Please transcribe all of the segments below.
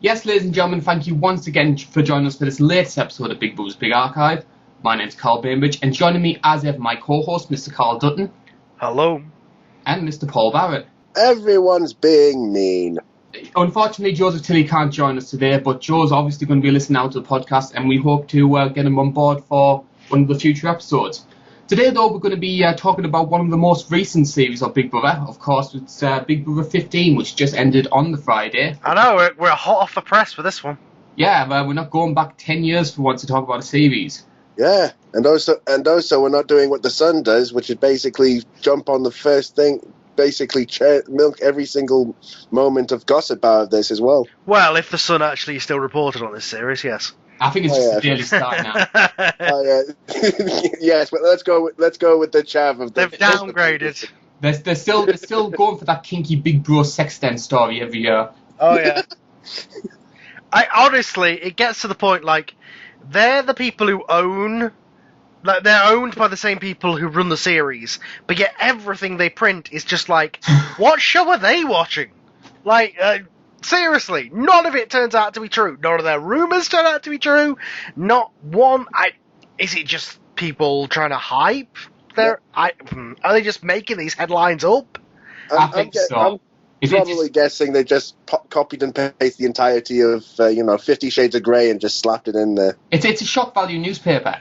Yes, ladies and gentlemen, thank you once again for joining us for this latest episode of Big Brother's Big Archive. My name's Carl Bainbridge, and joining me as ever my co-host, Mr. Carl Dutton. Hello. And Mr. Paul Barrett. Everyone's being mean. Unfortunately, Joseph Tilley can't join us today, but Joe's obviously going to be listening out to the podcast, and we hope to get him on board for one of the future episodes. Today, though, we're going to be talking about one of the most recent series of Big Brother. Of course, it's Big Brother 15, which just ended on the Friday. I know, we're hot off the press with this one. Yeah, but we're not going back 10 years for once to talk about a series. Yeah, and also we're not doing what the Sun does, which is basically jump on the first thing, basically milk every single moment of gossip out of this as well. Well, if the Sun actually is still reported on this series, yes. I think it's just the daily start now. Yes, but let's go with the chav of the... They've downgraded. They're still going for that kinky Big Bro sex den story every year. Oh, yeah. Honestly, it gets to the point, like, they're the people who own... Like, they're owned by the same people who run the series, but yet everything they print is just like, what show are they watching? Like, seriously, none of it turns out to be true. None of their rumours turn out to be true. Not one. Is it just people trying to hype? Are they just making these headlines up? I think so. I'm probably guessing they just copied and pasted the entirety of 50 Shades of Grey and just slapped it in there. It's a shock value newspaper.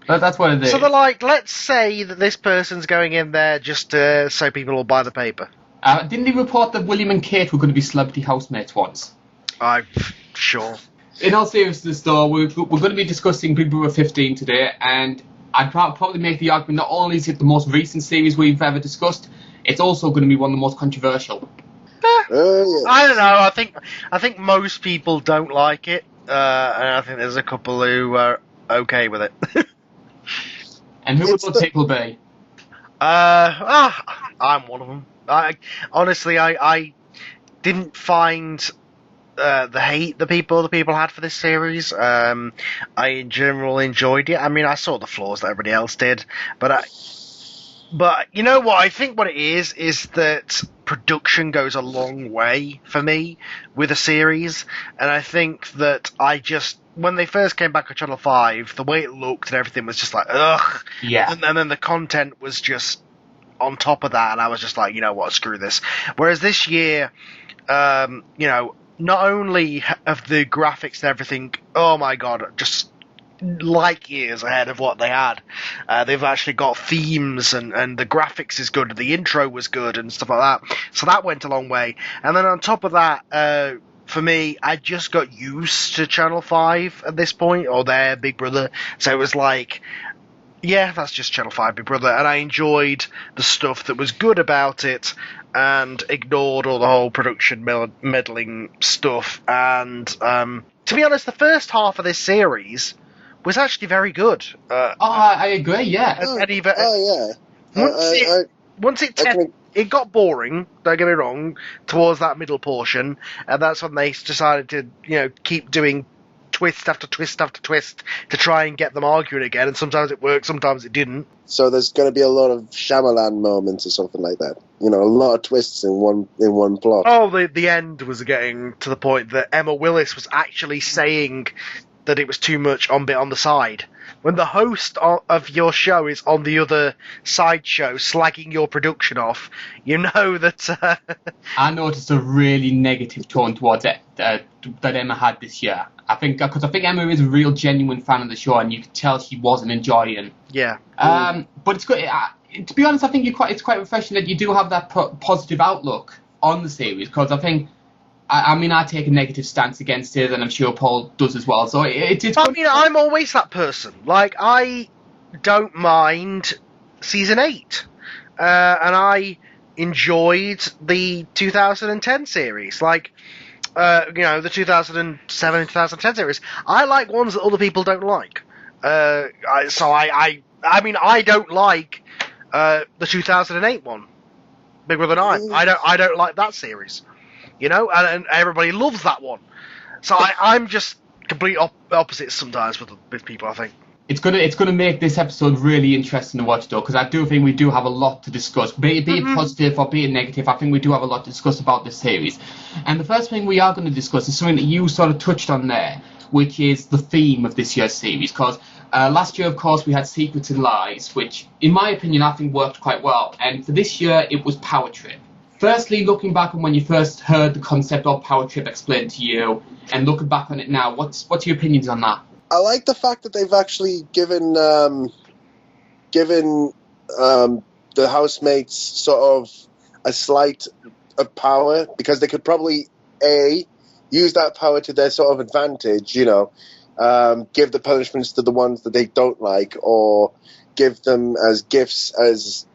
That's what it is. So they're like, let's say that this person's going in there just so people will buy the paper. Didn't they report that William and Kate were going to be celebrity housemates once? I'm sure. In all seriousness, though, we're going to be discussing Big Brother 15 today, and I'd probably make the argument not only is it the most recent series we've ever discussed, it's also going to be one of the most controversial. I don't know. I think most people don't like it, and I think there's a couple who are okay with it. And who would the tickle be? I'm one of them. Honestly, I didn't find the hate the people had for this series. I in general enjoyed it. I mean, I saw the flaws that everybody else did, but you know what? I think what it is that production goes a long way for me with a series, and I think that when they first came back on Channel 5, the way it looked and everything was just like, ugh. Yeah. And then the content was just on top of that, and I was just like, you know what, screw this. Whereas this year, not only have the graphics and everything, oh my god, just light years ahead of what they had. They've actually got themes, and the graphics is good, the intro was good, and stuff like that. So that went a long way. And then on top of that, for me, I just got used to Channel 5 at this point, or their Big Brother. So it was like, yeah, that's just Channel 5 Big Brother. And I enjoyed the stuff that was good about it, and ignored all the whole production meddling stuff. And to be honest, the first half of this series was actually very good. I agree, yeah. Once it got boring, don't get me wrong, towards that middle portion, and that's when they decided to, keep doing twist after twist after twist to try and get them arguing again, and sometimes it worked, sometimes it didn't. So there's going to be a lot of Shyamalan moments or something like that. A lot of twists in one plot. Oh, the end was getting to the point that Emma Willis was actually saying that it was too much on the side. When the host of your show is on the other side show slagging your production off, you know that... I noticed a really negative tone towards it that Emma had this year. Because I think Emma is a real genuine fan of the show, and you could tell she wasn't enjoying. Yeah. But it's good. To be honest, I think it's quite refreshing that you do have that positive outlook on the series, because I think... I take a negative stance against it, and I'm sure Paul does as well. So it's. I'm always that person. Like, I don't mind season 8, and I enjoyed the 2010 series. Like, the 2007 and 2010 series. I like ones that other people don't like. I don't like the 2008 one, Big Brother 9. I don't like that series. And everybody loves that one. So I'm just complete opposites sometimes with people, I think. It's gonna make this episode really interesting to watch, though, because I do think we do have a lot to discuss. Be it positive or be it negative, I think we do have a lot to discuss about this series. And the first thing we are going to discuss is something that you sort of touched on there, which is the theme of this year's series. Because last year, of course, we had Secrets and Lies, which, in my opinion, I think worked quite well. And for this year, it was Power Trip. Firstly, looking back on when you first heard the concept of Power Trip explained to you, and looking back on it now, what's your opinions on that? I like the fact that they've actually given the housemates sort of a slight of power, because they could probably use that power to their sort of advantage, give the punishments to the ones that they don't like, or give them as gifts, as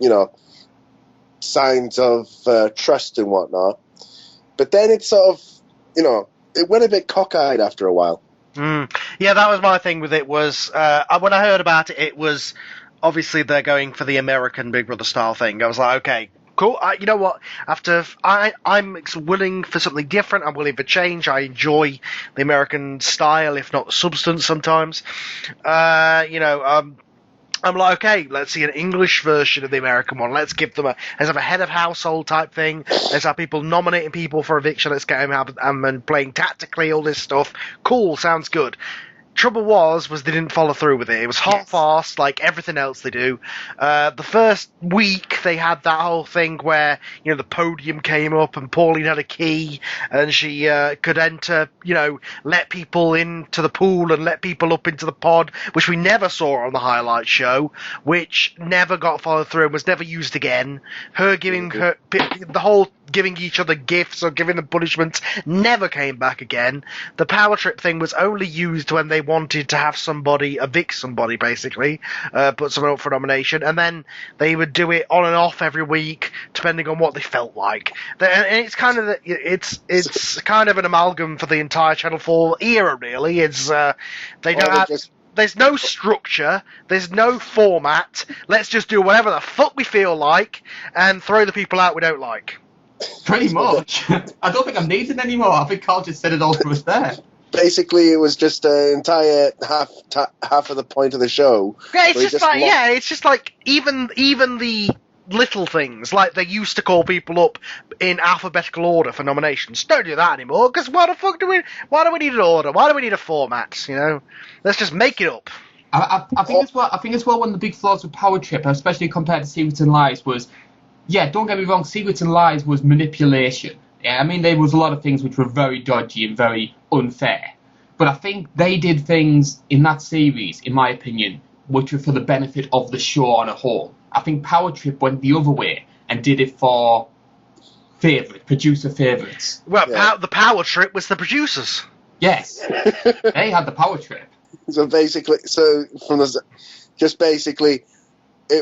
signs of trust and whatnot. But then it's sort of it went a bit cockeyed after a while. Yeah, that was my thing with it. Was when I heard about it, it was obviously they're going for the American Big Brother style thing. I was like, okay, cool. You know what? I'm willing for something different. I'm willing for change. I enjoy the American style, if not the substance, sometimes. I'm like, okay, let's see an English version of the American one. Let's have a head of household type thing. Let's have people nominating people for eviction. Let's get them out and playing tactically, all this stuff. Cool, sounds good. Trouble was they didn't follow through with it. It was half-assed, like everything else they do. The first week, they had that whole thing where, the podium came up and Pauline had a key and she could enter, let people into the pool and let people up into the pod, which we never saw on the highlight show, which never got followed through and was never used again. Her giving giving each other gifts or giving them punishments never came back again. The power trip thing was only used when they wanted to have somebody evict somebody, basically, put someone up for nomination, and then they would do it on and off every week, depending on what they felt like. And it's kind of it's kind of an amalgam for the entire Channel 4 era, really. It's they don't have. There's no structure, there's no format. Let's just do whatever the fuck we feel like and throw the people out we don't like. Pretty much. I don't think I'm needed anymore. I think Carl just said it all for us there. Basically, it was just an entire half of the point of the show. Yeah, it's just like even the little things, like they used to call people up in alphabetical order for nominations. Don't do that anymore, because why do we need an order? Why do we need a format? Let's just make it up. I think as well one of the big flaws with Power Trip, especially compared to Secrets and Lies, was, don't get me wrong, Secrets and Lies was manipulation. Yeah, I mean, there was a lot of things which were very dodgy and very unfair. But I think they did things in that series, in my opinion, which were for the benefit of the show on a whole. I think Power Trip went the other way and did it for producer favourites. Well, the Power Trip was the producers. Yes. They had the Power Trip. So basically, it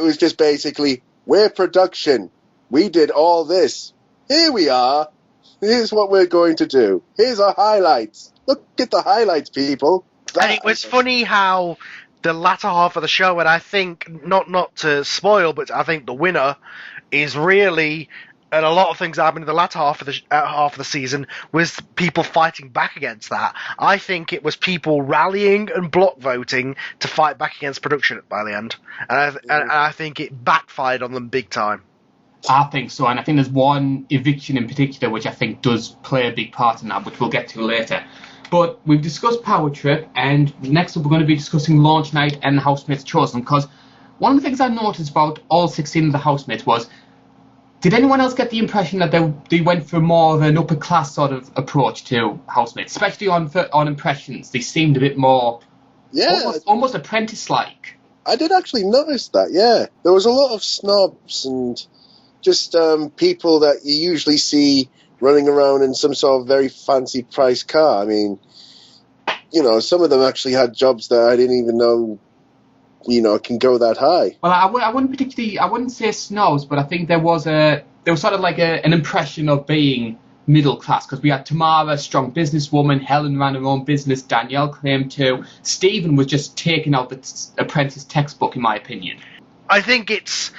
was just basically, we're production. We did all this. Here we are. Here's what we're going to do. Here's our highlights. Look at the highlights, people. And it was funny how the latter half of the show, and I think, not to spoil, but I think the winner is really, and a lot of things that happened in the latter half of the season, was people fighting back against that. I think it was people rallying and block voting to fight back against production by the end. And I think it backfired on them big time. I think so, and I think there's one eviction in particular which I think does play a big part in that, which we'll get to later. But we've discussed Power Trip, and next up we're going to be discussing Launch Night and the Housemates Chosen, because one of the things I noticed about all 16 of the Housemates was, did anyone else get the impression that they went for more of an upper class sort of approach to Housemates, especially on impressions? They seemed a bit more, almost apprentice-like. I did actually notice that, yeah. There was a lot of snobs and just people that you usually see running around in some sort of very fancy price car. I mean, some of them actually had jobs that I didn't even know, can go that high. Well, I wouldn't say snobs, but I think there was sort of like an impression of being middle class, because we had Tamara, strong businesswoman, Helen ran her own business, Danielle claimed to, Stephen was just taking out the apprentice textbook, in my opinion. I think it's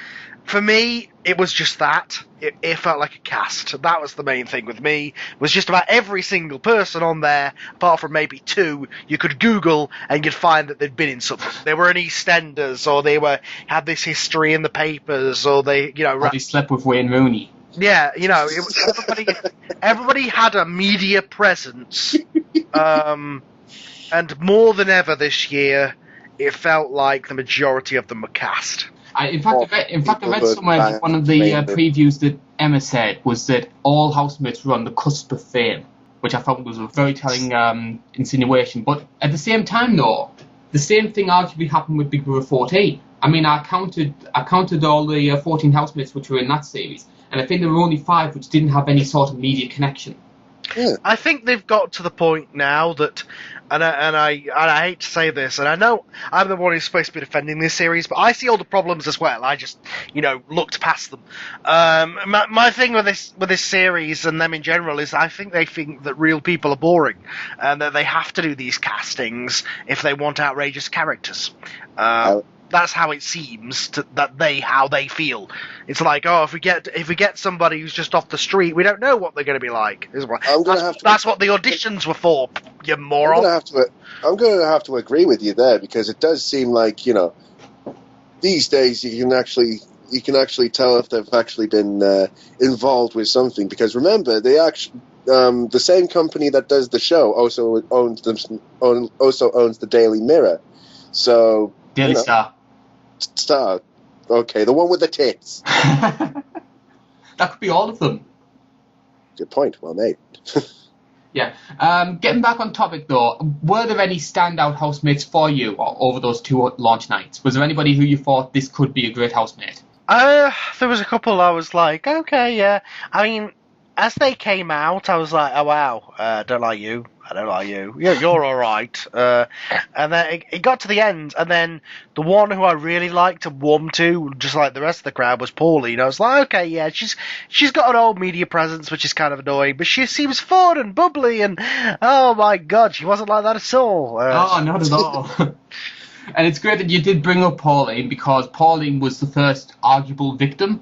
for me, it was just that. It felt like a cast. That was the main thing with me. It was just about every single person on there, apart from maybe two, you could Google and you'd find that they'd been in something. They were in EastEnders, or they had this history in the papers, or they, Or they slept with Wayne Rooney. Yeah, it was everybody had a media presence, and more than ever this year, it felt like the majority of them were cast. I read somewhere one of the previews that Emma said was that all housemates were on the cusp of fame, which I thought was a very telling insinuation. But at the same time, though, the same thing arguably happened with Big Brother 14. I mean, I counted all the 14 housemates which were in that series, and I think there were only 5 which didn't have any sort of media connection. Yeah. I think they've got to the point now that, and I hate to say this, and I know I'm the one who's supposed to be defending this series, but I see all the problems as well. I just, looked past them. My thing with this series and them in general is I think they think that real people are boring, and that they have to do these castings if they want outrageous characters. That's how it seems how they feel. It's like, if we get somebody who's just off the street, we don't know what they're going to be like. That's what the auditions were for, you moron. I'm going to have to agree with you there, because it does seem like, these days you can actually tell if they've actually been involved with something, because remember, they actually the same company that does the show also owns the Daily Mirror. So Daily Star. Okay, the one with the tits. That could be all of them. Good point. Well made. Yeah. Getting back on topic, though, were there any standout housemates for you over those 2 launch nights? Was there anybody who you thought this could be a great housemate? There was a couple I was like, okay, yeah. I mean, as they came out, I was like, oh wow, I don't like you. Yeah, you're all right. And then it got to the end, and then the one who I really liked and warmed to, just like the rest of the crowd, was Pauline. I was like, okay, yeah, she's got an old media presence, which is kind of annoying, but she seems fun and bubbly, and oh my god, she wasn't like that at all. Not at all. And it's great that you did bring up Pauline, because Pauline was the first arguable victim.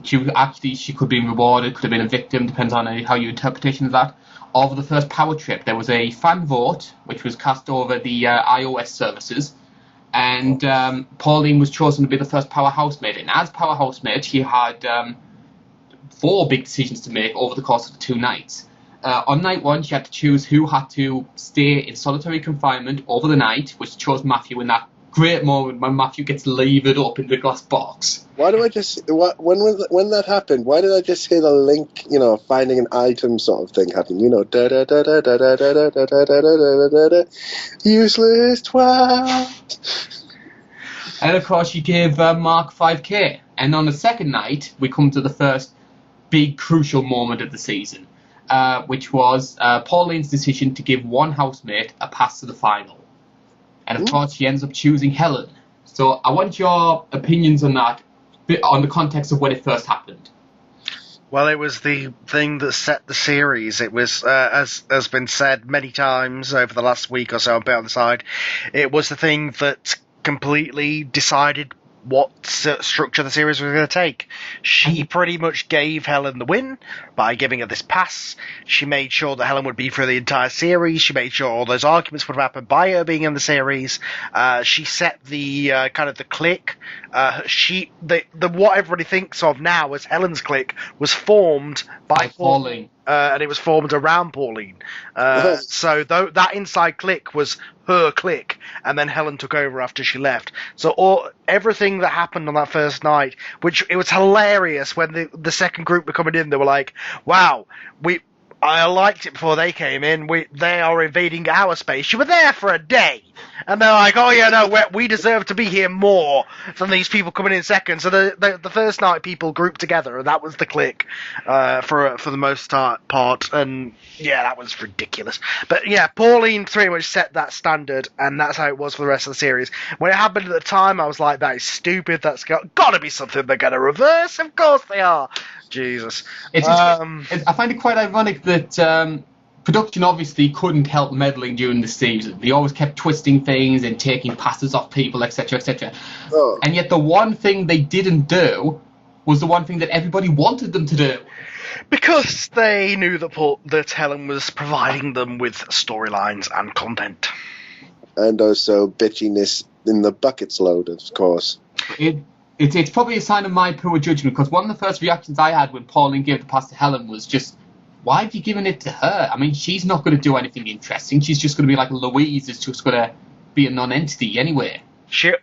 She could be rewarded, could have been a victim, depends on how your interpretation of that. Of the first power trip, there was a fan vote which was cast over the iOS services, and Pauline was chosen to be the first power housemate. And as power housemate, she had 4 big decisions to make over the course of the 2 nights. On night 1, she had to choose who had to stay in solitary confinement over the night, which chose Matthew in that great moment when Matthew gets levered up in the glass box. Why do I just... When that happened, why did I just hear the link, finding an item sort of thing happen? Useless twat. And of course, she gave Mark 5k. And on the second night, we come to the first big crucial moment of the season, which was Pauline's decision to give one housemate a pass to the final. And of course, she ends up choosing Helen. So I want your opinions on that, on the context of when it first happened. Well, it was the thing that set the series. It was, as has been said many times over the last week or so, a bit on the side, it was the thing that completely decided what structure the series was going to take. She pretty much gave Helen the win by giving her this pass. She made sure that Helen would be for the entire series. She made sure all those arguments would happen by her being in the series. She set the kind of the clique. What everybody thinks of now as Helen's clique was formed by Pauline. And it was formed around Pauline. So that inside clique was her clique, and then Helen took over after she left. So everything that happened on that first night, which it was hilarious when the second group were coming in, they were like, wow, I liked it before they came in. They are invading our space. You were there for a day. And they're like, oh yeah, no, we deserve to be here more than these people coming in second. So the first night people grouped together, and that was the clique for the most part. And yeah, that was ridiculous. But yeah, Pauline pretty much set that standard, and that's how it was for the rest of the series. When it happened at the time, I was like, that is stupid. That's got to be something they're going to reverse. Of course they are. Jesus. I find it quite ironic that production obviously couldn't help meddling during the season. They always kept twisting things and taking passes off people, etc., etc. Oh. And yet the one thing they didn't do was the one thing that everybody wanted them to do. Because they knew that Helen was providing them with storylines and content. And also bitchiness in the buckets load, of course. It's probably a sign of my poor judgment, because one of the first reactions I had when Pauline gave the pass to Helen was just, why have you given it to her? I mean, she's not going to do anything interesting. She's just going to be like Louise, is just going to be a non-entity anyway.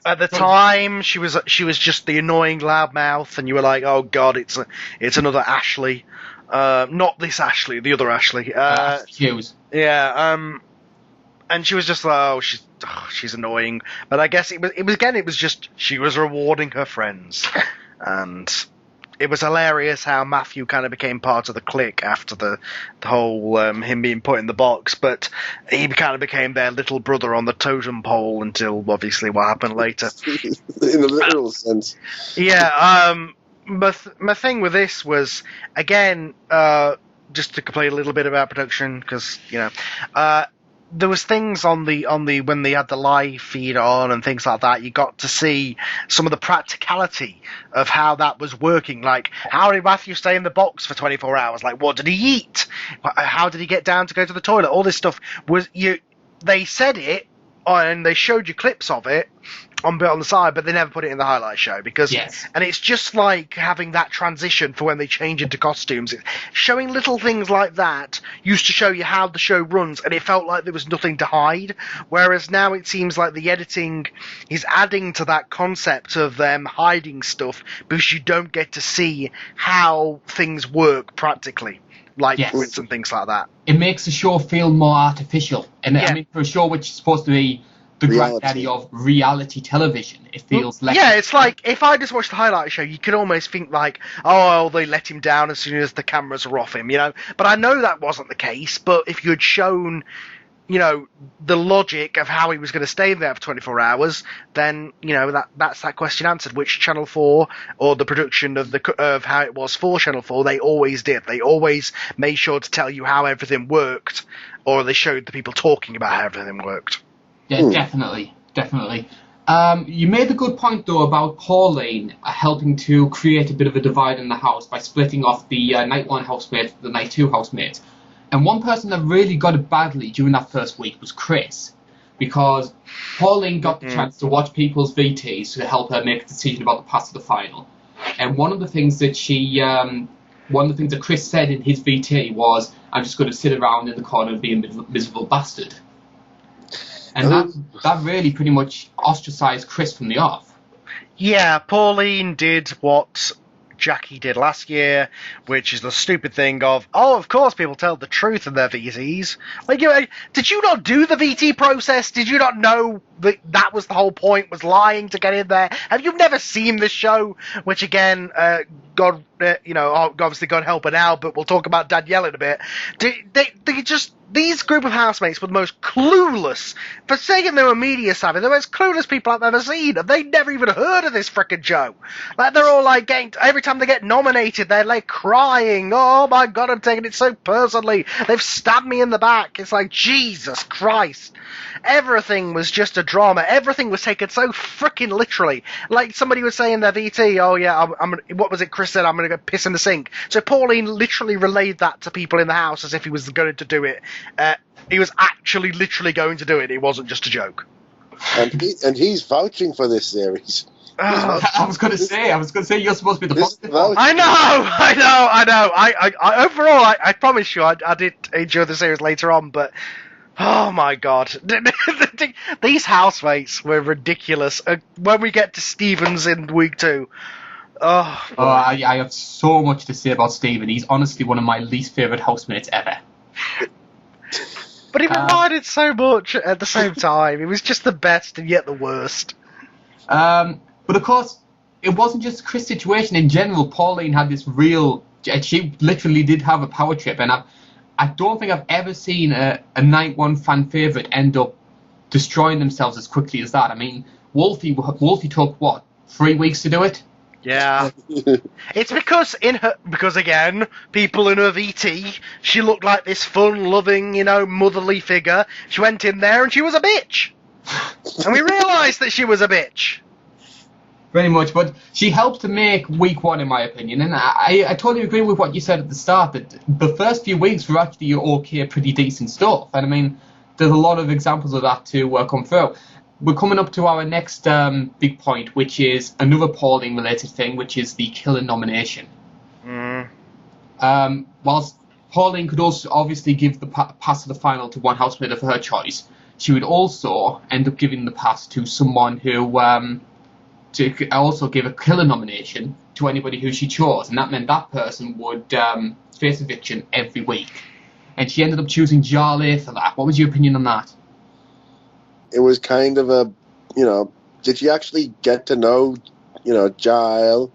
At the time, she was just the annoying loudmouth, and you were like, oh god, it's another Ashley. Not this Ashley, the other Ashley. Hughes. Yeah, and she was just like, she's annoying. But I guess it was just she was rewarding her friends, and it was hilarious how Matthew kind of became part of the clique after the whole him being put in the box. But he kind of became their little brother on the totem pole until obviously what happened later. In a literal sense. Yeah. My thing with this was, again, just to complain a little bit about production, because there was things on the when they had the live feed on and things like that. You got to see some of the practicality of how that was working. Like, how did Matthew stay in the box for 24 hours? Like, what did he eat? How did he get down to go to the toilet? All this stuff was they said it and they showed you clips of it on the side, but they never put it in the highlight show because, yes. And it's just like having that transition for when they change into costumes. Showing little things like that used to show you how the show runs, and it felt like there was nothing to hide. Whereas now it seems like the editing is adding to that concept of them hiding stuff because you don't get to see how things work practically, like fluids and things like that. It makes the show feel more artificial, and I mean, for a show which is supposed to be the granddaddy of reality television, it feels less. Yeah, it's like, if I just watched the highlight show, you could almost think like, oh, they let him down as soon as the cameras are off him, But I know that wasn't the case, but if you had shown, the logic of how he was going to stay there for 24 hours, then, that's that question answered, which Channel 4, or the production of how it was for Channel 4, they always did. They always made sure to tell you how everything worked, or they showed the people talking about how everything worked. Yeah, definitely. You made a good point, though, about Pauline helping to create a bit of a divide in the house by splitting off the night one housemates from the night two housemates. And one person that really got it badly during that first week was Chris, because Pauline got the chance to watch people's VTs to help her make a decision about the pass to the final. And one of the things that Chris said in his VT was, "I'm just going to sit around in the corner and be a miserable bastard." And that really pretty much ostracized Chris from the off. Yeah, Pauline did what Jackie did last year, which is the stupid thing of, of course people tell the truth in their VTs. Like, did you not do the VT process? Did you not know that was the whole point, was lying to get in there? Have you never seen this show? Which again, obviously God help her now, but we'll talk about Danielle in a bit. These group of housemates were the most clueless, for saying they were media savvy, the most clueless people I've ever seen. They never even heard of this frickin' show. Like, they're all like, every time they get nominated, they're like crying, oh my god, I'm taking it so personally. They've stabbed me in the back. It's like, Jesus Christ. Everything was just a drama. Everything was taken so frickin' literally. Like somebody was saying in their VT, oh yeah, what was it Chris said, I'm gonna go piss in the sink. So Pauline literally relayed that to people in the house as if he was going to do it. He was actually literally going to do it. It wasn't just a joke. And he's vouching for this series. I was going to say you're supposed to be the positive. I know. I overall, I promise you, I did enjoy the series later on, but oh my god, these housemates were ridiculous. When we get to Stevens in week 2. I have so much to say about Stephen. He's honestly one of my least favourite housemates ever. But he provided so much at the same time. It was just the best and yet the worst. But of course, it wasn't just a Chris situation. In general, Pauline had this she literally did have a power trip, and I don't think I've ever seen a night one fan favourite end up destroying themselves as quickly as that. I mean, Wolfie took, 3 weeks to do it? Yeah. It's because again, people in her VT, she looked like this fun-loving, motherly figure. She went in there and she was a bitch. And we realised that she was a bitch. Very much, but she helped to make week 1, in my opinion, and I totally agree with what you said at the start, that the first few weeks were actually okay, pretty decent stuff, and I mean, there's a lot of examples of that to come through. We're coming up to our next big point, which is another Pauline-related thing, which is the killer nomination. Whilst Pauline could also obviously give the pass to the final to one housemate of her choice, she would also end up giving the pass to someone who... to also give a killer nomination to anybody who she chose, and that meant that person would face eviction every week. And she ended up choosing Jarlath for that. What was your opinion on that? It was kind of a, did you actually get to know, Gile?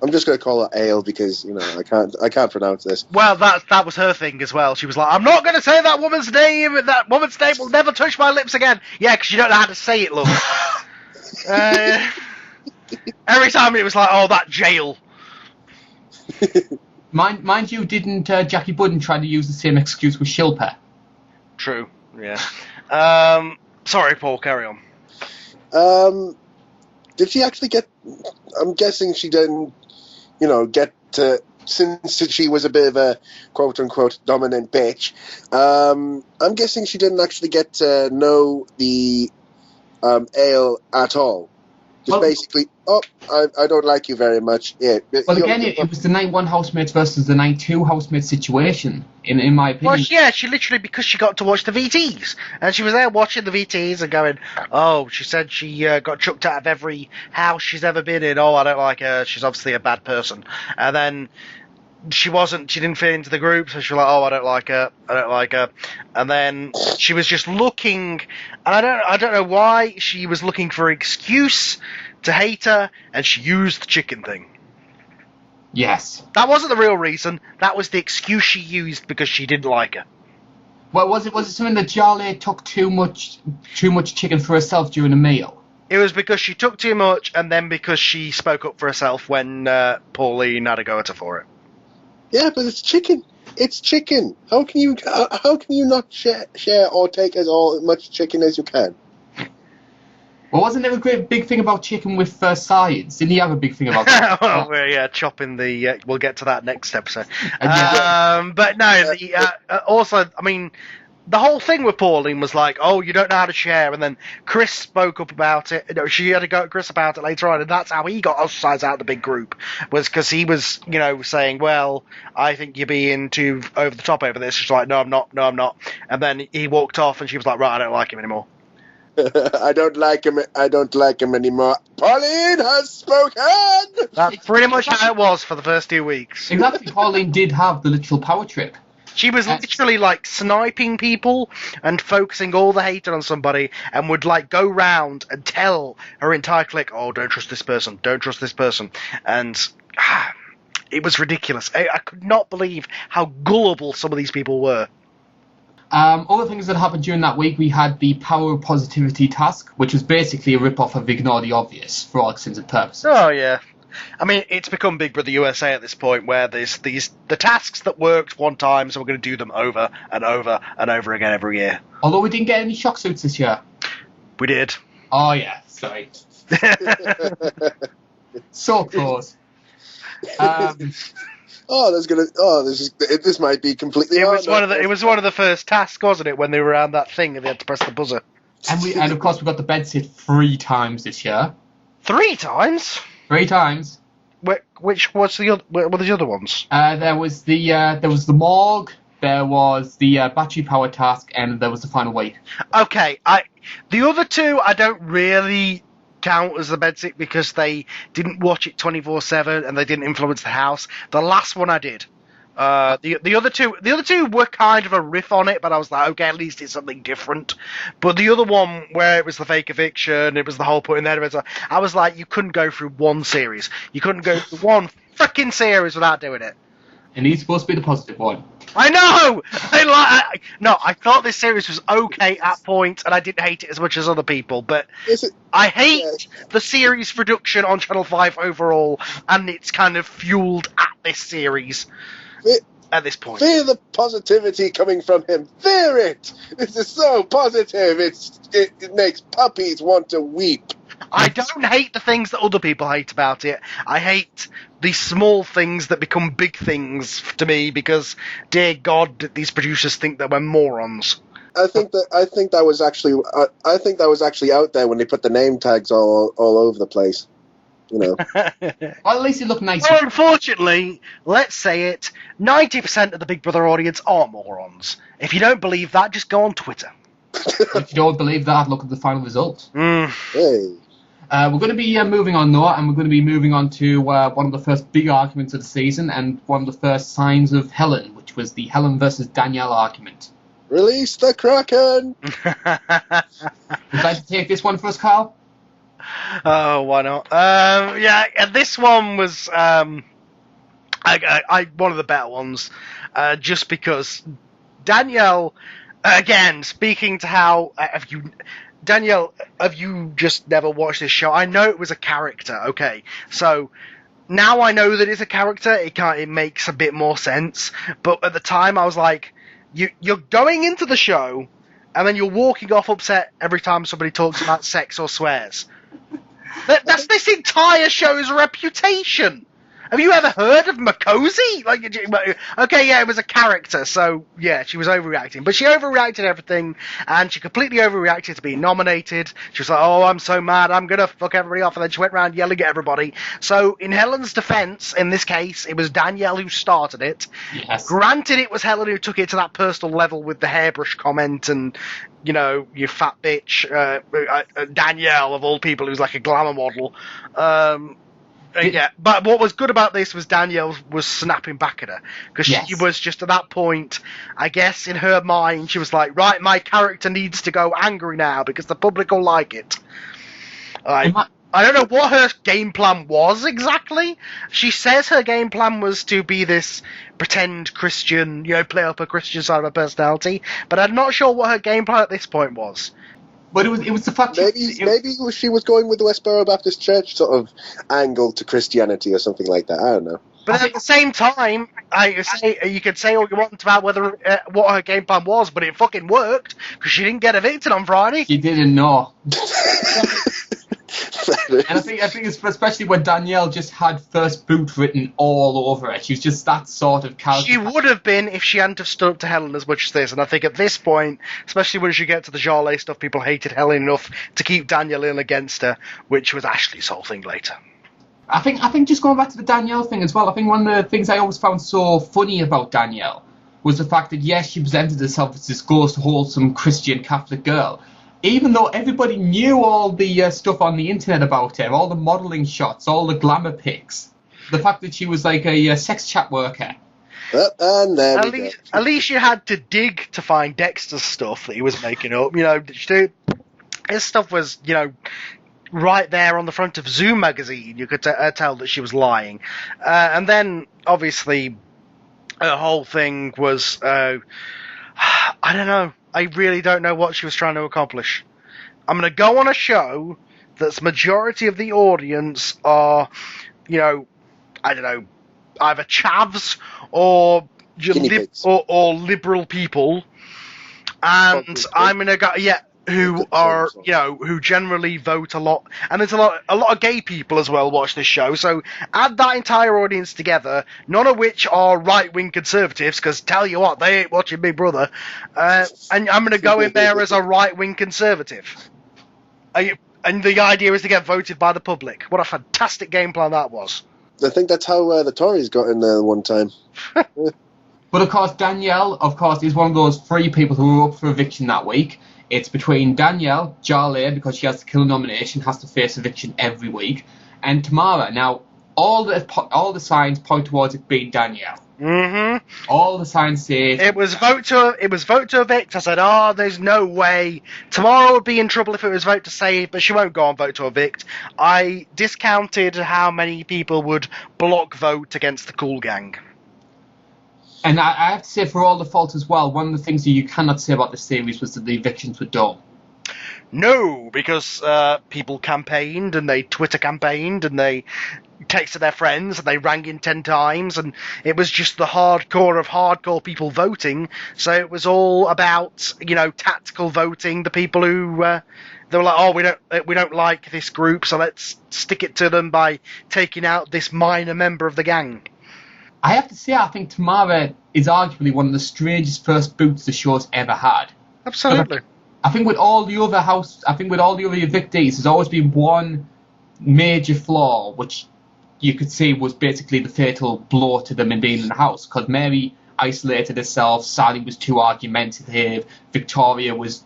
I'm just going to call her Ale because, I can't pronounce this. Well, that was her thing as well. She was like, I'm not going to say that woman's name. That woman's name will never touch my lips again. Yeah, because you don't know how to say it, look. Every time it was like, oh, that jail. Mind you, didn't Jackie Budden try to use the same excuse with Shilpa? True, yeah. Sorry, Paul, carry on. Did she actually get... I'm guessing she didn't, get to... Since she was a bit of a quote-unquote dominant bitch, I'm guessing she didn't actually get to know the Ale at all. Just basically, I don't like you very much. Yeah. Well, again, it was the night 1 housemates versus the night 2 housemates situation, in my opinion. Well, yeah, she literally, because she got to watch the VTs, and she was there watching the VTs and going, oh, she said she got chucked out of every house she's ever been in. Oh, I don't like her. She's obviously a bad person. And then she didn't fit into the group, so she was like, oh, I don't like her. And then she was just looking, and I don't know why, she was looking for an excuse to hate her, and she used the chicken thing. Yes. That wasn't the real reason, that was the excuse she used because she didn't like her. Well, was it something that Jarlath took too much chicken for herself during a meal? It was because she took too much, and then because she spoke up for herself when Pauline had a go at her for it. Yeah, but it's chicken. It's chicken. How can you not share or take as much chicken as you can? Well, wasn't there a big thing about chicken with sides? Didn't he have a big thing about that? Well, we're chopping the... we'll get to that next episode. But no, also, I mean... The whole thing with Pauline was like, oh, you don't know how to share, and then Chris spoke up about it. She had to go at Chris about it later on, and that's how he got ostracized out of the big group, was because he was, saying, well, I think you're being too over the top over this. She's like, no, I'm not. And then he walked off, and she was like, right, I don't like him anymore. I don't like him anymore. Pauline has spoken! That's pretty much how it was for the first 2 weeks. Exactly, Pauline did have the literal power trip. She was literally, sniping people and focusing all the hate on somebody, and would, go round and tell her entire clique, oh, don't trust this person, don't trust this person. And it was ridiculous. I could not believe how gullible some of these people were. Other things that happened during that week, we had the Power of Positivity task, which was basically a rip-off of Ignore the Obvious, for all intents and purposes. Oh, yeah. I mean, it's become Big Brother USA at this point, where there's the tasks that worked one time, so we're going to do them over and over and over again every year. Although we didn't get any shock suits this year. We did. Oh yeah, sorry. So close. This might be completely. It was one of the first tasks, wasn't it, when they were around that thing and they had to press the buzzer. And of course we got the bed sit 3 times this year. 3 times? 3 times. What were the other ones? There was the morgue, there was the battery power task, and there was the final week. Okay, the other 2 I don't really count as the bedsit because they didn't watch it 24/7 and they didn't influence the house. The last one I did. The other two were kind of a riff on it, but I was like, okay, at least it's something different. But the other one, where it was the fake eviction, it was the whole putting there, I was like, you couldn't go through one series. You couldn't go through one freaking series without doing it. And he's supposed to be the positive one. I know! I thought this series was okay at points, and I didn't hate it as much as other people, but I hate the series production on Channel 5 overall, and it's kind of fueled at this series at this point. Fear the positivity coming from him. Fear it! This is so positive. It makes puppies want to weep. I don't hate the things that other people hate about it. I hate the small things that become big things to me because, dear God, these producers think that we're morons. I think that was actually out there when they put the name tags all over the place. You know. Well, at least it looked nice. Well, unfortunately, let's say it, 90% of the Big Brother audience are morons. If you don't believe that, just go on Twitter. If you don't believe that, look at the final result. Hey. We're going to be moving on now, and we're going to be moving on to one of the first big arguments of the season, and one of the first signs of Helen, which was the Helen versus Danielle argument. Release the Kraken! Would you like to take this one for us, Carl? Oh, why not? Yeah, this one was one of the better ones, just because Danielle, again, speaking to how Danielle, have you just never watched this show? I know it was a character, okay, so now I know that it's a character, it makes a bit more sense, but at the time I was like, you're going into the show, and then you're walking off upset every time somebody talks about sex or swears. That's this entire show's reputation. Have you ever heard of Makosi? Okay, yeah, it was a character, so yeah, she was overreacting. But she overreacted everything, and she completely overreacted to being nominated. She was like, oh, I'm so mad, I'm gonna fuck everybody off, and then she went around yelling at everybody. So, in Helen's defense, in this case, it was Danielle who started it. Yes. Granted, it was Helen who took it to that personal level with the hairbrush comment and, you know, you fat bitch, Danielle, of all people, who's like a glamour model. Yeah, but what was good about this was Danielle was snapping back at her. Because she was just at that point, I guess in her mind, she was like, right, my character needs to go angry now because the public will like it. I don't know what her game plan was exactly. She says her game plan was to be this pretend Christian, you know, play up a Christian side of her personality, but I'm not sure what her game plan at this point was. But it was the fact maybe she was going with the Westboro Baptist Church sort of angle to Christianity or something like that. I don't know. But at the same time, you could say all you want about whether what her game plan was, but it fucking worked because she didn't get evicted on Friday. She didn't know. And I think it's especially when Danielle just had first boot written all over it. She was just that sort of character. She would have been if she hadn't have stood up to Helen as much as this. And I think at this point, especially when you get to the Jarley stuff, people hated Helen enough to keep Danielle in against her, which was Ashley's whole thing later. I think just going back to the Danielle thing as well, I think one of the things I always found so funny about Danielle was the fact that, yes, she presented herself as this ghost, wholesome Christian Catholic girl. Even though everybody knew all the stuff on the internet about her, all the modelling shots, all the glamour pics, the fact that she was like a sex chat worker. And then at least you had to dig to find Dexter's stuff that he was making up. You know, his stuff was, you know, right there on the front of Zoom magazine. You could tell that she was lying. And then, obviously, her whole thing was, I don't know. I really don't know what she was trying to accomplish. I'm going to go on a show that's majority of the audience are, you know, I don't know, either chavs or or liberal people, and I'm going to go, who are, you know, who generally vote a lot, and there's a lot of gay people as well watch this show, so add that entire audience together, none of which are right-wing conservatives, because tell you what, they ain't watching Big Brother, and I'm going to go in there as a right-wing conservative. And the idea is to get voted by the public. What a fantastic game plan that was. I think that's how the Tories got in there one time. But of course, Danielle, is one of those 3 people who were up for eviction that week. It's between Danielle, Jarley, because she has the killer nomination, has to face eviction every week, and Tamara. Now, all the signs point towards it being Danielle. Mm-hmm. All the signs say it was vote to evict. I said, oh, there's no way. Tamara would be in trouble if it was vote to save, but she won't go on vote to evict. I discounted how many people would block vote against the Cool Gang. And I have to say, for all the faults as well, one of the things that you cannot say about this series was that the evictions were dull. No, because people campaigned, and they Twitter campaigned, and they texted their friends, and they rang in 10 times, and it was just the hardcore of hardcore people voting. So it was all about, tactical voting. The people who they were like, oh, we don't like this group, so let's stick it to them by taking out this minor member of the gang. I have to say, I think Tamara is arguably one of the strangest first boots the show's ever had. Absolutely. I think with all the other evictees, there's always been one major flaw, which you could say was basically the fatal blow to them in being in the house. Because Mary isolated herself, Sally was too argumentative, Victoria was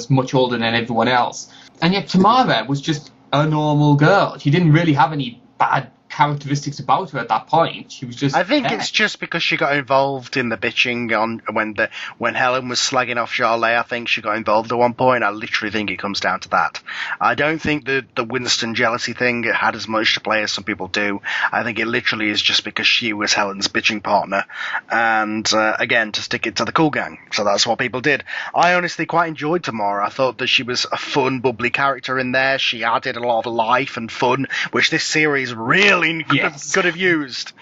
much older than everyone else, and yet Tamara was just a normal girl. She didn't really have any bad characteristics about her at that point. She was just. I think it's just because she got involved in the bitching on when Helen was slagging off Charlotte. I think she got involved at one point. I literally think it comes down to that. I don't think the Winston jealousy thing had as much to play as some people do. I think it literally is just because she was Helen's bitching partner, and again, to stick it to the cool gang. So that's what people did. I honestly quite enjoyed Tamara. I thought that she was a fun, bubbly character in there. She added a lot of life and fun, which this series really could have used.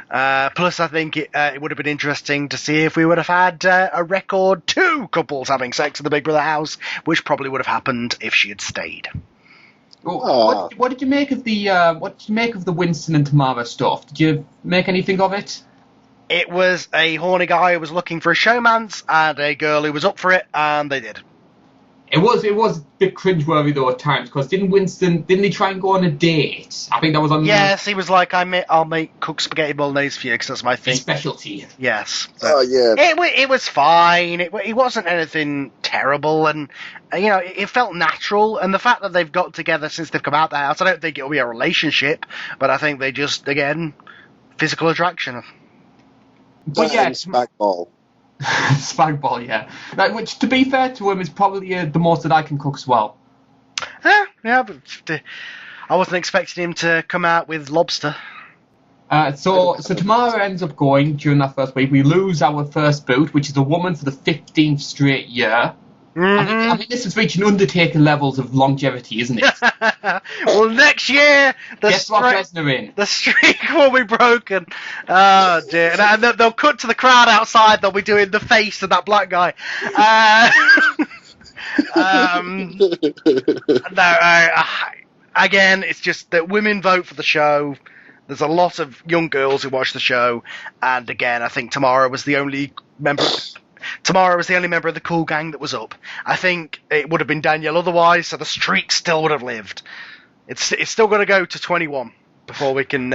Plus, I think it would have been interesting to see if we would have had a record 2 couples having sex in the Big Brother house, which probably would have happened if she had stayed. What did you make of the Winston and Tamara stuff? Did you make anything of it? It was a horny guy who was looking for a showmance and a girl who was up for it, and they did. It was a bit cringeworthy though at times, because didn't he try and go on a date? I think that was on. Yes, he was like, I'll cook spaghetti bolognese for you because that's my thing. Specialty. Yes. Oh yeah. It was fine. It wasn't anything terrible, and it felt natural. And the fact that they've got together since they've come out the house, I don't think it'll be a relationship, but I think they just physical attraction. But yeah, Spagball. Spagball, yeah. Which, to be fair to him, is probably the most that I can cook as well. Yeah, but I wasn't expecting him to come out with lobster. So Tamara ends up going during that first week. We lose our first boot, which is a woman for the 15th straight year. Mm-hmm. I mean, this is reaching Undertaker levels of longevity, isn't it? Well, next year the streak will be broken. Oh dear! And they'll cut to the crowd outside. They'll be doing the face of that black guy. Again, it's just that women vote for the show. There's a lot of young girls who watch the show, and again, I think Tamara was the only member of the cool gang that was up. I think it would have been Danielle otherwise, so the streak still would have lived. It's still going to go to 21 before we can.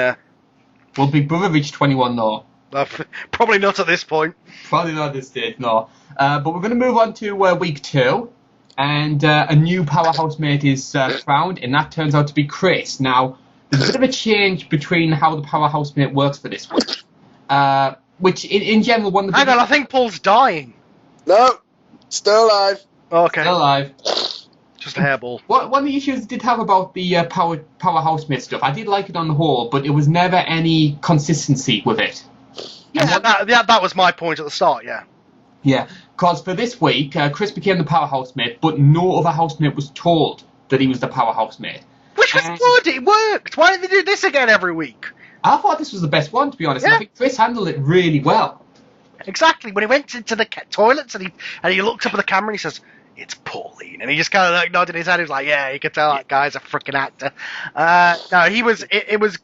Will Big Brother reach 21 though? Probably not at this point. Probably not at this stage, no. But we're going to move on to week 2, and a new powerhouse mate is found, and that turns out to be Chris. Now, there's a bit of a change between how the powerhouse mate works for this week. Which, in general, one of the... Hang on, I think Paul's dying. No, still alive. Okay. Still alive. Just a hairball. One of the issues I did have about the powerhouse mate stuff, I did like it on the whole, but it was never any consistency with it. Yeah, that was my point at the start, yeah. Yeah, because for this week, Chris became the powerhouse mate, but no other housemate was told that he was the powerhouse mate. Which was good, it worked. Why did they do this again every week? I thought this was the best one, to be honest. Yeah. I think Chris handled it really well. Exactly. When he went into the toilets and he looked up at the camera and he says, "It's Pauline," and he just kind of nodded his head. He was like, "Yeah, you can tell that guy's a freaking actor." No, he was. It was.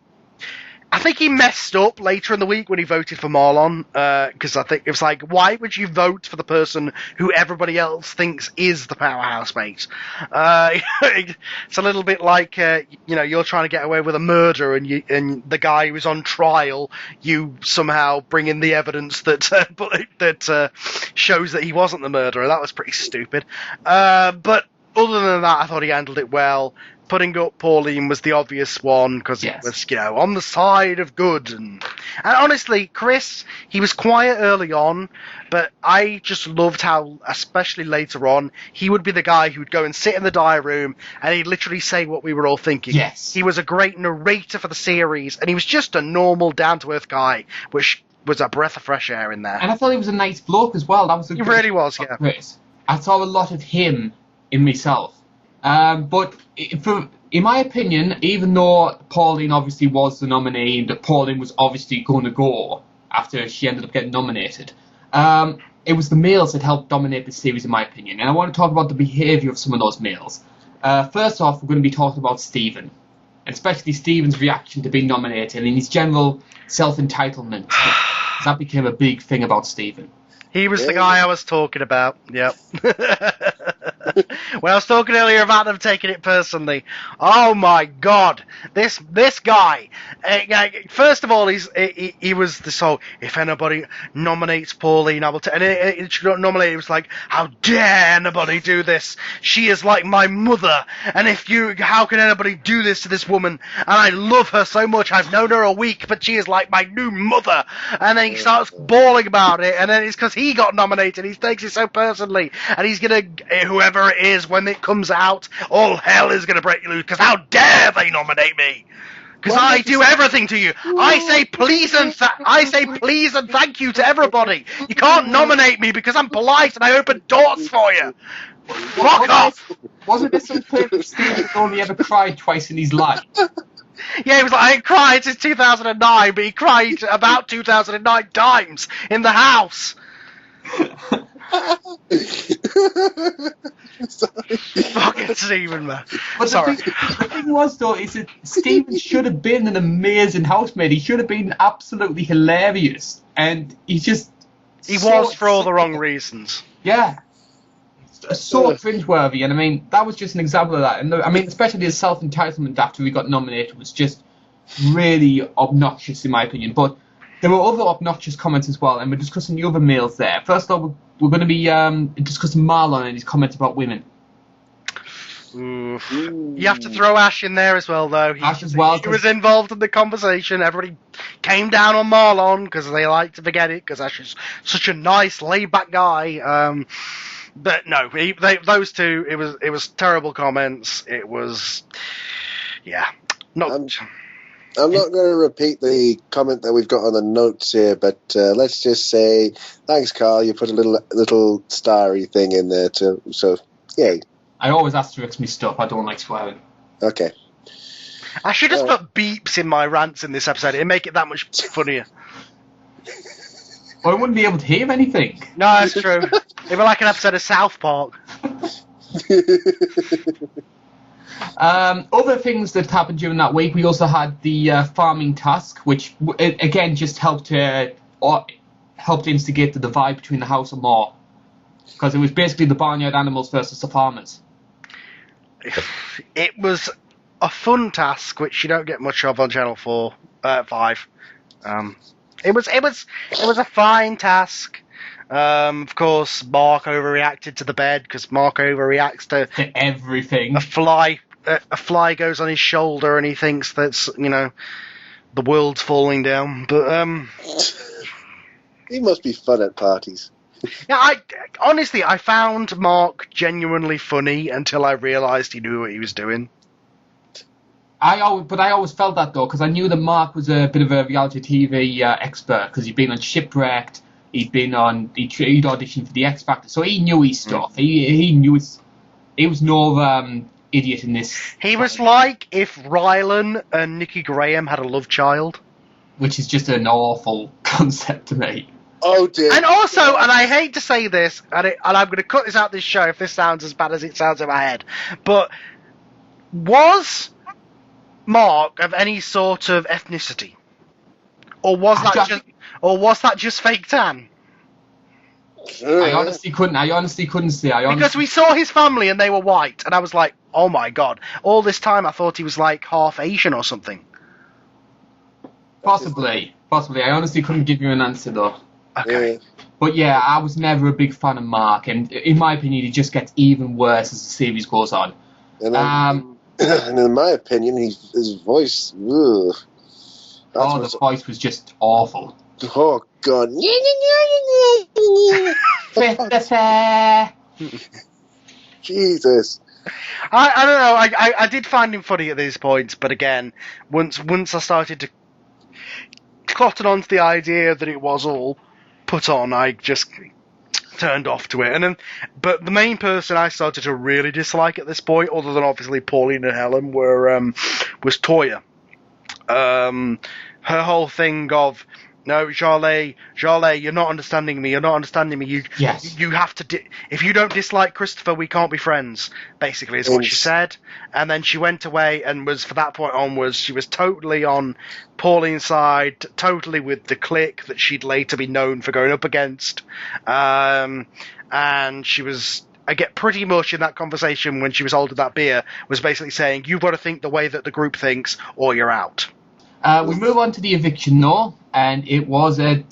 I think he messed up later in the week when he voted for Marlon, because I think it was like, why would you vote for the person who everybody else thinks is the powerhouse mate? It's a little bit like, you're trying to get away with a murder, and the guy who's on trial, you somehow bring in the evidence that shows that he wasn't the murderer. That was pretty stupid. But other than that, I thought he handled it well. Putting up Pauline was the obvious one because it was, on the side of good. And honestly, Chris, he was quiet early on, but I just loved how, especially later on, he would be the guy who would go and sit in the diary room and he'd literally say what we were all thinking. Yes. He was a great narrator for the series, and he was just a normal, down-to-earth guy, which was a breath of fresh air in there. And I thought he was a nice bloke as well. That was a He really was, yeah. Chris. I saw a lot of him in myself. But in my opinion, even though Pauline obviously was the nominee and Pauline was obviously going to go after she ended up getting nominated, it was the males that helped dominate the series, in my opinion. And I want to talk about the behaviour of some of those males. First off, we're going to be talking about Stephen, and especially Stephen's reaction to being nominated and his general self-entitlement. That became a big thing about Stephen. He was the guy I was talking about. Yep. When I was talking earlier about them taking it personally, oh my God, this guy. First of all, he was this whole, if anybody nominates Pauline, I will take. And it nominate. It was like, how dare anybody do this? She is like my mother, and how can anybody do this to this woman? And I love her so much. I've known her a week, but she is like my new mother. And then he starts bawling about it, and then it's because he got nominated. He takes it so personally, and he's gonna, whoever it is, when it comes out, all hell is gonna break loose. Because how dare they nominate me? Because I do everything to you. I say please and thank you to everybody. You can't nominate me because I'm polite and I open doors for you. Fuck off. Wasn't there some clip of Stephen only ever cried twice in his life? Yeah, he was like, I ain't cried since 2009, but he cried about 2009 times in the house. Fucking Stephen, man. But Sorry. The thing was, though, is that Stephen should have been an amazing housemate. He should have been absolutely hilarious. And he was for all the wrong reasons. Yeah. So cringeworthy. And I mean, that was just an example of that. And I mean, especially his self-entitlement after he got nominated was just really obnoxious, in my opinion. But there were other obnoxious comments as well, and we're discussing the other males there. First of all, we're going to be discussing Marlon and his comments about women. Oof. You have to throw Ash in there as well, though. Ash as well. He was involved in the conversation. Everybody came down on Marlon because they like to forget it, because Ash is such a nice, laid-back guy. But no, those two, it was terrible comments. It was, yeah, not. I'm not going to repeat the comment that we've got on the notes here, but let's just say thanks, Carl. You put a little starry thing in there too, so yay. I always asterisk me stuff. I don't like swearing. Okay. I should just put beeps in my rants in this episode. It'd make it that much funnier. Well, I wouldn't be able to hear anything. No, that's true. It'd be like an episode of South Park. Other things that happened during that week, we also had the farming task, which again just helped instigate the divide between the house and law, because it was basically the barnyard animals versus the farmers. It was a fun task, which you don't get much of on Channel 5. It was a fine task. Of course, Mark overreacted to the bed, because Mark overreacts to everything. A fly goes on his shoulder, and he thinks that's, the world's falling down. But he must be fun at parties. Yeah, honestly, I found Mark genuinely funny until I realised he knew what he was doing. I always felt that, though, because I knew that Mark was a bit of a reality TV expert, because he'd been on Shipwrecked, he'd auditioned for the X Factor, so he knew his stuff. He knew he was no idiot in this. He was like if Rylan and Nikki Graham had a love child. Which is just an awful concept to me. Oh dear. And also, and I hate to say this, and I'm going to cut this out this show if this sounds as bad as it sounds in my head, but was Mark of any sort of ethnicity? Or was that just fake tan? I honestly couldn't say. Because we saw his family and they were white, and I was like, oh my god. All this time I thought he was like half Asian or something. Possibly. I honestly couldn't give you an answer, though. Okay. But yeah, I was never a big fan of Mark, and in my opinion, he just gets even worse as the series goes on. And in my opinion, his voice... Ugh. The voice was just awful. Oh, God. Jesus. I don't know, I did find him funny at these points, but again, once I started to cotton onto the idea that it was all put on, I just turned off to it. But the main person I started to really dislike at this point, other than obviously Pauline and Helen, was Toya. Her whole thing of, no, Jarlath, you're not understanding me. You have to. If you don't dislike Christopher, we can't be friends. Basically, is what she said. And then she went away and was, from that point onwards, she was totally on Pauline's side, totally with the clique that she'd later be known for going up against. And she was, I get pretty much in that conversation when she was holding that beer, was basically saying, you've got to think the way that the group thinks, or you're out. We move on to the eviction now, and it was a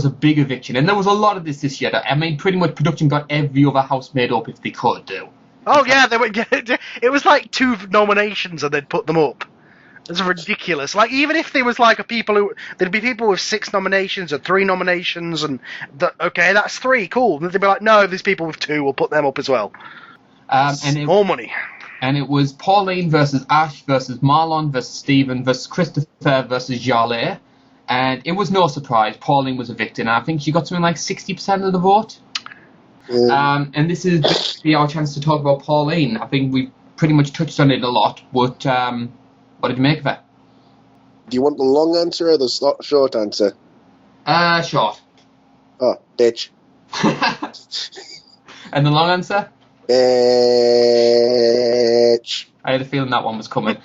big eviction, and there was a lot of this year. I mean, pretty much production got every other house made up if they could do. Oh yeah, it was like 2 nominations and they'd put them up. It's ridiculous. Like, even if there was like there'd be people with 6 nominations or 3 nominations, and okay, that's 3, cool. And they'd be like, no, there's people with 2, we'll put them up as well. More money. And it was Pauline versus Ash versus Marlon versus Stephen versus Christopher versus Jarlath. And it was no surprise, Pauline was evicted. And I think she got something like 60% of the vote. And this is basically our chance to talk about Pauline. I think we've pretty much touched on it a lot. But what did you make of it? Do you want the long answer or the short answer? Short. Oh, bitch. And the long answer? Bitch. I had a feeling that one was coming.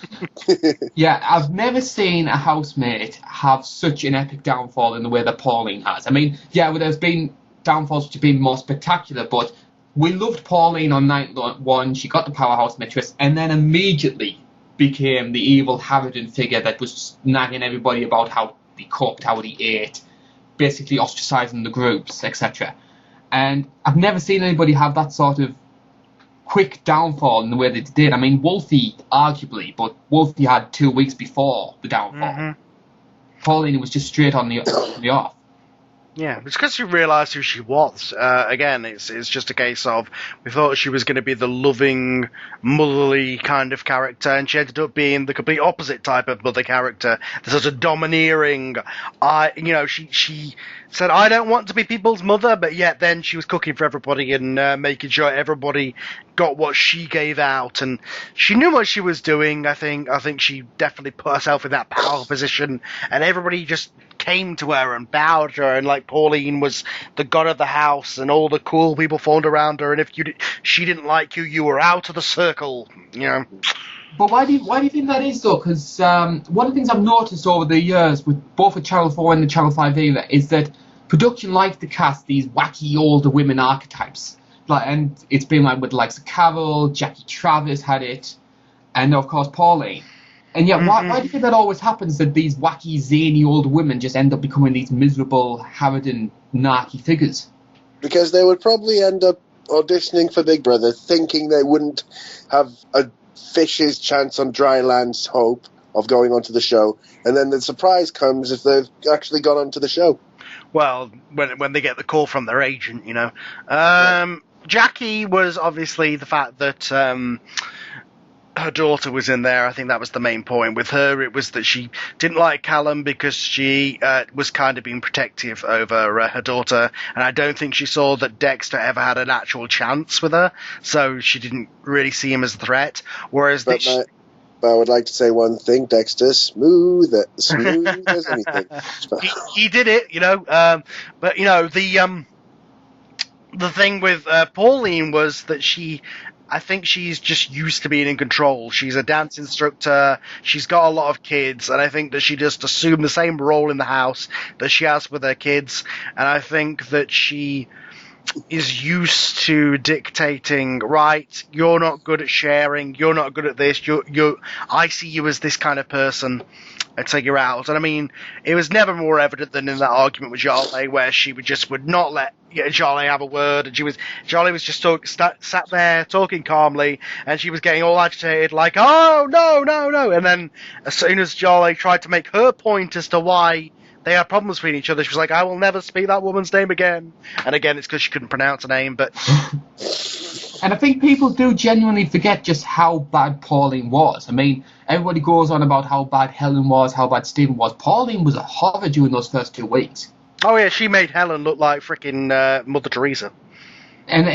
Yeah, I've never seen a housemate have such an epic downfall in the way that Pauline has. I mean, yeah, well, there's been downfalls which have been more spectacular, but we loved Pauline on night 1. She got the powerhouse mistress, and then immediately became the evil Harridan figure that was nagging everybody about how he cooked, how he ate, basically ostracising the groups, etc. And I've never seen anybody have that sort of quick downfall in the way they did. I mean, Wolfie, arguably, but Wolfie had 2 weeks before the downfall. Mm-hmm. Pauline was just straight on the off. Yeah, it's because she realised who she was. Again, it's just a case of, we thought she was going to be the loving, motherly kind of character, and she ended up being the complete opposite type of mother character. The sort of domineering, she said, I don't want to be people's mother, but yet then she was cooking for everybody and making sure everybody got what she gave out, and she knew what she was doing. I think she definitely put herself in that power position, and everybody just came to her and bowed to her, and like Pauline was the god of the house, and all the cool people formed around her, and if she didn't like you, you were out of the circle, you know. But why do you think that is, though? Because one of the things I've noticed over the years, with both the Channel 4 and the Channel 5 era, is that production likes to cast these wacky older women archetypes. And it's been like with the likes of Carol, Jackie Travis had it, and of course Pauline. And yet, why do you think that always happens, that these wacky, zany old women just end up becoming these miserable, Harridan, narky figures? Because they would probably end up auditioning for Big Brother, thinking they wouldn't have a fish's chance on dry land's hope of going onto the show, and then the surprise comes if they've actually gone onto the show. Well, when they get the call from their agent, you know. Jackie was obviously the fact that her daughter was in there. I think that was the main point. With her, it was that she didn't like Callum because she was kind of being protective over her daughter, and I don't think she saw that Dexter ever had an actual chance with her, so she didn't really see him as a threat. Whereas but I would like to say one thing: Dexter, smooth as anything. he did it, you know. But you know, the thing with Pauline was that I think she's just used to being in control. She's a dance instructor. She's got a lot of kids, and I think that she just assumed the same role in the house that she has with her kids. And I think that she is used to dictating, right, you're not good at sharing, you're not good at this, I see you as this kind of person, I take you out. And I mean, it was never more evident than in that argument with Jarlath, where she would not let Jarlath have a word, and Jarlath was just sat there talking calmly, and she was getting all agitated, like, oh, no, and then as soon as Jarlath tried to make her point as to why they had problems between each other, she was like, I will never speak that woman's name again. And again, it's because she couldn't pronounce her name, but... And I think people do genuinely forget just how bad Pauline was. I mean, everybody goes on about how bad Helen was, how bad Stephen was. Pauline was a horror during those first 2 weeks. Oh yeah, she made Helen look like freaking Mother Teresa. And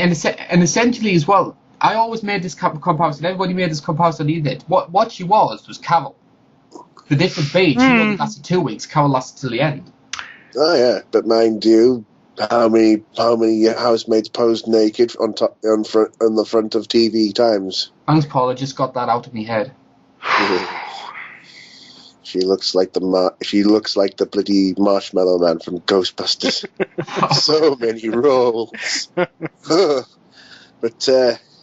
essentially as well, I always made this comparison. Everybody made this comparison. He did. What she was Carol. The difference being, she only lasted 2 weeks. Carol lasted till the end. Oh yeah, but mind you, how many housemates posed naked on the front of TV Times? Thanks, Paul. I just got that out of my head. She looks like the bloody Marshmallow Man from Ghostbusters. So many roles. But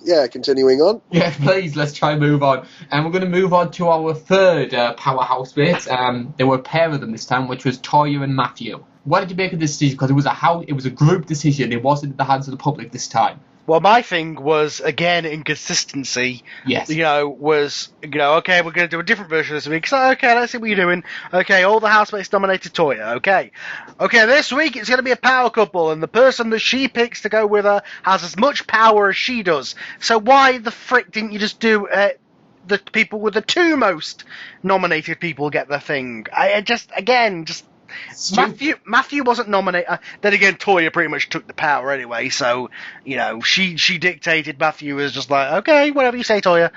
yeah, continuing on. Yeah, please, let's try and move on. And we're going to move on to our third power housemates. There were a pair of them this time, which was Toya and Matthew. What did you make of this decision? Because it was a group decision. It wasn't in the hands of the public this time. Well, my thing was, again, inconsistency. Yes. Okay, we're going to do a different version this week. So, okay, let's see what you're doing. Okay, all the housemates nominated Toya. Okay, this week it's going to be a power couple, and the person that she picks to go with her has as much power as she does. So why the frick didn't you just do the people with the two most nominated people get the thing? Matthew wasn't nominated. Then again, Toya pretty much took the power anyway, so she dictated. Matthew was just like, okay, whatever you say, Toya.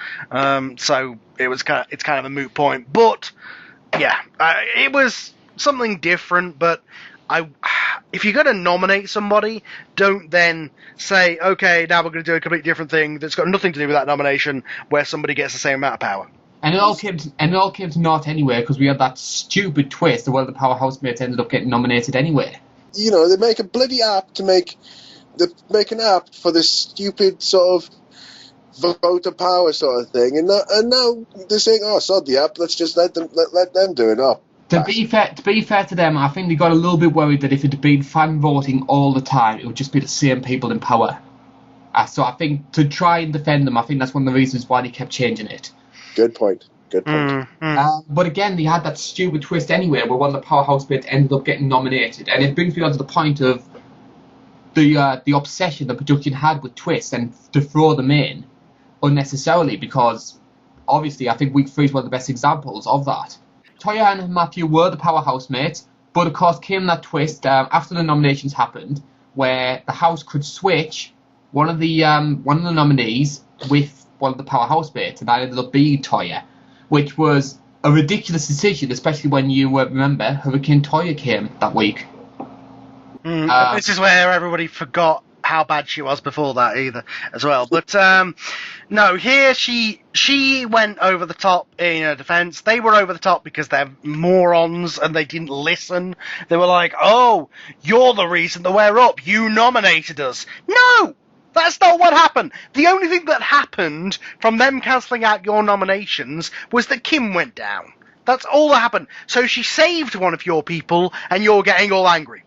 So it's kind of a moot point. But yeah, it was something different. But if you're going to nominate somebody, don't then say, okay, now we're going to do a completely different thing that's got nothing to do with that nomination, where somebody gets the same amount of power. And it all came to naught anyway, because we had that stupid twist of where the power housemates ended up getting nominated anyway. They make a bloody app make an app for this stupid sort of vote of power sort of thing, and now they're saying, oh, sod the app, let's just let them do it. Oh, to be fair to them, I think they got a little bit worried that if it had been fan voting all the time, it would just be the same people in power. So I think to try and defend them, I think that's one of the reasons why they kept changing it. Good point. But again, they had that stupid twist anyway, where one of the power housemates ended up getting nominated, and it brings me on to the point of the obsession the production had with twists and to throw them in unnecessarily, because obviously I think week 3 is one of the best examples of that. Toya and Matthew were the power housemates, but of course came that twist after the nominations happened, where the house could switch one of the nominees with one of the power housemates, and that ended up being Toya, which was a ridiculous decision, especially when you remember Hurricane Toya came that week. This is where everybody forgot how bad she was before that either as well. But no, here she went over the top in her defense. They were over the top because they're morons and they didn't listen. They were like, oh, you're the reason that we're up. You nominated us. No! That's not what happened. The only thing that happened from them cancelling out your nominations was that Kim went down. That's all that happened. So she saved one of your people, and you're getting all angry.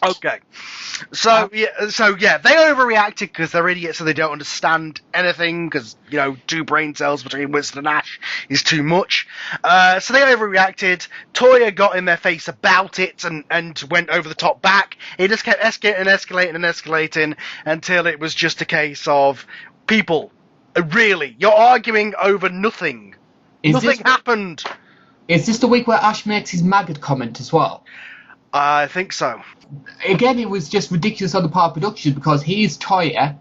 Okay. So yeah, they overreacted because they're idiots and they don't understand anything, because 2 brain cells between Winston and Ash is too much. So they overreacted. Toya got in their face about it and went over the top back. It just kept escalating until it was just a case of, people, really, you're arguing over nothing. Nothing happened. Is this the week where Ash makes his maggot comment as well? I think so. Again, it was just ridiculous on the part of production, because he's Toya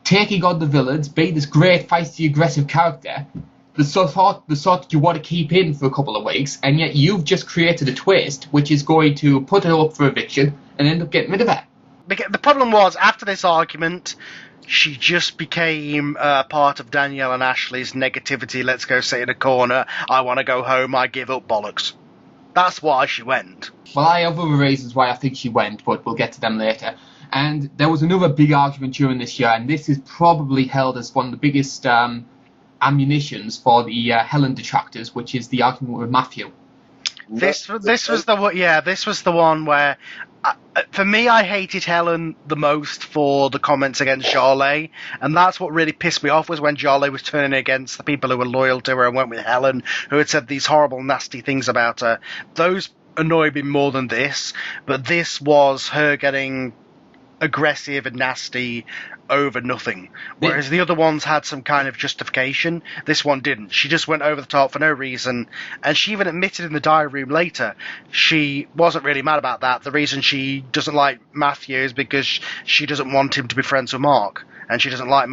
taking on the villains, being this great, feisty, aggressive character, the sort that you want to keep in for a couple of weeks, and yet you've just created a twist which is going to put her up for eviction and end up getting rid of her. The problem was, after this argument, she just became part of Danielle and Ashley's negativity. Let's go sit in a corner. I want to go home. I give up bollocks. That's why she went. Well, I have other reasons why I think she went, but we'll get to them later. And there was another big argument during this year, and this is probably held as one of the biggest ammunitions for the Helen detractors, which is the argument with Matthew. This was the one where, for me, I hated Helen the most for the comments against Charlotte, and that's what really pissed me off, was when Charlotte was turning against the people who were loyal to her and went with Helen, who had said these horrible, nasty things about her. Those annoyed me more than this, but this was her getting aggressive and nasty over nothing. Whereas the other ones had some kind of justification. This one didn't. She just went over the top for no reason. And she even admitted in the diary room later she wasn't really mad about that. The reason she doesn't like Matthew is because she doesn't want him to be friends with Mark. And she doesn't like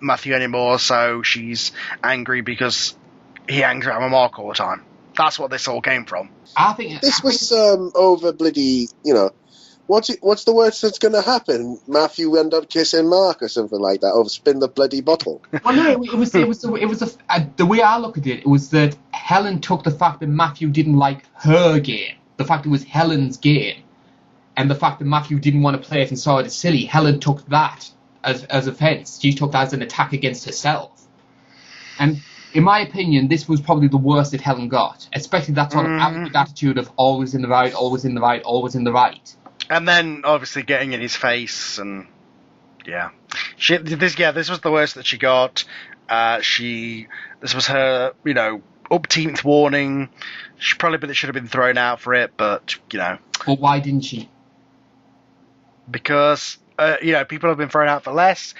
Matthew anymore, so she's angry because he hangs around with Mark all the time. That's what this all came from. I think this was over bloody, what's the worst that's going to happen? Matthew end up kissing Mark or something like that, over spin the bloody bottle. Well, no, it was the way I look at it was that Helen took the fact that Matthew didn't like her game, the fact it was Helen's game, and the fact that Matthew didn't want to play it and saw it as silly. Helen took that as offence. She took that as an attack against herself. And in my opinion, this was probably the worst that Helen got, especially that sort of attitude of always in the right, always in the right, always in the right. And then, obviously, getting in his face, and yeah. This was the worst that she got. This was her, upteenth warning. She probably should have been thrown out for it, but, Well, why didn't she? Because, people have been thrown out for less,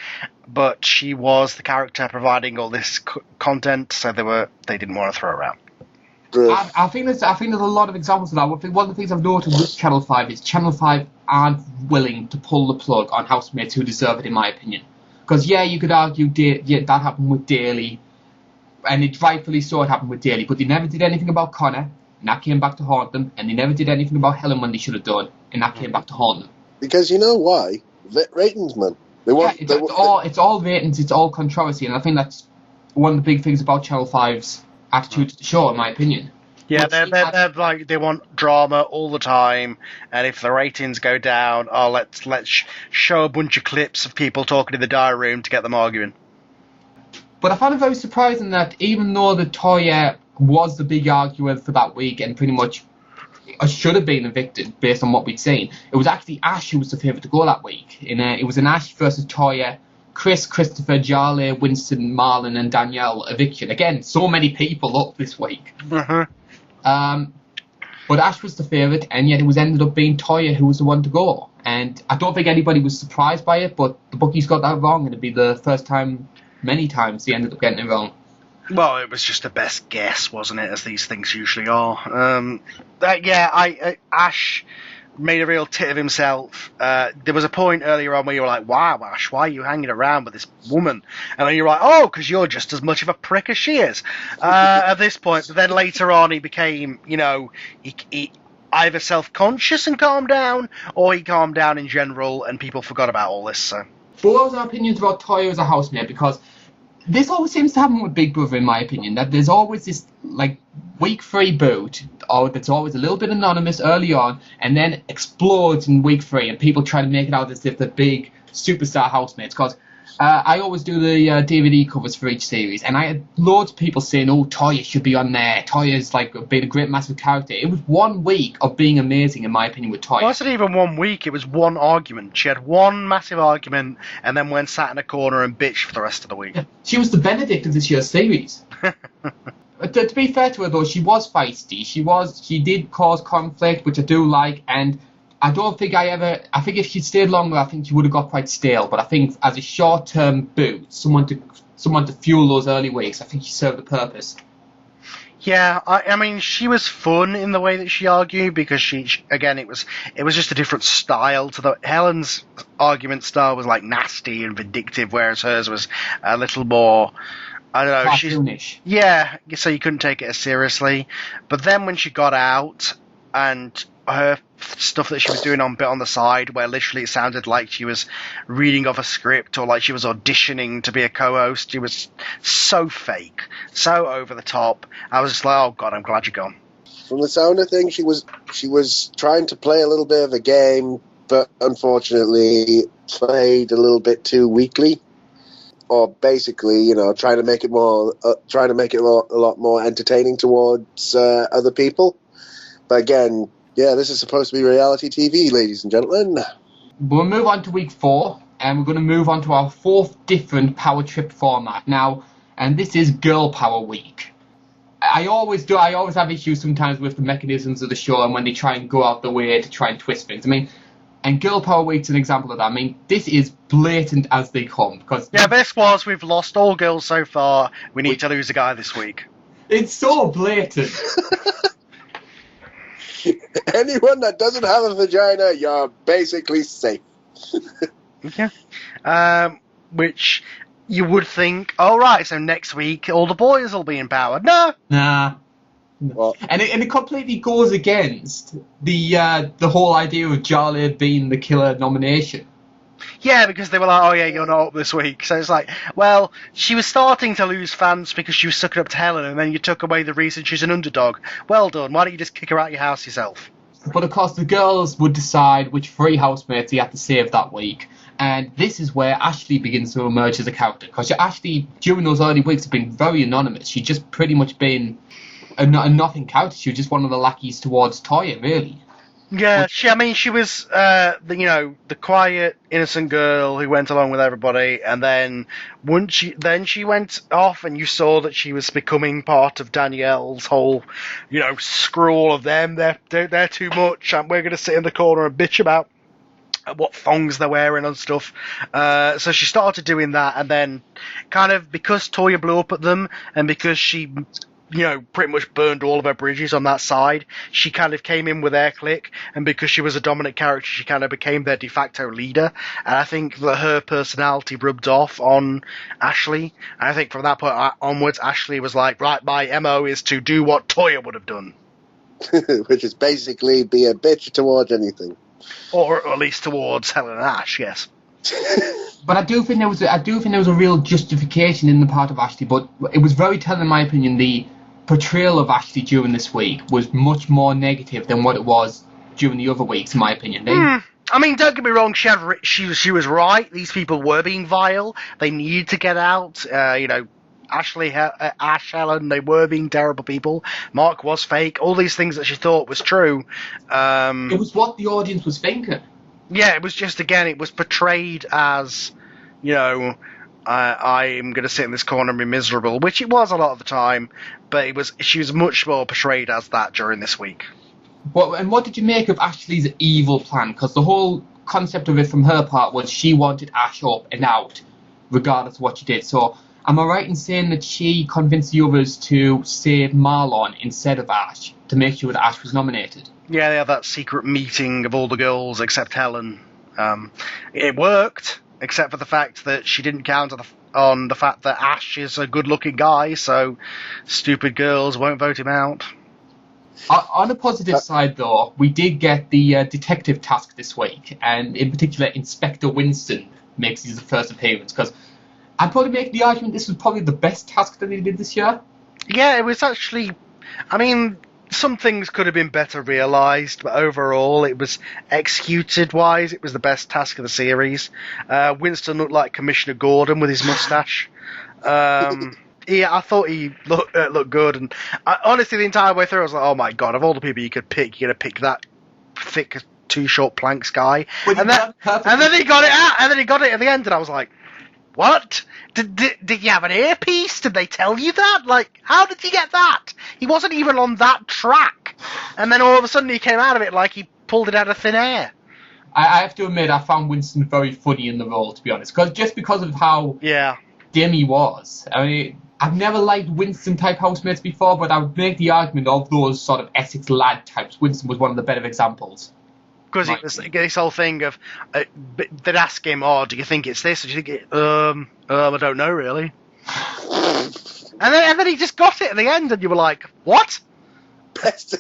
but she was the character providing all this content, so they didn't want to throw her out. I think there's a lot of examples of that. One of the things I've noticed with Channel 5 is Channel 5 aren't willing to pull the plug on housemates who deserve it, in my opinion. Because, you could argue that happened with Daly, and it rightfully so it happened with Daly, but they never did anything about Connor, and that came back to haunt them, and they never did anything about Helen when they should have done, and that came back to haunt them. Because you know why? Ratings, man. It's all ratings, it's all controversy, and I think that's one of the big things about Channel 5's attitude to the show, in my opinion. Yeah, they're like, they want drama all the time, and if the ratings go down, let's show a bunch of clips of people talking in the diary room to get them arguing. But I found it very surprising that even though the Toya was the big arguer for that week and pretty much should have been evicted based on what we'd seen, it was actually Ash who was the favourite to go that week. It was an Ash versus Toya, Chris, Christopher, Jarley, Winston, Marlon and Danielle eviction. Again, so many people up this week. Uh-huh. But Ash was the favourite, and yet it ended up being Toya who was the one to go. And I don't think anybody was surprised by it, but the bookies got that wrong, and it'd be the first time many times they ended up getting it wrong. Well, it was just the best guess, wasn't it, as these things usually are. Ash made a real tit of himself. There was a point earlier on where you were like, wow, Ash, why are you hanging around with this woman? And then you're like, oh, because you're just as much of a prick as she is. At this point, but then later on he became, he either self-conscious and calmed down, or he calmed down in general and people forgot about all this. So. But what was our opinions about Toya as a housemate? Because this always seems to happen with Big Brother, in my opinion, that there's always this, week 3 boot, or that's always a little bit anonymous early on, and then explodes in week 3, and people try to make it out as if they're big superstar housemates. Because I always do the DVD covers for each series, and I had loads of people saying, oh, Toya should be on there. Toya's been a great, massive character. It was 1 week of being amazing, in my opinion, with Toya. It wasn't even 1 week, it was one argument. She had one massive argument, and then went sat in a corner and bitched for the rest of the week. She was the Benedict of this year's series. To be fair to her, though, she was feisty. She did cause conflict, which I do like, and I don't think I think if she'd stayed longer, I think she would have got quite stale. But I think as a short-term boot, someone to fuel those early weeks, I think she served the purpose. Yeah, I mean, she was fun in the way that she argued, because she again, it was just a different style to Helen's argument style was nasty and vindictive, whereas hers was a little more, I don't know, cartoonish. Yeah, so you couldn't take it as seriously. But then when she got out, and her stuff that she was doing on the side, where literally it sounded like she was reading off a script, or like she was auditioning to be a co-host, she was so fake, so over the top. I was just like, oh god, I'm glad you're gone. From the sound of things, she was trying to play a little bit of a game, but unfortunately played a little bit too weakly. Or basically, trying to make it a lot more entertaining towards other people. But again, yeah, this is supposed to be reality TV, ladies and gentlemen. We'll move on to week 4, and we're going to move on to our 4th different power trip format now, and this is Girl Power Week. I always have issues sometimes with the mechanisms of the show and when they try and go out the way to try and twist things. I mean, And Girl Power Week's an example of that. I mean, this is blatant as they come. Because Yeah, this was, we've lost all girls so far, we need to lose a guy this week. it's so blatant. Anyone that doesn't have a vagina, you're basically safe. Yeah. Which you would think, all right, so next week all the boys will be empowered. No. Nah. Well, And it completely goes against the whole idea of Jarlath being the killer nomination. Yeah, because they were like, oh yeah, you're not up this week. So it's like, well, she was starting to lose fans because she was sucking up to Helen, and then you took away the reason she's an underdog. Well done. Why don't you just kick her out of your house yourself? But of course, the girls would decide which 3 housemates they had to save that week. And this is where Ashley begins to emerge as a character. Because Ashley, during those early weeks, has been very anonymous. She'd just pretty much been a nothing character. She was just one of the lackeys towards Toya, really. Yeah, she was, the quiet, innocent girl who went along with everybody, and then she went off, and you saw that she was becoming part of Danielle's whole, screw all of them, they're too much, and we're going to sit in the corner and bitch about what thongs they're wearing and stuff. So she started doing that, and then kind of because Toya blew up at them, and because she pretty much burned all of her bridges on that side, she kind of came in with their clique, and because she was a dominant character, she kind of became their de facto leader, and I think that her personality rubbed off on Ashley, and I think from that point onwards, Ashley was like, right, my MO is to do what Toya would have done. which is basically be a bitch towards anything. Or at least towards Helen and Ash, yes. But I do think there was a real justification in the part of Ashley, but it was very telling, in my opinion. The portrayal of Ashley during this week was much more negative than what it was during the other weeks, in my opinion. I mean, don't get me wrong, she was right. These people were being vile. They needed to get out. Ashley, Ash, Helen, they were being terrible people. Mark was fake. All these things that she thought was true. It was what the audience was thinking. Yeah, it was just, again, it was portrayed as, I'm going to sit in this corner and be miserable, which it was a lot of the time, but she was much more portrayed as that during this week. And what did you make of Ashley's evil plan? Because the whole concept of it from her part was she wanted Ash up and out, regardless of what she did. So, am I right in saying that she convinced the others to save Marlon instead of Ash, to make sure that Ash was nominated? Yeah, they had that secret meeting of all the girls except Helen. It worked, except for the fact that she didn't count on the fact that Ash is a good-looking guy, so stupid girls won't vote him out. On the positive side, though, we did get the detective task this week, and in particular, Inspector Winston makes his first appearance, because I'd probably make the argument this was probably the best task that he did this year. Yeah, it was actually... I mean, some things could have been better realised, but overall, it was executed-wise, it was the best task of the series. Winston looked like Commissioner Gordon with his moustache. Yeah, I thought he looked good, and honestly, the entire way through, I was like, oh my god, of all the people you could pick, you're going to pick that thick, two short planks guy. And then he got it out, and then he got it at the end, and I was like, what? Did you have an earpiece? Did they tell you that? Like, how did you get that? He wasn't even on that track. And then all of a sudden he came out of it like he pulled it out of thin air. I have to admit, I found Winston very funny in the role, to be honest. Just because of how dim he was. I mean, I've never liked Winston-type housemates before, but I would make the argument of those sort of Essex lad types. Winston was one of the better examents. Because it was this whole thing of, they'd ask him, oh, do you think it's this? Or do you think I don't know, really. and then he just got it at the end, and you were like, what? Best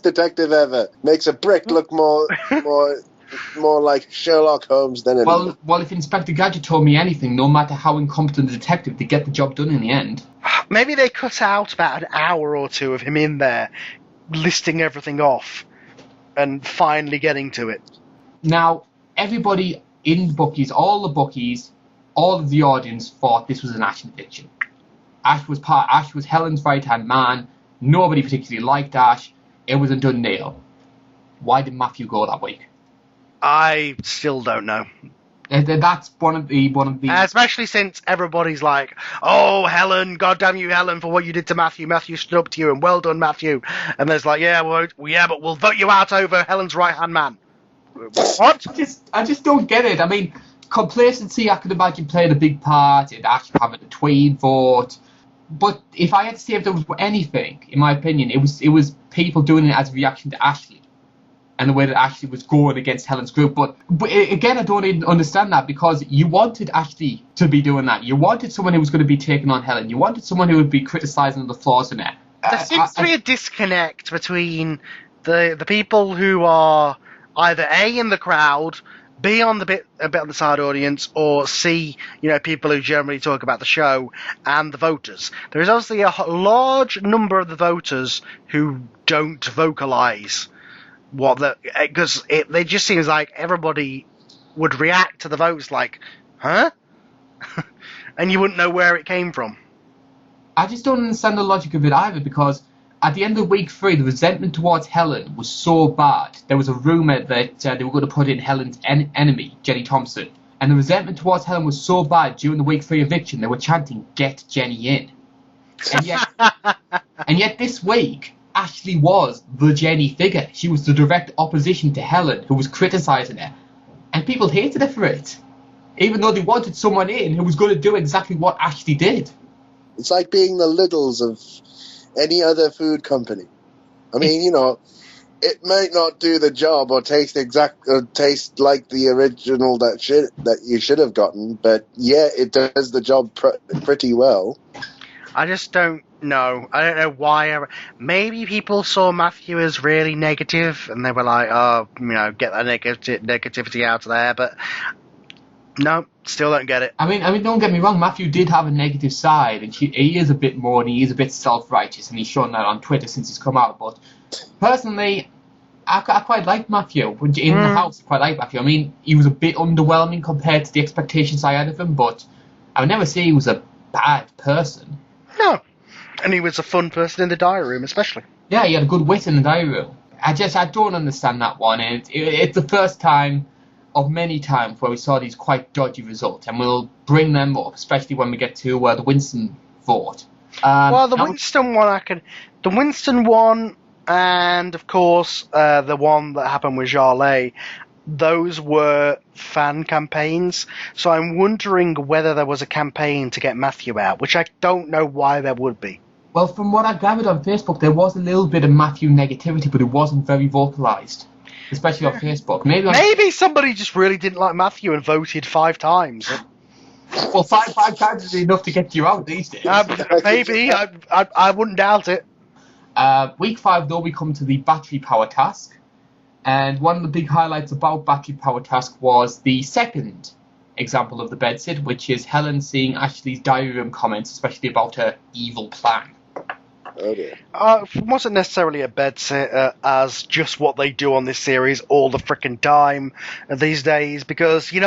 detective ever. Makes a brick look more like Sherlock Holmes than anything. Well, if Inspector Gadget told me anything, no matter how incompetent the detective, they get the job done in the end. Maybe they cut out about an hour or two of him in there, listing everything off, and finally getting to it. Now, everybody in the bookies, all the bookies, all of the audience thought this was an Ash eviction. Ash was Helen's right-hand man. Nobody particularly liked Ash. It was a done deal. Why did Matthew go that week? I still don't know. That's one of the. Especially since everybody's like, "Oh, Helen, goddamn you, Helen, for what you did to Matthew. Matthew stood up to you, and well done, Matthew." And there's like, but we'll vote you out over Helen's right-hand man. What? I just don't get it. I mean, complacency, I could imagine playing a big part in actually having a tween vote. But if I had to say if there was anything, in my opinion, it was people doing it as a reaction to Ashley and the way that Ashley was going against Helen's group. But again, I don't even understand that, because you wanted Ashley to be doing that. You wanted someone who was going to be taking on Helen. You wanted someone who would be criticising the flaws in it. There seems to be a disconnect between the people who are either A, in the crowd, B, on a bit on the side audience, or C, people who generally talk about the show, and the voters. There is obviously a large number of the voters who don't vocalise because it just seems like everybody would react to the votes like, huh? And you wouldn't know where it came from. I just don't understand the logic of it either, because at the end of week 3, the resentment towards Helen was so bad. There was a rumour that they were going to put in Helen's enemy, Jenny Thompson. And the resentment towards Helen was so bad during the week 3 eviction, they were chanting, "Get Jenny in." And yet this week, Ashley was the Jenny figure. She was the direct opposition to Helen, who was criticising her. And people hated her for it, even though they wanted someone in who was going to do exactly what Ashley did. It's like being the Littles of any other food company. I mean, it might not do the job or taste like the original that you should have gotten, but yeah, it does the job pretty well. I just don't know. I don't know why. Maybe people saw Matthew as really negative, and they were like, "Oh, get that negativity out of there." But no, still don't get it. I mean, don't get me wrong. Matthew did have a negative side, and he is a bit more, and he is a bit self-righteous, and he's shown that on Twitter since he's come out. But personally, I quite like Matthew. In the house, I quite like Matthew. I mean, he was a bit underwhelming compared to the expectations I had of him, but I would never say he was a bad person. No, and he was a fun person in the diary room, especially. Yeah, he had a good wit in the diary room. I don't understand that one, and it's the first time of many times where we saw these quite dodgy results, and we'll bring them up, especially when we get to the Winston vote. Winston one, the Winston one, and of course the one that happened with Jarley, those were fan campaigns, so I'm wondering whether there was a campaign to get Matthew out, which I don't know why there would be. Well, from what I gathered on Facebook, there was a little bit of Matthew negativity, but it wasn't very vocalised. Especially on Facebook. Maybe somebody just really didn't like Matthew and voted 5 times. Well, five times is enough to get you out these days. Maybe. I wouldn't doubt it. Week 5, though, we come to the battery power task. And one of the big highlights about battery power task was the second example of the bedsit, which is Helen seeing Ashley's diary room comments, especially about her evil plan. Oh dear. It wasn't necessarily a bedsit as just what they do on this series all the frickin' time these days, because, with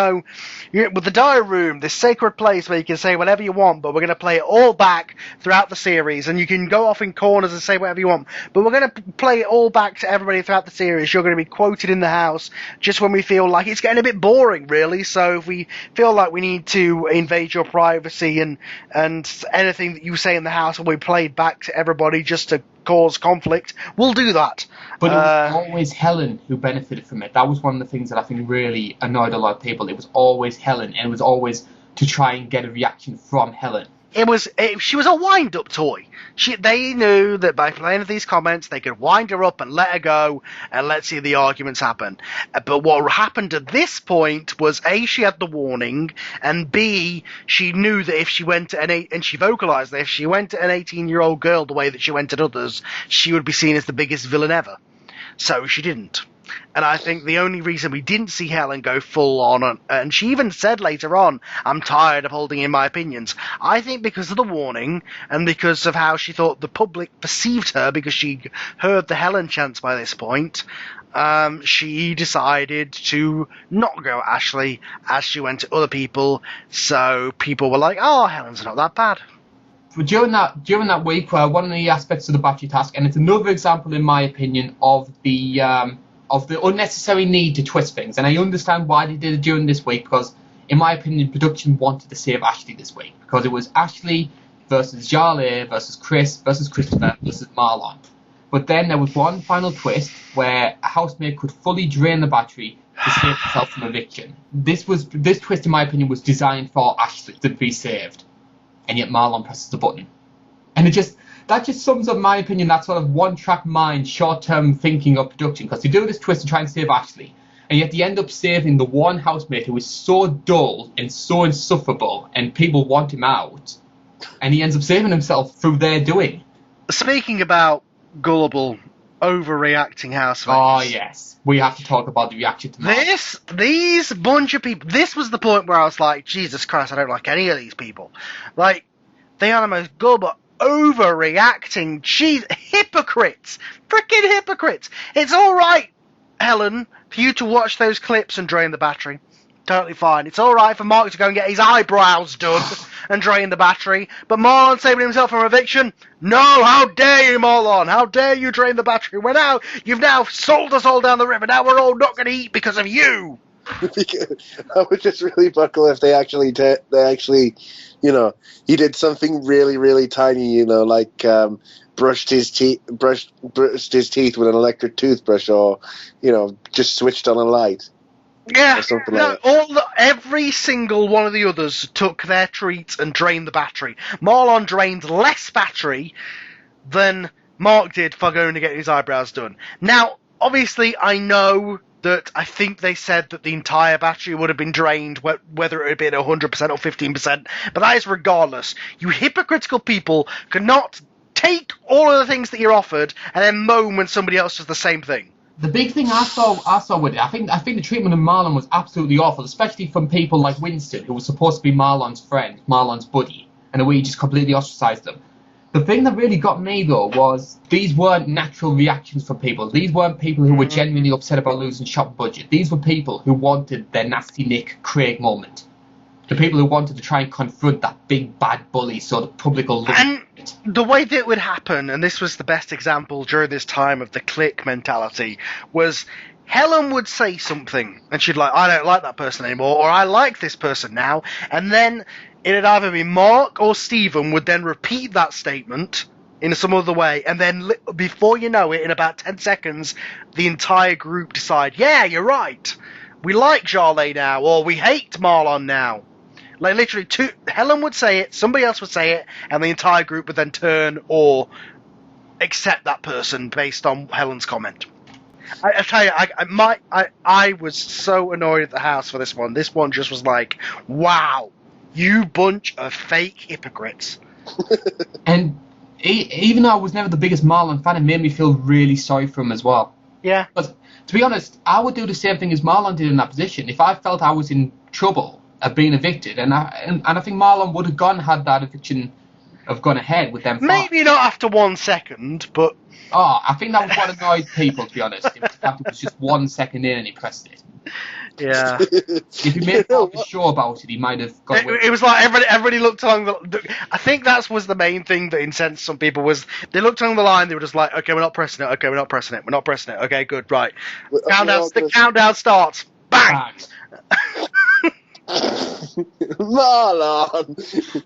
the diary room, this sacred place where you can say whatever you want, but we're going to play it all back throughout the series, and you can go off in corners and say whatever you want, but we're going to play it all back to everybody throughout the series. You're going to be quoted in the house just when we feel like it's getting a bit boring, really, so if we feel like we need to invade your privacy and anything that you say in the house will be played back to everybody just to cause conflict, we'll do that. But it was always Helen who benefited from it. That was one of the things that I think really annoyed a lot of people. It was always Helen, and it was always to try and get a reaction from Helen. She was a wind-up toy. They knew that by playing these comments, they could wind her up and let her go, and let's see the arguments happen. But what happened at this point was, A, she had the warning, and B, she knew that if she went to and she vocalised that if she went at an 18-year-old girl the way that she went at others, she would be seen as the biggest villain ever. So she didn't. And I think the only reason we didn't see Helen go full on, and she even said later on, "I'm tired of holding in my opinions," I think because of the warning, and because of how she thought the public perceived her, because she heard the Helen chants by this point, she decided to not go at Ashley as she went to other people, so people were like, "Oh, Helen's not that bad." During that week, one of the aspects of the battery task, and it's another example, in my opinion, of the unnecessary need to twist things, and I understand why they did it during this week, because, in my opinion, production wanted to save Ashley this week, because it was Ashley versus Jarley versus Chris versus Christopher versus Marlon. But then there was one final twist where a housemate could fully drain the battery to save himself from eviction. This twist, in my opinion, was designed for Ashley to be saved, and yet Marlon presses the button, and that just sums up, in my opinion, that sort of one-track mind, short-term thinking of production, because they do this twist to try and save Ashley, and yet they end up saving the one housemate who is so dull and so insufferable, and people want him out, and he ends up saving himself through their doing. Speaking about gullible, overreacting housemates. Oh, yes. We have to talk about the reaction to Marlon. These bunch of people, this was the point where I was like, Jesus Christ, I don't like any of these people. Like, they are the most gullible, overreacting, hypocrites. Freaking hypocrites. It's alright, Helen, for you to watch those clips and drain the battery. Totally fine. It's alright for Mark to go and get his eyebrows done and drain the battery. But Marlon saving himself from eviction? No, how dare you, Marlon? How dare you drain the battery? You've now sold us all down the river. Now we're all not going to eat because of you. I would just really buckle if they actually, he did something really, really tiny, like brushed his teeth with an electric toothbrush, or just switched on a light. Yeah, every single one of the others took their treat and drained the battery. Marlon drained less battery than Mark did for going to get his eyebrows done. Now, obviously, I know that I think they said that the entire battery would have been drained, whether it had been 100% or 15%, but that is regardless. You hypocritical people cannot take all of the things that you're offered and then moan when somebody else does the same thing. The big thing I saw with it, I think the treatment of Marlon was absolutely awful, especially from people like Winston, who was supposed to be Marlon's friend, Marlon's buddy, and the way he just completely ostracized them. The thing that really got me, though, was these weren't natural reactions from people. These weren't people who were genuinely upset about losing shop budget. These were people who wanted their nasty Nick Craig moment. The people who wanted to try and confront that big bad bully so the public will love it. The way that it would happen, and this was the best example during this time of the clique mentality, was Helen would say something, and she'd like, I don't like that person anymore, or I like this person now, and then it'd either be Mark or Stephen would then repeat that statement in some other way, and then before you know it, in about 10 seconds, the entire group decide, yeah, you're right, we like Jarlae now, or we hate Marlon now. Like, literally, Helen would say it, somebody else would say it, and the entire group would then turn or accept that person based on Helen's comment. I tell you, I was so annoyed at the house for this one. This one just was like, wow, you bunch of fake hypocrites. And even though I was never the biggest Marlon fan, it made me feel really sorry for him as well. Yeah. But to be honest, I would do the same thing as Marlon did in that position. If I felt I was in trouble of being evicted, and I think Marlon would have had that eviction have gone ahead with them. Maybe not after 1 second, but... Oh, I think that was what annoyed people, to be honest. In fact, it was just 1 second in and he pressed it. Yeah. If he made a show about it, he might have got away. It was like everybody looked along the... I think that was the main thing that incensed some people, was they looked along the line, they were just like, okay, we're not pressing it, okay, we're not pressing it, we're not pressing it, okay, good, right. The countdown starts. Bang! Marlon!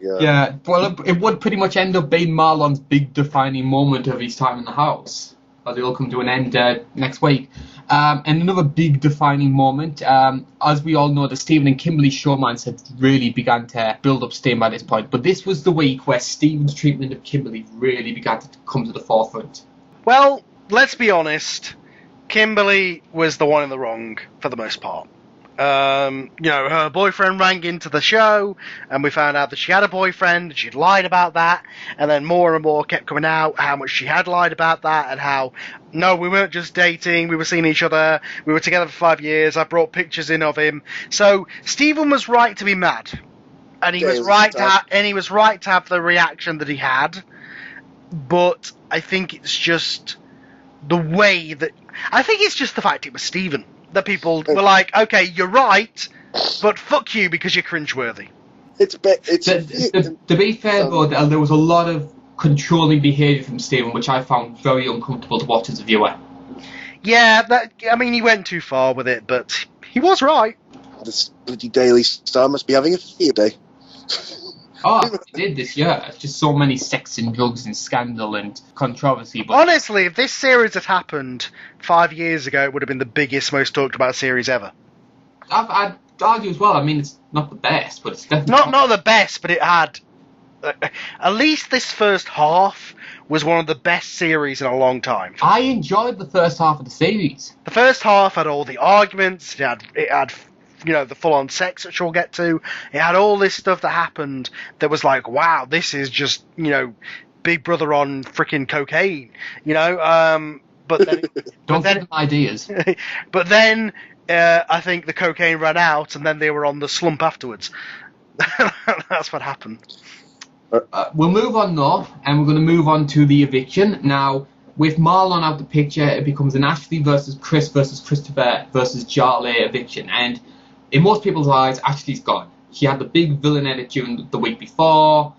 Yeah, well, it would pretty much end up being Marlon's big defining moment of his time in the house, as it'll come to an end next week. And another big defining moment, as we all know, the Stephen and Kimberly showmance had really begun to build up steam by this point, but this was the week where Stephen's treatment of Kimberly really began to come to the forefront. Well, let's be honest, Kimberly was the one in the wrong for the most part. Her boyfriend rang into the show, and we found out that she had a boyfriend, and she'd lied about that, and then more and more kept coming out how much she had lied about that, and how, no, we weren't just dating, we were seeing each other, we were together for 5 years, I brought pictures in of him. So, Stephen was right to be mad, and he was right to have the reaction that he had, but I think it's just the way that, I think it's just the fact it was Stephen. That people were like, okay, you're right, but fuck you because you're cringeworthy. To be fair, though, there was a lot of controlling behaviour from Stephen, which I found very uncomfortable to watch as a viewer. Yeah, he went too far with it, but he was right. This bloody Daily Star must be having a field day. Oh, it did this year. Just so many sex and drugs and scandal and controversy. But Honestly, if this series had happened 5 years ago, it would have been the biggest, most talked about series ever. I'd argue as well. I mean, it's not the best, but it's definitely Not the best, but it had. At least this first half was one of the best series in a long time. I enjoyed the first half of the series. The first half had all the arguments. It had the full-on sex, which we'll get to. It had all this stuff that happened that was like, wow, this is just Big Brother on freaking cocaine. But then Don't give them ideas. But then I think the cocaine ran out, and then they were on the slump afterwards. That's what happened. We'll move on though, and we're going to move on to the eviction. Now, with Marlon out the picture, it becomes an Ashley versus Chris versus Christopher versus Charlie eviction. And in most people's eyes, Ashley's gone. She had the big villain edit during the week before,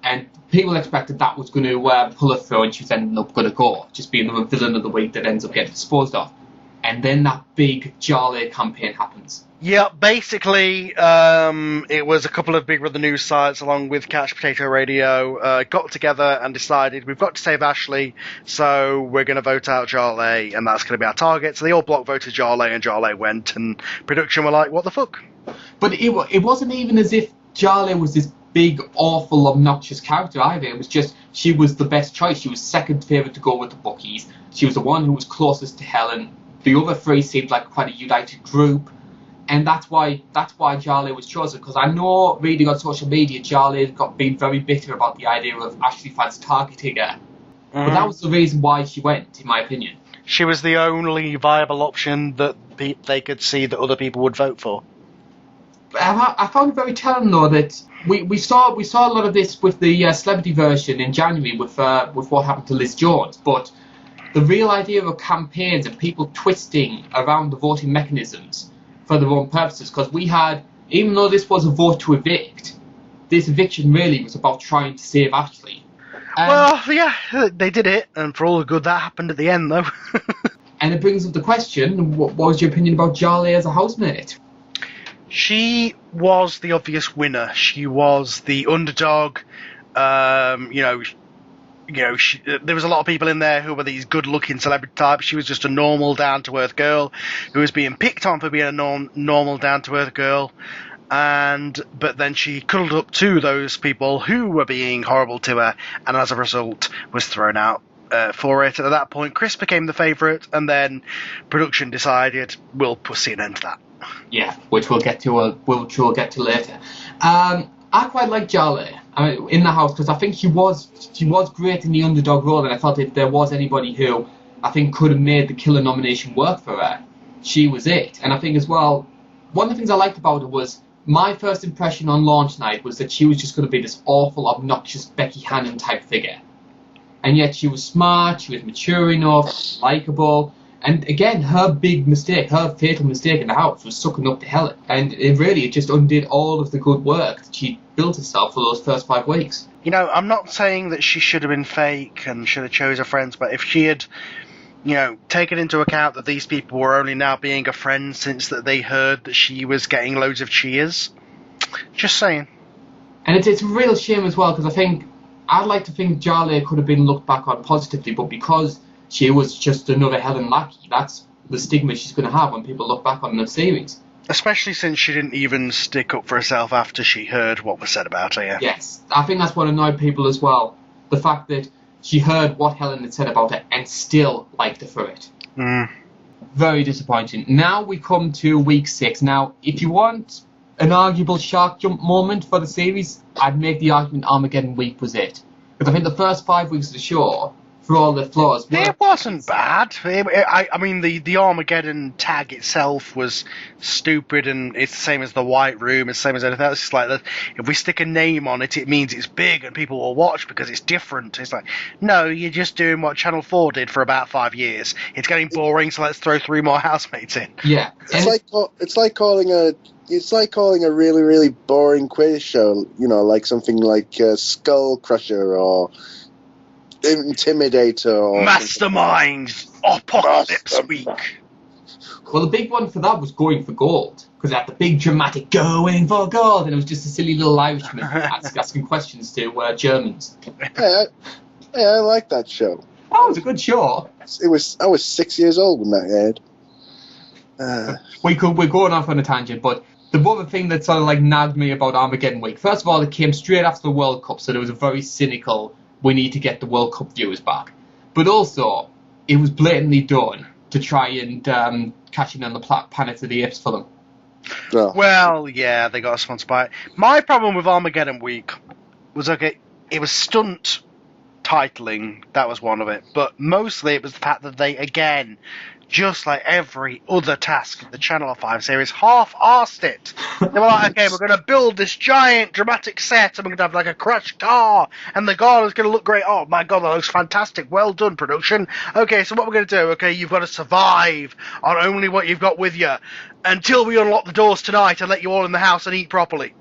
and people expected that was going to pull her through, and she was ending up going to go, just being the villain of the week that ends up getting disposed of. And then that big Charlie campaign happens. Yeah, basically, it was a couple of Big Brother news sites along with Couch Potato Radio got together and decided we've got to save Ashley, so we're going to vote out Jarley, and that's going to be our target. So they all block voted Jarley, and Jarley went, and production were like, what the fuck? But it wasn't even as if Jarley was this big, awful, obnoxious character either. It was just she was the best choice. She was second favourite to go with the bookies. She was the one who was closest to Helen. The other three seemed like quite a united group. And that's why Jarley was chosen, because I know, reading on social media, Jarley had been very bitter about the idea of Ashley fans targeting her. But that was the reason why she went, in my opinion. She was the only viable option that they could see that other people would vote for. I found it very telling, though, that we saw a lot of this with the celebrity version in January with what happened to Liz Jones, but the real idea of campaigns and people twisting around the voting mechanisms for their own purposes, because we had, even though this was a vote to evict, this eviction really was about trying to save Ashley. Well, yeah, they did it, and for all the good that happened at the end, though. And it brings up the question, what was your opinion about Jarley as a housemate? She was the obvious winner. She was the underdog. There was a lot of people in there who were these good-looking celebrity types. She was just a normal, down-to-earth girl who was being picked on for being a normal, down-to-earth girl. But then she cuddled up to those people who were being horrible to her, and as a result was thrown out for it. And at that point, Chris became the favourite, and then production decided we'll see an end to that. Yeah, which we'll get to later. I quite like Jarley in the house, because I think she was great in the underdog role, and I thought if there was anybody who I think could have made the killer nomination work for her, she was it. And I think as well, one of the things I liked about her was my first impression on launch night was that she was just going to be this awful, obnoxious Becky Hannon type figure. And yet she was smart, she was mature enough, likeable. And again, her big mistake, her fatal mistake in the house was sucking up to Helen. And it just undid all of the good work that she built herself for those first 5 weeks. I'm not saying that she should have been fake and should have chose her friends, but if she had, taken into account that these people were only now being a friend since that they heard that she was getting loads of cheers. Just saying. And it's a real shame as well, because I'd like to think Jarley could have been looked back on positively, but because she was just another Helen lackey, that's the stigma she's going to have when people look back on the series. Especially since she didn't even stick up for herself after she heard what was said about her, yeah. Yes, I think that's what annoyed people as well. The fact that she heard what Helen had said about her and still liked her for it. Very disappointing. Now we come to week 6. Now, if you want an arguable shark jump moment for the series, I'd make the argument Armageddon week was it. Because I think the first 5 weeks of the show, for all the flaws, it wasn't bad. I mean, the Armageddon tag itself was stupid, and it's the same as the White Room, it's the same as anything else. It's like, if we stick a name on it, it means it's big and people will watch because it's different. It's like, no, you're just doing what Channel 4 did for about 5 years. It's getting boring, so let's throw 3 more housemates in. Yeah. It's like calling a really, really boring quiz show, like something like Skull Crusher or Intimidator or Mastermind Apocalypse Week. Well, the big one for that was Going for Gold. because it had the big dramatic "going for gold," and it was just a silly little Irishman asking questions to Germans. Yeah, I like that show. Oh, it was a good show. I was 6 years old when that aired. We're going off on a tangent, but the other thing that sort of like nagged me about Armageddon week, first of all, it came straight after the World Cup, so there was a very cynical, we need to get the World Cup viewers back. But also, it was blatantly done to try and cash in on the Planet of the Apes film. No. Well, yeah, they got sponsored by it. My problem with Armageddon week was, okay, it was stunt titling, that was one of it, but mostly it was the fact that they, again, just like every other task of the Channel 5 series, half-arsed it. They were like, okay, we're going to build this giant dramatic set, and we're going to have like a crashed car, and the car is going to look great. Oh my god, that looks fantastic. Well done, production. Okay, so what we're going to do, okay, you've got to survive on only what you've got with you until we unlock the doors tonight and let you all in the house and eat properly.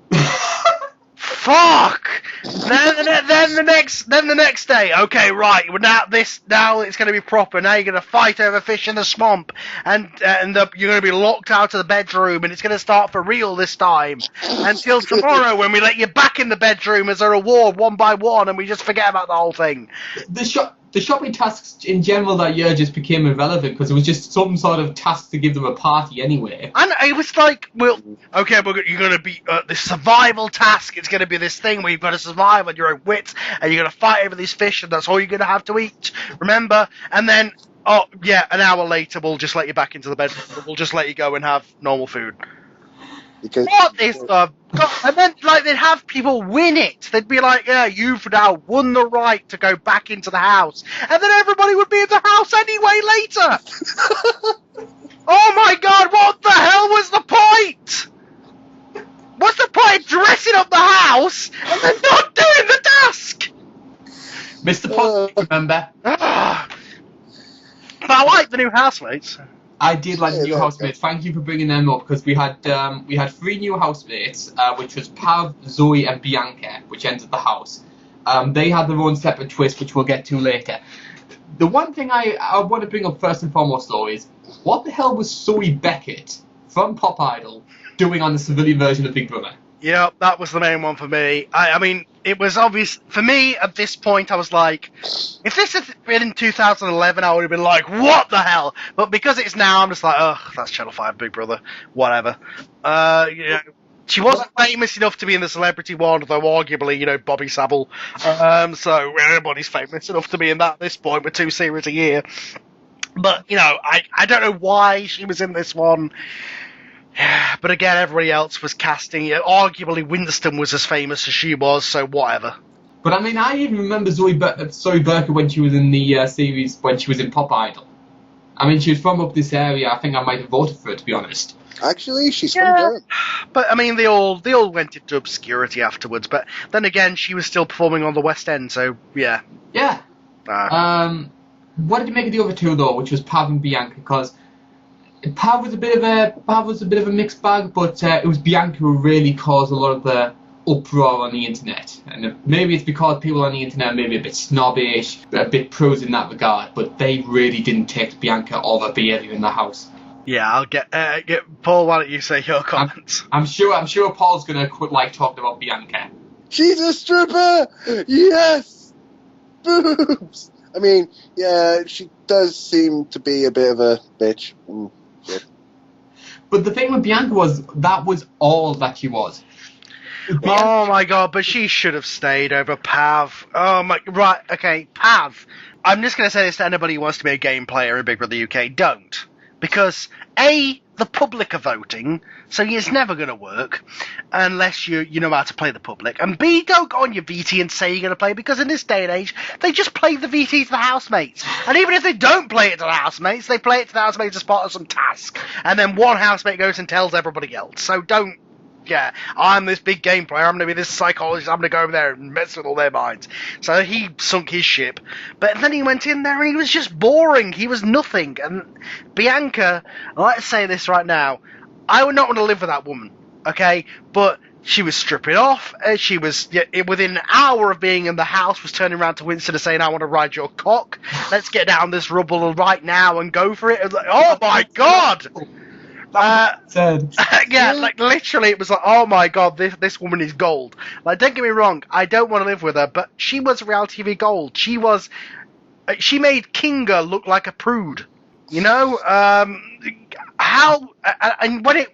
Fuck! Then the next day, okay, right, now it's going to be proper. Now you're going to fight over fish in the swamp, and you're going to be locked out of the bedroom, and it's going to start for real this time. Until tomorrow, when we let you back in the bedroom as a reward, one by one, and we just forget about the whole thing. The shopping tasks in general that year just became irrelevant because it was just some sort of task to give them a party anyway. And it was like, well, okay, you're going to be this survival task. It's going to be this thing where you've got to survive on your own wits, and you're going to fight over these fish, and that's all you're going to have to eat. Remember? And then, oh yeah, an hour later, we'll just let you back into the bed. We'll just let you go and have normal food. Because What is the... God, and then, like, they'd have people win it. They'd be like, yeah, you've now won the right to go back into the house. And then everybody would be in the house anyway later. Oh my god, what the hell was the point? What's the point of dressing up the house and then not doing the task? Mr. Positive, remember? But I like the new housemates. I did like the new housemates. Thank you for bringing them up because we had 3 new housemates, which was Pav, Zoe, and Bianca, which entered the house. They had their own separate twist, which we'll get to later. The one thing I want to bring up first and foremost, though, is what the hell was Zoe Beckett from Pop Idol doing on the civilian version of Big Brother? Yeah, that was the main one for me. I mean, it was obvious. For me, at this point, I was like, if this had been in 2011, I would have been like, what the hell? But because it's now, I'm just like, ugh, that's Channel 5 Big Brother. Whatever. She wasn't famous enough to be in the celebrity one, though arguably, Bobby Savile. So everybody's famous enough to be in that at this point with 2 series a year. But, I don't know why she was in this one. But again, everybody else was casting. Arguably, Winston was as famous as she was, so whatever. But I mean, I even remember Zoe Berker when she was in the series, when she was in Pop Idol. I mean, she was from up this area. I think I might have voted for her, to be honest. actually, she's from Durham. But I mean, they all went into obscurity afterwards. But then again, she was still performing on the West End, so yeah. Yeah. What did you make of the other 2 though, which was Pav and Bianca? Because Pav was a bit of a mixed bag, but it was Bianca who really caused a lot of the uproar on the internet. And maybe it's because people on the internet are maybe a bit snobbish, a bit pros in that regard, but they really didn't take Bianca or the behaviour in the house. Yeah, I'll get Paul. Why don't you say your comments? I'm sure Paul's gonna quit talking about Bianca. She's a stripper. Yes, boobs. I mean, yeah, she does seem to be a bit of a bitch. Shit. But the thing with Bianca was that was all that she was. Oh my god, but she should have stayed over Pav. Oh my, right, okay, Pav. I'm just going to say this to anybody who wants to be a game player in Big Brother UK, don't. Because, A, the public are voting, so it's never going to work unless you know how to play the public. And B, don't go on your VT and say you're going to play, because in this day and age, they just play the VT to the housemates. And even if they don't play it to the housemates, they play it to the housemates as part of some task. And then one housemate goes and tells everybody else. So don't. Yeah, I'm this big game player, I'm going to be this psychologist, I'm going to go over there and mess with all their minds. So he sunk his ship. But then he went in there and he was just boring. He was nothing. And Bianca, let's say this right now, I would not want to live with that woman, okay? But she was stripping off. She was, within an hour of being in the house, was turning around to Winston and saying, I want to ride your cock. Let's get down this rubble right now and go for it. Like, oh my god! Said. Yeah, like literally, it was like, oh my god, this woman is gold. Like, don't get me wrong, I don't want to live with her, but she was reality TV gold. She made Kinga look like a prude. You know, and when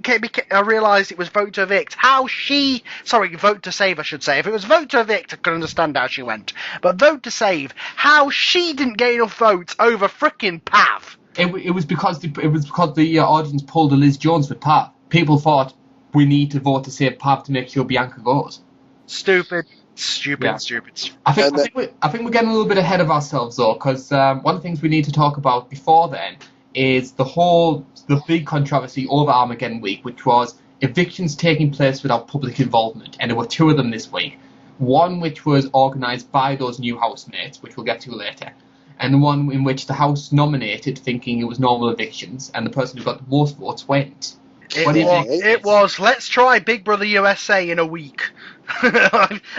I realised it was vote to evict, vote to save, I should say. If it was vote to evict, I could understand how she went. But vote to save, how she didn't get enough votes over frickin' Pav. It was because the audience pulled a Liz Jones with Pav. People thought we need to vote to save Pav to make sure Bianca goes. Stupid. I think we're getting a little bit ahead of ourselves though, because one of the things we need to talk about before then is the big controversy over Armageddon week, which was evictions taking place without public involvement, and there were 2 of them this week. One which was organised by those new housemates, which we'll get to later, and the one in which the House nominated, thinking it was normal evictions, and the person who got the most votes went. It was, let's try Big Brother USA in a week.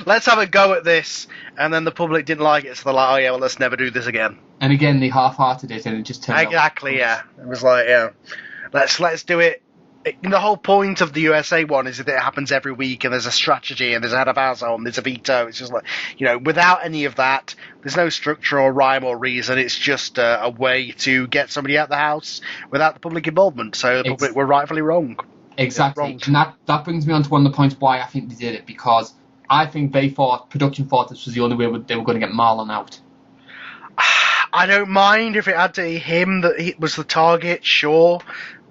Let's have a go at this. And then the public didn't like it, so they're like, oh yeah, well, let's never do this again. And again, they half-hearted it, and it just turned out. Exactly, yeah. It was like, yeah, let's do it. The whole point of the USA one is that it happens every week, and there's a strategy, and there's a head of household, and there's a veto. It's just like, without any of that, there's no structure or rhyme or reason. It's just a way to get somebody out of the house without the public involvement. So the public were rightfully wrong. Exactly. And that brings me on to one of the points why I think they did it, because I think production thought this was the only way they were going to get Marlon out. I don't mind if it had to be him that he was the target, sure.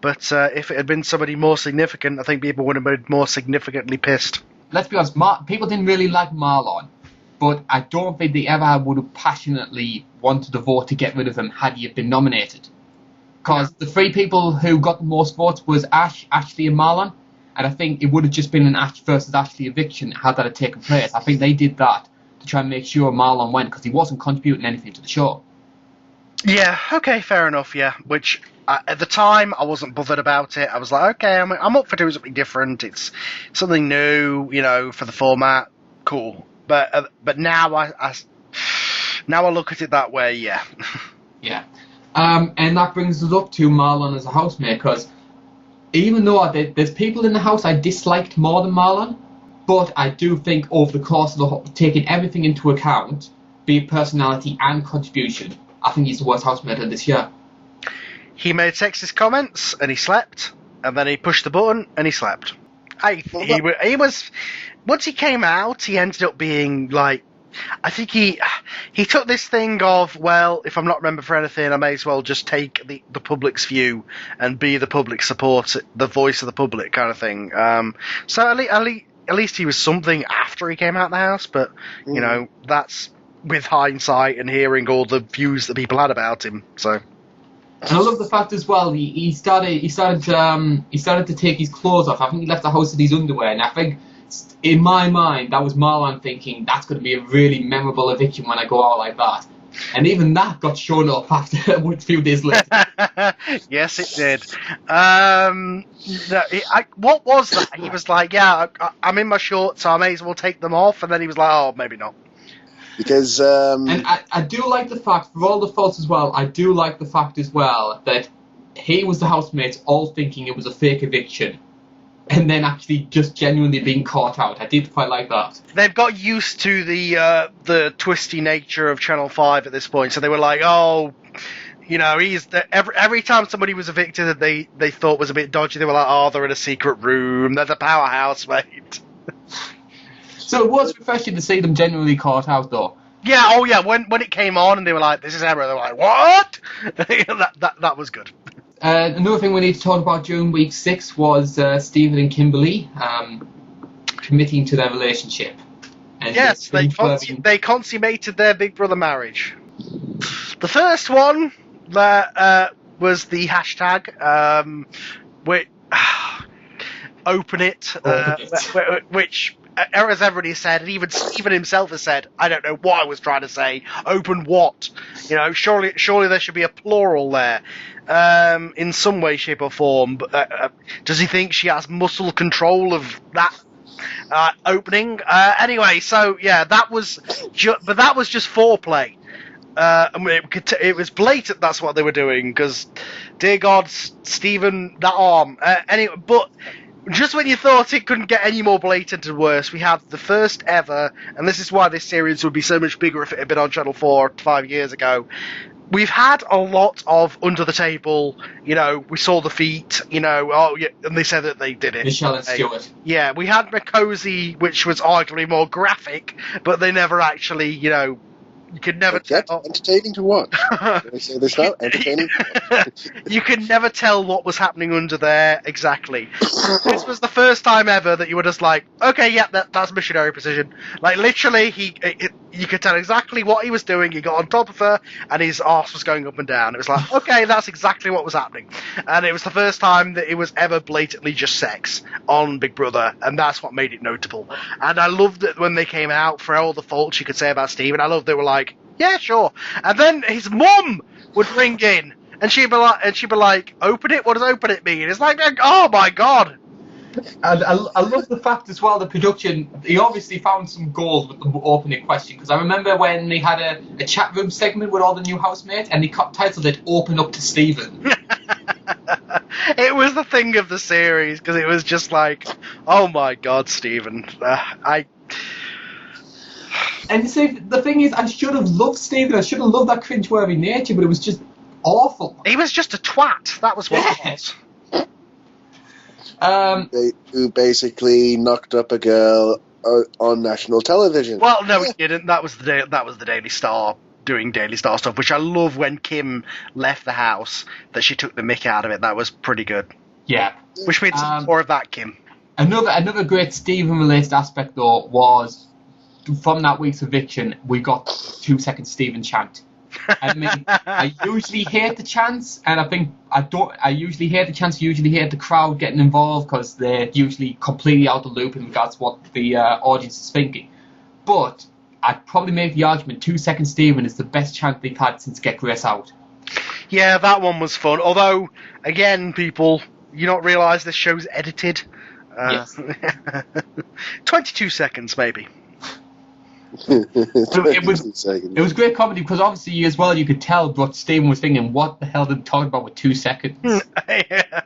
But if it had been somebody more significant, I think people would have been more significantly pissed. Let's be honest, people didn't really like Marlon, but I don't think they ever would have passionately wanted to vote to get rid of him had he been nominated. Because the 3 people who got the most votes was Ash, Ashley and Marlon, and I think it would have just been an Ash versus Ashley eviction had that had taken place. I think they did that to try and make sure Marlon went, because he wasn't contributing anything to the show. Yeah, okay, fair enough, yeah. Which, at the time, I wasn't bothered about it. I was like, okay, I'm up for doing something different. It's something new, for the format. Cool. But now I look at it that way, yeah. Yeah. And that brings us up to Marlon as a housemate, because even though there's people in the house I disliked more than Marlon, but I do think over the course of taking everything into account, be it personality and contribution, I think he's the worst housemate of this year. He made sexist comments, and he slept, and then he pushed the button, and he slept. He was... Once he came out, he ended up being, like... I think he took this thing of, well, if I'm not remembered for anything, I may as well just take the public's view and be the public support, the voice of the public kind of thing. So at least he was something after he came out of the house, but, that's with hindsight and hearing all the views that people had about him, so... And I love the fact as well, he started to take his clothes off. I think he left the house in his underwear, and I think... In my mind, that was Marlon thinking, that's going to be a really memorable eviction when I go out like that. And even that got shown up after a few days later. Yes, it did. What was that? He was like, yeah, I'm in my shorts, so I may as well take them off. And then he was like, oh, maybe not. Because... And I do like the fact, for all the faults as well, I do like the fact as well that he was the housemates all thinking it was a fake eviction. And then actually just genuinely being caught out. I did quite like that. They've got used to the twisty nature of Channel 5 at this point, so they were like, oh, every time somebody was evicted that they thought was a bit dodgy, they were like, oh, they're in a secret room, they're the powerhouse, mate. So it was refreshing to see them genuinely caught out, though. Yeah, oh yeah, when it came on and they were like, this is error, they were like, what? that was good. Another thing we need to talk about during week 6 was Stephen and Kimberly committing to their relationship. And yes, they consummated their Big Brother marriage. The first one was the hashtag, which, open it, which, as everybody said, and even Stephen himself has said, I don't know what I was trying to say. Open what? Surely there should be a plural there. In some way, shape, or form. But, does he think she has muscle control of that opening? Anyway, so yeah, that was just foreplay. It was blatant that's what they were doing, because, dear God, Stephen, that arm. Anyway, but just when you thought it couldn't get any more blatant and worse, we had the first ever, and this is why this series would be so much bigger if it had been on Channel 4 5 years ago. We've had a lot of under the table, we saw the feet, and they said that they did it. Michelle and Stuart. Yeah, we had McCosey, which was arguably more graphic, but they never actually, you could never tell. Entertaining to watch. Can I say this now? Entertaining to watch. You could never tell what was happening under there exactly. This was the first time ever that you were just like, okay, yeah, that's missionary precision. Like, literally, you could tell exactly what he was doing. He got on top of her, and his arse was going up and down. It was like, okay, that's exactly what was happening. And it was the first time that it was ever blatantly just sex on Big Brother, and that's what made it notable. And I loved it when they came out for all the faults you could say about Stephen. I loved they were like, yeah, sure. And then his mum would ring in, and she'd be like, open it? What does open it mean? It's like, oh my God. And I love the fact as well, the production, he obviously found some gold with the opening question, because I remember when they had a chat room segment with all the new housemates, and they titled it Open Up to Stephen. It was the thing of the series, because it was just like, oh my God, Stephen. And you see, the thing is, I should have loved Stephen, I should have loved that cringeworthy nature, but it was just awful. He was just a twat, that was what it was. Who basically knocked up a girl on national television. Well, no, he didn't. That was the Daily Star doing Daily Star stuff, which I love when Kim left the house, that she took the mick out of it. That was pretty good. Yeah. Wish we'd seen more of that, Kim. Another great Stephen-related aspect, though, was from that week's eviction, we got 2 second Stephen chant. I mean, I usually hate the chants, and I usually hate the chants, usually hate the crowd getting involved, because they're usually completely out of the loop in regards to what the audience is thinking. But I'd probably make the argument 2 second Stephen is the best chant they've had since Get Grace Out. Yeah, that one was fun. Although, again, people, you don't realise this show's edited. Yes. 22 seconds, maybe. It was great comedy, because obviously as well you could tell what Stephen was thinking, what the hell did they talk about with 2 seconds? Yeah.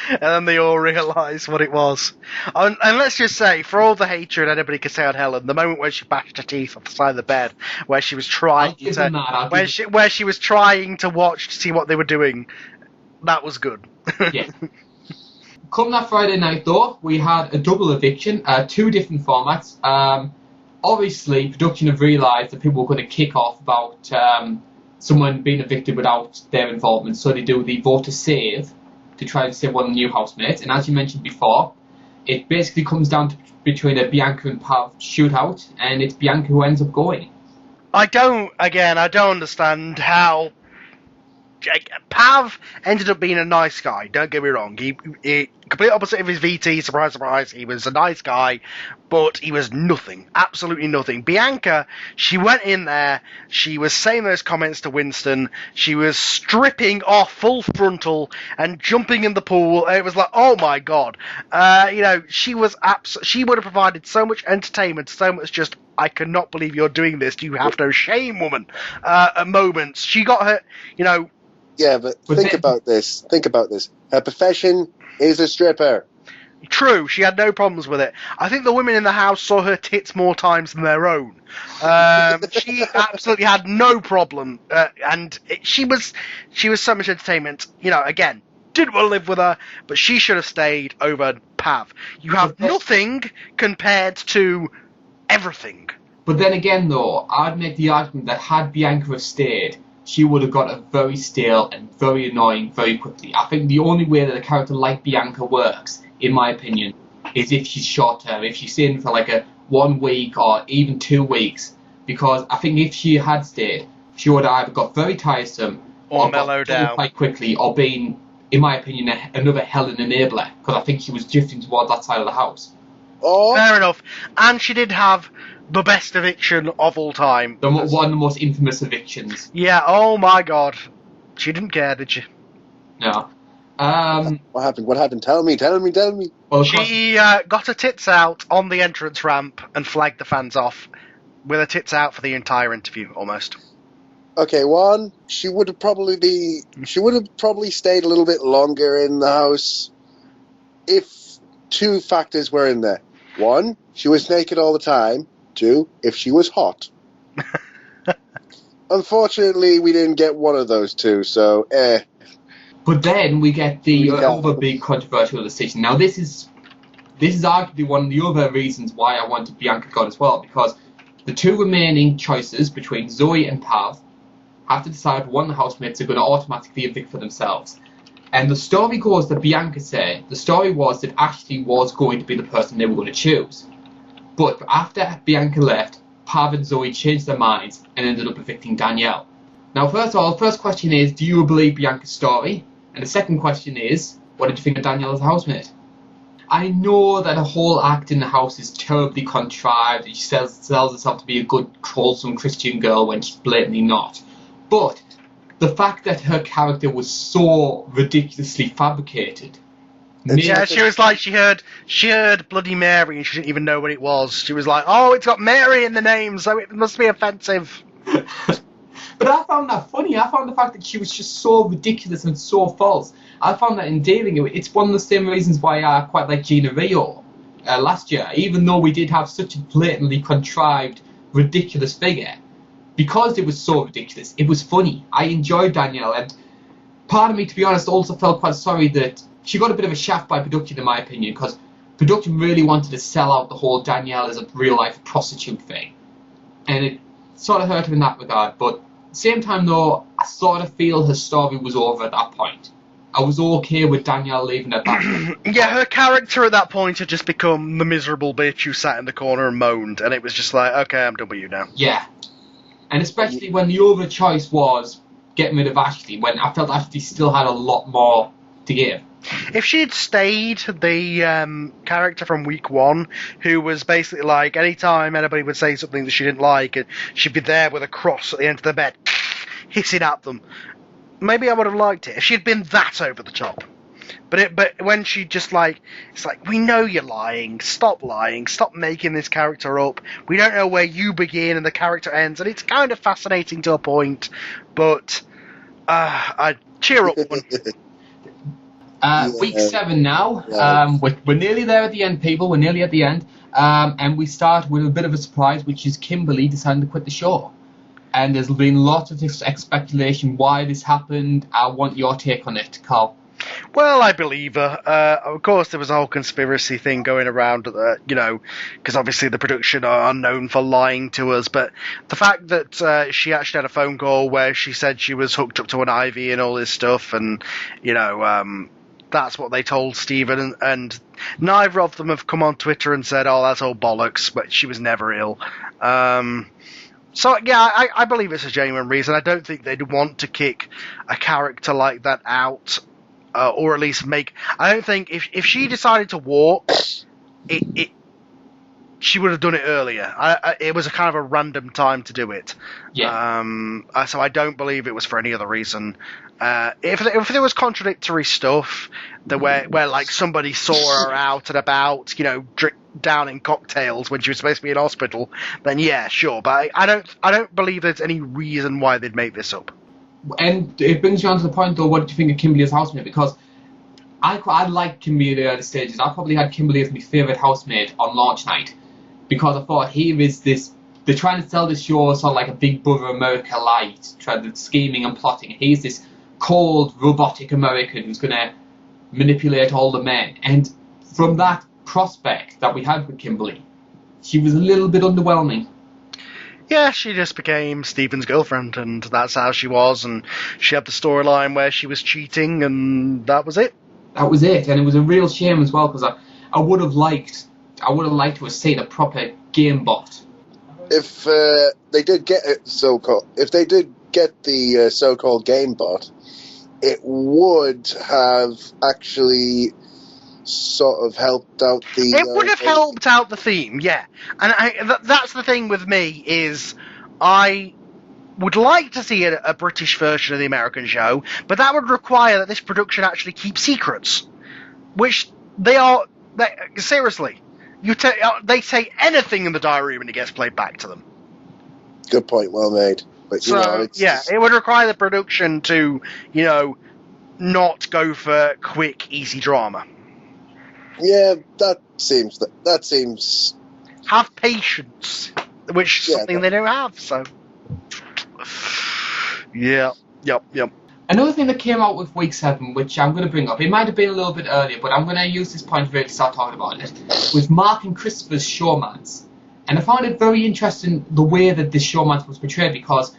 And then they all realised what it was. And let's just say, for all the hatred anybody could say on Helen, the moment where she bashed her teeth off the side of the bed, where she was trying where she was trying to watch to see what they were doing, that was good. Yeah. Come that Friday night though, we had a double eviction, 2 different formats. Obviously, production have realised that people were going to kick off about someone being evicted without their involvement, so they do the vote to save to try and save one of the new housemates. And as you mentioned before, it basically comes down to between a Bianca and Pav shootout, and it's Bianca who ends up going. I don't understand how Pav ended up being a nice guy, don't get me wrong. He complete opposite of his VT, surprise, surprise, he was a nice guy, but he was nothing, absolutely nothing. Bianca, she went in there, she was saying those comments to Winston, she was stripping off full frontal and jumping in the pool, and it was like, oh my God. She would have provided so much entertainment, so much just, I cannot believe you're doing this, you have no shame, woman, at moments. She got her, Yeah, but think about this. Her profession is a stripper. True, she had no problems with it. I think the women in the house saw her tits more times than their own. She absolutely had no problem, she was so much entertainment. Again, didn't want to live with her, but she should have stayed over Pav. You have nothing compared to everything. But then again, though, I'd make the argument that had Bianca have stayed, she would have got a very stale and very annoying very quickly. I think the only way that a character like Bianca works, in my opinion, is if she's short term, if she's in for like a 1 week or even 2 weeks. Because I think if she had stayed, she would have either got very tiresome or mellowed down quite quickly, or been, in my opinion, another Helen enabler. Because I think she was drifting towards that side of the house. Oh. Fair enough. And she did have the best eviction of all time. One of the most infamous evictions. Yeah, oh my God. She didn't care, did she? No. What happened? Tell me. Well, she got her tits out on the entrance ramp and flagged the fans off with her tits out for the entire interview, almost. Okay, one, she would have probably stayed a little bit longer in the house if two factors were in there. One, she was naked all the time. Two, if she was hot. Unfortunately, we didn't get one of those two, so But then we get the other big controversial decision. Now, this is arguably one of the other reasons why I wanted Bianca gone as well, because the two remaining choices between Zoe and Pav have to decide one of the housemates are going to automatically evict for themselves. And the story goes that Bianca said, the story was that Ashley was going to be the person they were going to choose. But after Bianca left, Pav and Zoe changed their minds and ended up evicting Danielle. Now, first of all, the first question is, do you believe Bianca's story? And the second question is, what did you think of Danielle as a housemate? I know that her whole act in the house is terribly contrived. She sells herself to be a good, wholesome Christian girl when she's blatantly not. But the fact that her character was so ridiculously fabricated. Yeah, she was like, she heard Bloody Mary and she didn't even know what it was. She was like, oh, it's got Mary in the name, so it must be offensive. But I found that funny. I found the fact that she was just so ridiculous and so false. I found that endearing. It's one of the same reasons why I quite like Gina Rio last year, even though we did have such a blatantly contrived, ridiculous figure. Because it was so ridiculous, it was funny. I enjoyed Danielle, and part of me, to be honest, also felt quite sorry that she got a bit of a shaft by production, in my opinion, because production really wanted to sell out the whole Danielle as a real-life prostitute thing. And it sort of hurt her in that regard, but at the same time, though, I sort of feel her story was over at that point. I was okay with Danielle leaving her back. Yeah, her character at that point had just become the miserable bitch who sat in the corner and moaned, and it was just like, okay, I'm done with you now. Yeah. And especially when the other choice was getting rid of Ashley, when I felt Ashley still had a lot more to give. If she had stayed the character from week one, who was basically like, anytime anybody would say something that she didn't like, she'd be there with a cross at the end of the bed, hissing at them, maybe I would have liked it. If she had been that over the top. But when she just like, it's like, we know you're lying, stop making this character up, we don't know where you begin and the character ends, and it's kind of fascinating to a point, but I cheer up. Week 7 now, we're nearly there at the end, people, we're nearly at the end, and we start with a bit of a surprise, which is Kimberly deciding to quit the show. And there's been lots of speculation why this happened. I want your take on it, Carl. Well, I believe her. Of course, there was a whole conspiracy thing going around, because obviously the production are known for lying to us. But the fact that she actually had a phone call where she said she was hooked up to an IV and all this stuff, and, that's what they told Stephen, and neither of them have come on Twitter and said, oh, that's all bollocks, but she was never ill. So, yeah, I believe it's a genuine reason. I don't think they'd want to kick a character like that out. Or at least I don't think if she decided to walk, she would have done it earlier. It was a kind of a random time to do it. Yeah. So I don't believe it was for any other reason. If there was contradictory stuff, where like somebody saw her out and about, downing cocktails when she was supposed to be in hospital, then yeah, sure. But I don't believe there's any reason why they'd make this up. And it brings you on to the point, though, what did you think of Kimberly as housemate? Because I liked Kimberly at the early stages. I probably had Kimberly as my favourite housemate on launch night. Because I thought, here is this, they're trying to sell this show sort of like a Big Brother America light, scheming and plotting. Here's this cold, robotic American who's going to manipulate all the men. And from that prospect that we had with Kimberly, she was a little bit underwhelming. Yeah, she just became Stephen's girlfriend, and that's how she was, and she had the storyline where she was cheating, and that was it. That was it, and it was a real shame as well, because I would have liked to have seen a proper game bot. If they did get the so-called game bot, it would have actually sort of helped out the... It would have helped out the theme, yeah. And that's the thing with me, is I would like to see a British version of the American show, but that would require that this production actually keep secrets. Which seriously, they say anything in the diary room and it gets played back to them. Good point, well made. But, it would require the production to, not go for quick, easy drama. Yeah, that seems... Have patience, which is something they don't have, so... Yeah, yep. Another thing that came out with week 7, which I'm going to bring up, it might have been a little bit earlier, but I'm going to use this point really to start talking about it, was Mark and Christopher's showmance. And I found it very interesting the way that this showmance was portrayed, because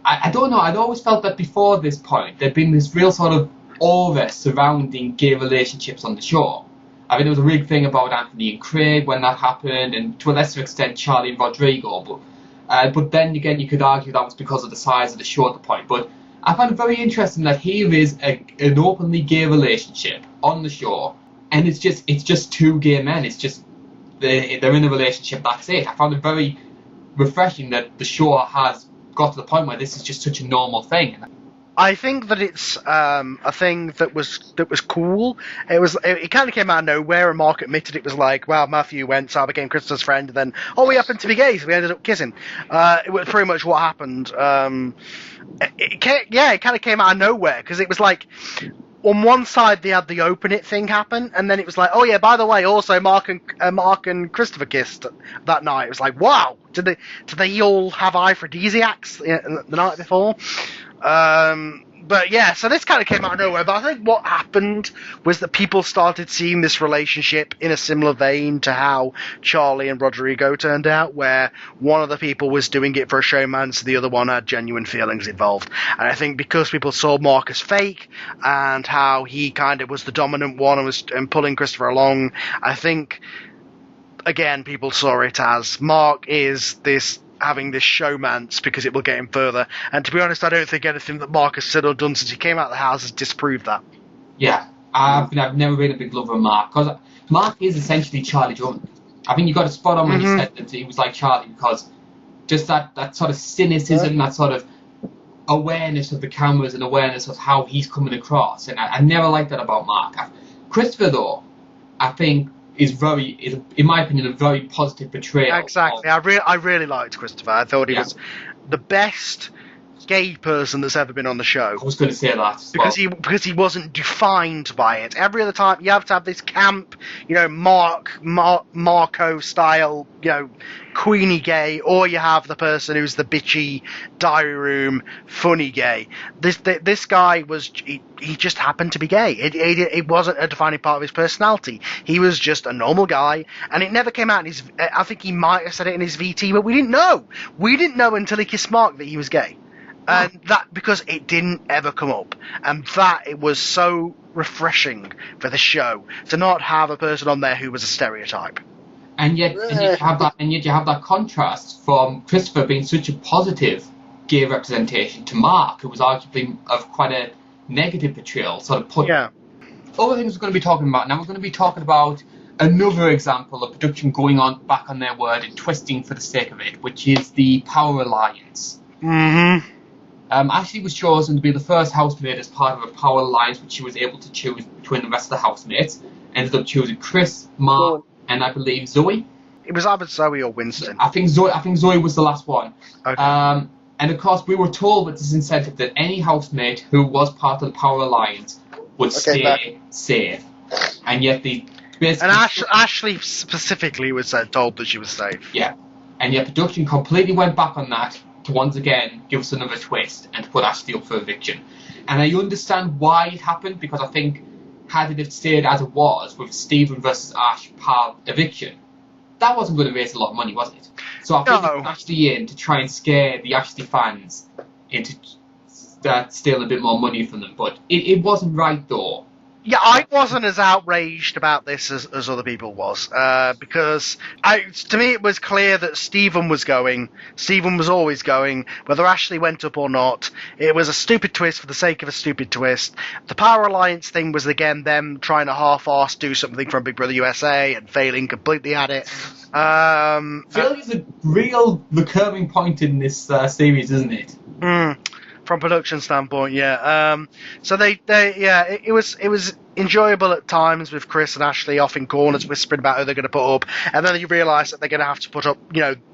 I don't know, I'd always felt that before this point there'd been this real sort of aura surrounding gay relationships on the show. I mean, there was a big thing about Anthony and Craig when that happened, and to a lesser extent Charlie and Rodrigo, but then again you could argue that was because of the size of the show at the point. But I found it very interesting that here is an openly gay relationship on the show, and it's just two gay men. It's just they're in a relationship, that's it. I found it very refreshing that the show has got to the point where this is just such a normal thing. I think that it's a thing that was cool. It kind of came out of nowhere, and Mark admitted it was like, well, Matthew went, so I became Christopher's friend, and then, we happened to be gay, so we ended up kissing. It was pretty much what happened. It kind of came out of nowhere, because it was like, on one side they had the open it thing happen, and then it was like, oh yeah, by the way, also Mark and Christopher kissed that night. It was like, wow, did they all have aphrodisiacs the night before? But yeah, so this kind of came out of nowhere, but I think what happened was that people started seeing this relationship in a similar vein to how Charlie and Rodrigo turned out, where one of the people was doing it for a showman, so the other one had genuine feelings involved. And I think because people saw Mark as fake, and how he kind of was the dominant one and pulling Christopher along, I think, again, people saw it as Mark is having this showmance because it will get him further. And to be honest, I don't think anything that Mark has said or done since he came out of the house has disproved that. Yeah, I've never been a big lover of Mark, because Mark is essentially Charlie Drummond. I think you got a spot on when you said that he was like Charlie, because just that sort of cynicism, that sort of awareness of the cameras and awareness of how he's coming across, and I never liked that about Mark. Christopher, though, I think is in my opinion, a very positive portrayal. Exactly. I really liked Christopher. I thought he was the best gay person that's ever been on the show. I was going to say that because he wasn't defined by it. Every other time you have to have this camp, Marco style, Queenie gay, or you have the person who's the bitchy diary room funny gay. This guy he just happened to be gay. It wasn't a defining part of his personality. He was just a normal guy, and it never came out in his. I think he might have said it in his VT, but we didn't know. We didn't know until he kissed Mark that he was gay. And that, because it didn't ever come up. And that, it was so refreshing for the show to not have a person on there who was a stereotype. And yet you have that contrast from Christopher being such a positive gay representation to Mark, who was arguably of quite a negative portrayal. Other things we're going to be talking about now. We're going to be talking about another example of production going on back on their word and twisting for the sake of it, which is the Power Alliance. Mm-hmm. Ashley was chosen to be the first housemate as part of a Power Alliance, which she was able to choose between the rest of the housemates. Ended up choosing Chris, Mark, and I believe Zoe. It was either Zoe or Winston. I think Zoe was the last one. Okay. And of course, we were told with this incentive that any housemate who was part of the Power Alliance would stay safe. And yet Ashley specifically was told that she was safe. Yeah. And yet production completely went back on that to once again give us another twist and to put Ashley up for eviction. And I understand why it happened, because I think had it stayed as it was with Stephen versus Ash par eviction, that wasn't going to raise a lot of money, was it? So I think it was Ashley in to try and scare the Ashley fans into stealing a bit more money from them. But it wasn't right, though. Yeah, I wasn't as outraged about this as other people was, because to me it was clear that Stephen was going. Stephen was always going, whether Ashley went up or not. It was a stupid twist for the sake of a stupid twist. The Power Alliance thing was, again, them trying to half-arse do something from Big Brother USA and failing completely at it. Failure's a real recurring point in this series, isn't it? from production standpoint, yeah. So it was enjoyable at times with Chris and Ashley off in corners whispering about who they're going to put up, and then you realise that they're going to have to put up,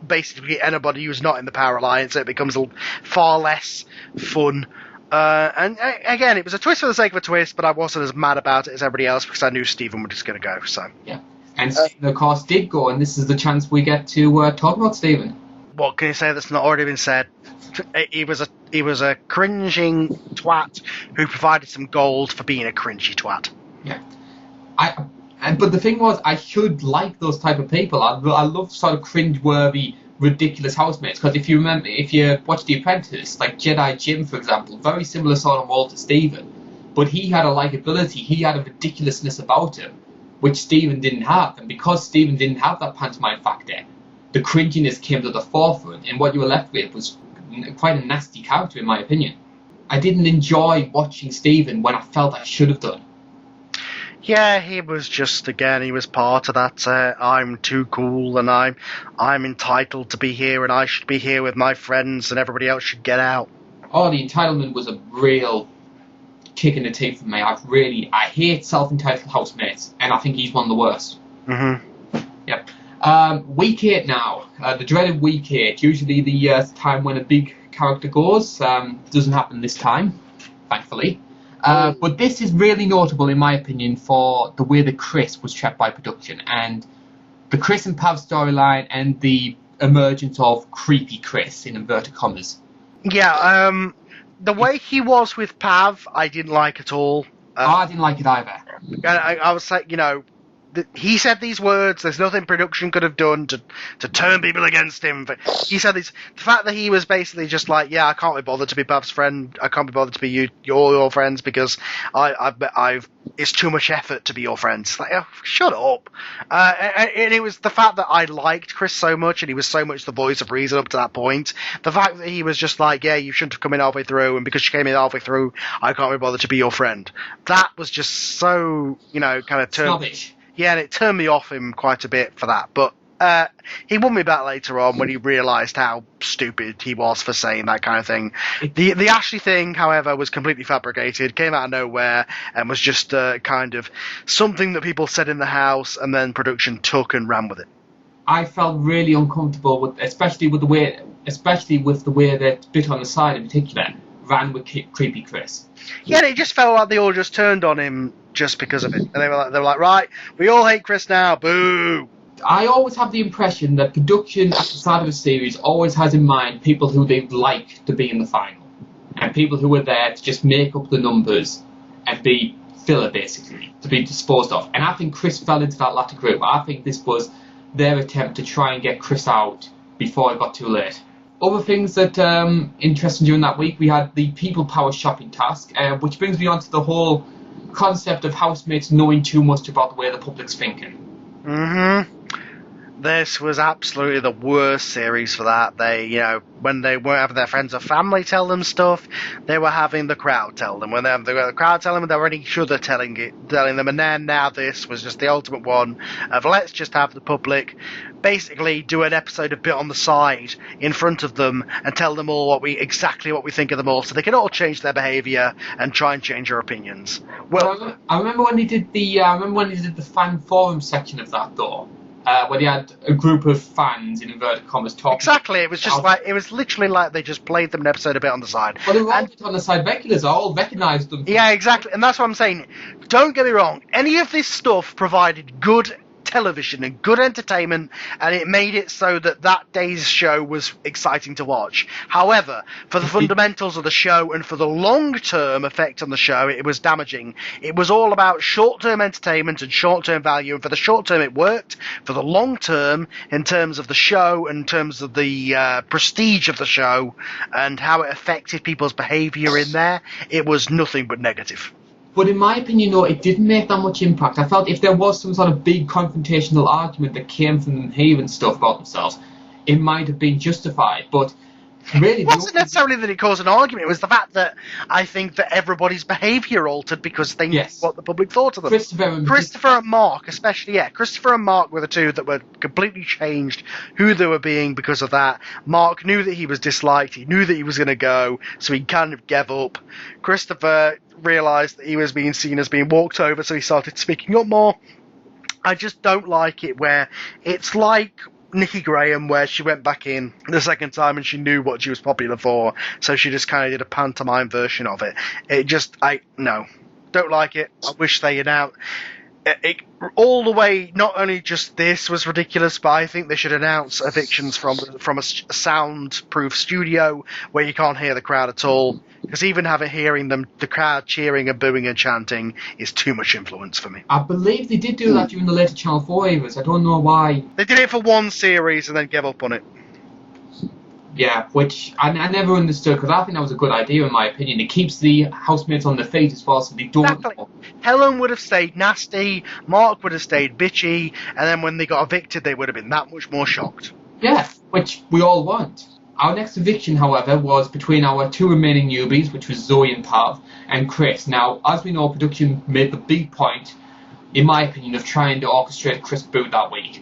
basically anybody who's not in the Power Alliance, so it becomes far less fun. And again, it was a twist for the sake of a twist, but I wasn't as mad about it as everybody else because I knew Stephen was just going to go. So yeah, and Stephen, of course, did go, and this is the chance we get to talk about Stephen. What can you say that's not already been said? He was a cringing twat who provided some gold for being a cringy twat. Yeah, but the thing was, I should like those type of people. I love sort of cringe-worthy, ridiculous housemates, because if you watch The Apprentice, like Jedi Jim, for example, very similar sort of role to Stephen, but he had a likability, he had a ridiculousness about him, which Stephen didn't have, and because Stephen didn't have that pantomime factor, the cringiness came to the forefront, and what you were left with was quite a nasty character, in my opinion. I didn't enjoy watching Stephen when I felt I should have done. Yeah, he was just, again, he was part of that, I'm too cool and I'm entitled to be here and I should be here with my friends and everybody else should get out. Oh, the entitlement was a real kick in the teeth for me. I hate self-entitled housemates, and I think he's one of the worst. Mm-hmm. Yep. Week 8 now, the dreaded week 8, usually the time when a big character goes. Doesn't happen this time, thankfully. But this is really notable, in my opinion, for the way that Chris was treated by production, and the Chris and Pav storyline, and the emergence of creepy Chris, in inverted commas. Yeah, the way he was with Pav, I didn't like at all. I didn't like it either. I was like, he said these words, there's nothing production could have done to turn people against him. But he said this, the fact that he was basically just like, yeah, I can't be bothered to be Pav's friend, I can't be bothered to be your friends because I've it's too much effort to be your friends. It's like, oh, shut up. And it was the fact that I liked Chris so much, and he was so much the voice of reason up to that point. The fact that he was just like, yeah, you shouldn't have come in halfway through, and because you came in halfway through, I can't be bothered to be your friend. That was just so, kind of snobbish. Yeah, and it turned me off him quite a bit for that. But he won me back later on when he realised how stupid he was for saying that kind of thing. The Ashley thing, however, was completely fabricated, came out of nowhere, and was just kind of something that people said in the house, and then production took and ran with it. I felt really uncomfortable with, especially with the way that bit on the side in particular ran with creepy Chris. Yeah, and it just felt like they all just turned on him just because of it, and they were like, right, we all hate Chris now, boo. I always have the impression that production at the start of a series always has in mind people who they'd like to be in the final, and people who are there to just make up the numbers and be filler, basically, to be disposed of. And I think Chris fell into that latter group. I think this was their attempt to try and get Chris out before it got too late. Other things that interested during that week, we had the people power shopping task, which brings me on to the whole concept of housemates knowing too much about the way the public's thinking. Mm-hmm. This was absolutely the worst series for that. They, when they weren't having their friends or family tell them stuff, they were having the crowd tell them. When they were the crowd telling them, they were each other telling them. And then now this was just the ultimate one of let's just have the public basically do an episode a bit on the side in front of them and tell them all exactly what we think of them all, so they can all change their behaviour and try and change their opinions. Well, I remember when they did the fan forum section of that though. Where they had a group of fans, in inverted commas, talking. Exactly, it was just it was literally like they just played them an episode a bit on the side. Well, they were all on the side, regulars all recognised them. Yeah, exactly, and that's what I'm saying. Don't get me wrong, any of this stuff provided good television and good entertainment, and it made it so that day's show was exciting to watch. However, for the fundamentals of the show and for the long-term effect on the show, it was damaging. It was all about short-term entertainment and short-term value, and for the short-term it worked. For the long-term, in terms of the show, in terms of the prestige of the show and how it affected people's behaviour in there, it was nothing but negative. But in my opinion, though, it didn't make that much impact. I felt if there was some sort of big confrontational argument that came from them hearing stuff about themselves, it might have been justified. But Really, It wasn't necessarily that it caused an argument. It was the fact that I think that everybody's behaviour altered because they knew what the public thought of them. Christopher and Mark, especially, Christopher and Mark were the two that were completely changed who they were being because of that. Mark knew that he was disliked. He knew that he was going to go, so he kind of gave up. Christopher realised that he was being seen as being walked over, so he started speaking up more. I just don't like it where it's like Nikki Graham, where she went back in the second time and she knew what she was popular for, so she just kind of did a pantomime version of it. No, don't like it. I wish they announced it all the way. Not only just this was ridiculous, but I think they should announce evictions from a soundproof studio where you can't hear the crowd at all. Because even hearing the crowd cheering and booing and chanting is too much influence for me. I believe they did do that during the later Channel 4 eras. I don't know why. They did it for one series and then gave up on it. Yeah, which I never understood, because I think that was a good idea in my opinion. It keeps the housemates on their feet as well, so they don't... Exactly. Helen would have stayed nasty, Mark would have stayed bitchy, and then when they got evicted they would have been that much more shocked. Yeah, which we all want. Our next eviction, however, was between our two remaining newbies, which was Zoe and Pav, and Chris. Now, as we know, production made the big point, in my opinion, of trying to orchestrate Chris boot that week.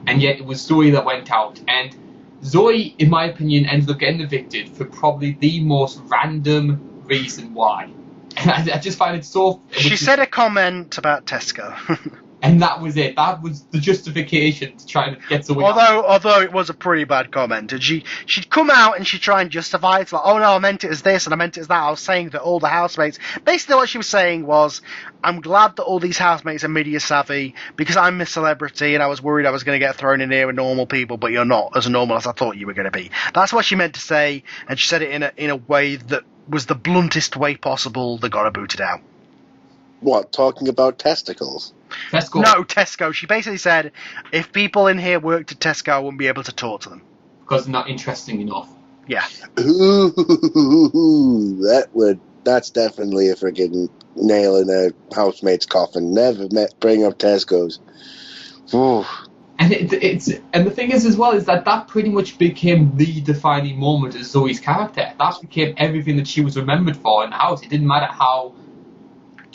And yet it was Zoe that went out. And Zoe, in my opinion, ended up getting evicted for probably the most random reason why. And I just find it so... She said a comment about Tesco. And that was it. That was the justification to try and get Zoe out. Although it was a pretty bad comment. And she'd come out and she'd try and justify it. Like, oh no, I meant it as this and I meant it as that. I was saying that all the housemates... Basically what she was saying was, I'm glad that all these housemates are media savvy because I'm a celebrity and I was worried I was going to get thrown in here with normal people, but you're not as normal as I thought you were going to be. That's what she meant to say, and she said it in a way that was the bluntest way possible. They got her booted out. What, talking about testicles? Tesco. No, Tesco. She basically said, if people in here worked at Tesco, I wouldn't be able to talk to them. Because they're not interesting enough. Yeah. Ooh, that's definitely a friggin' nail in a housemate's coffin. Never bring up Tesco's. Ooh. And and the thing is as well is that pretty much became the defining moment of Zoe's character. That became everything that she was remembered for in the house. It didn't matter how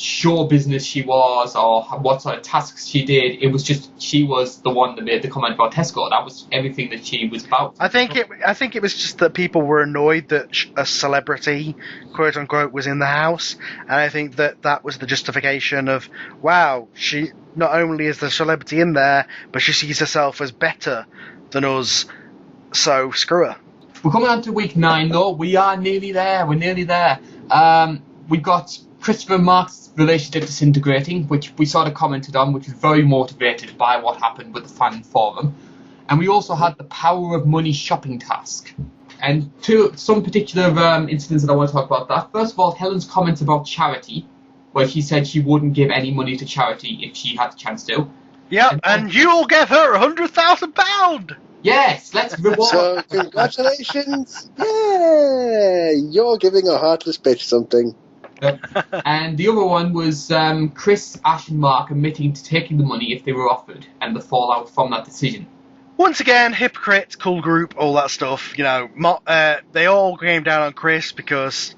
show business she was or what sort of tasks she did. It was just she was the one that made the comment about Tesco. That was everything that she was about. I think it was just that people were annoyed that a celebrity, quote unquote, was in the house, and I think that was the justification of, wow, she not only is the celebrity in there, but she sees herself as better than us, so screw her. We're coming on to week 9 though. We are nearly there. We're nearly there. We've got Christopher and Mark's relationship disintegrating, which we sort of commented on, which was very motivated by what happened with the fan forum. And we also had the power of money shopping task. And some particular incidents that I want to talk about that. First of all, Helen's comments about charity, where she said she wouldn't give any money to charity if she had the chance to. Yeah, and you'll give her £100,000! Yes, let's reward. So, congratulations! Yeah, you're giving a heartless bitch something. And the other one was Chris, Ash and Mark admitting to taking the money if they were offered, and the fallout from that decision. Once again, hypocrite, cool group, all that stuff. You know, they all came down on Chris because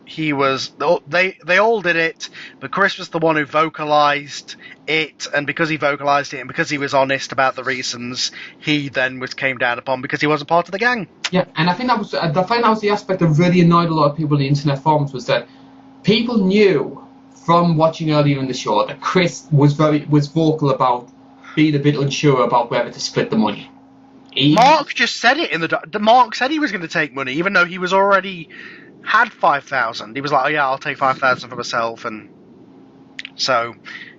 he was... They all did it, but Chris was the one who vocalised it, and because he vocalised it and because he was honest about the reasons, he then came down upon because he wasn't part of the gang. Yeah, and I think that was the aspect that really annoyed a lot of people in the internet forums, was that people knew from watching earlier in the show that Chris was vocal about being a bit unsure about whether to split the money. Mark just said it Mark said he was going to take money, even though he was already had 5,000. He was like, oh yeah, I'll take 5,000 for myself, and so,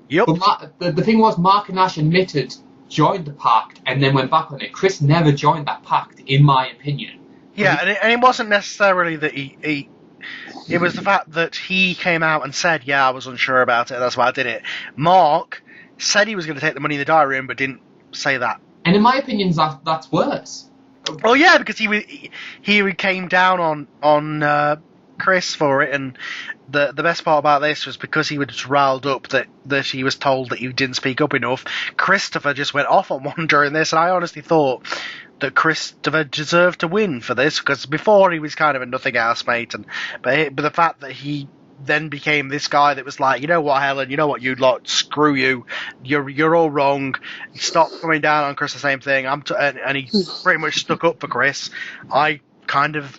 yep. But the thing was, Mark and Ash admitted, joined the pact, and then went back on it. Chris never joined that pact, in my opinion. Yeah, and it wasn't necessarily that he it was the fact that he came out and said, yeah, I was unsure about it, that's why I did it. Mark said he was going to take the money in the diary room, but didn't say that. And in my opinion, that's worse. Oh yeah, because he came down on Chris for it, and the best part about this was because he was riled up that he was told that he didn't speak up enough. Christopher just went off on one during this, and I honestly thought, that Christopher deserved to win for this, because before he was kind of a nothing housemate, but the fact that he then became this guy that was like, you know what, Helen, you know what, you lot, screw you, you're all wrong, stop coming down on Chris the same thing. And he pretty much stuck up for Chris. I kind of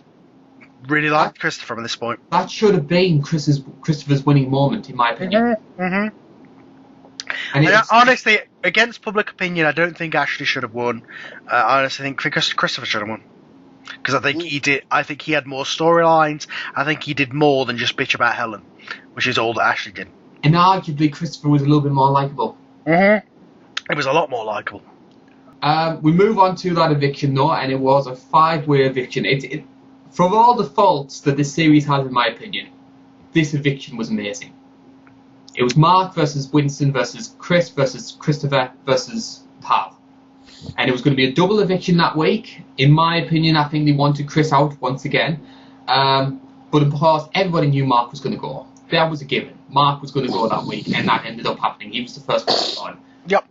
really liked Christopher at this point. That should have been Christopher's winning moment, in my opinion. Mm-hmm. And honestly, against public opinion, I don't think Ashley should have won. I honestly think Christopher should have won. Because I think he did. I think he had more storylines. I think he did more than just bitch about Helen, which is all that Ashley did. And arguably, Christopher was a little bit more likeable. Mm-hmm. It was a lot more likeable. We move on to that eviction, though, and it was a 5-way eviction. For all the faults that this series has, in my opinion, this eviction was amazing. It was Mark versus Winston versus Chris versus Christopher versus Pav. And it was going to be a double eviction that week. In my opinion, I think they wanted Chris out once again. But of course, everybody knew Mark was going to go. That was a given. Mark was going to go that week, and that ended up happening. He was the first one on. Yep.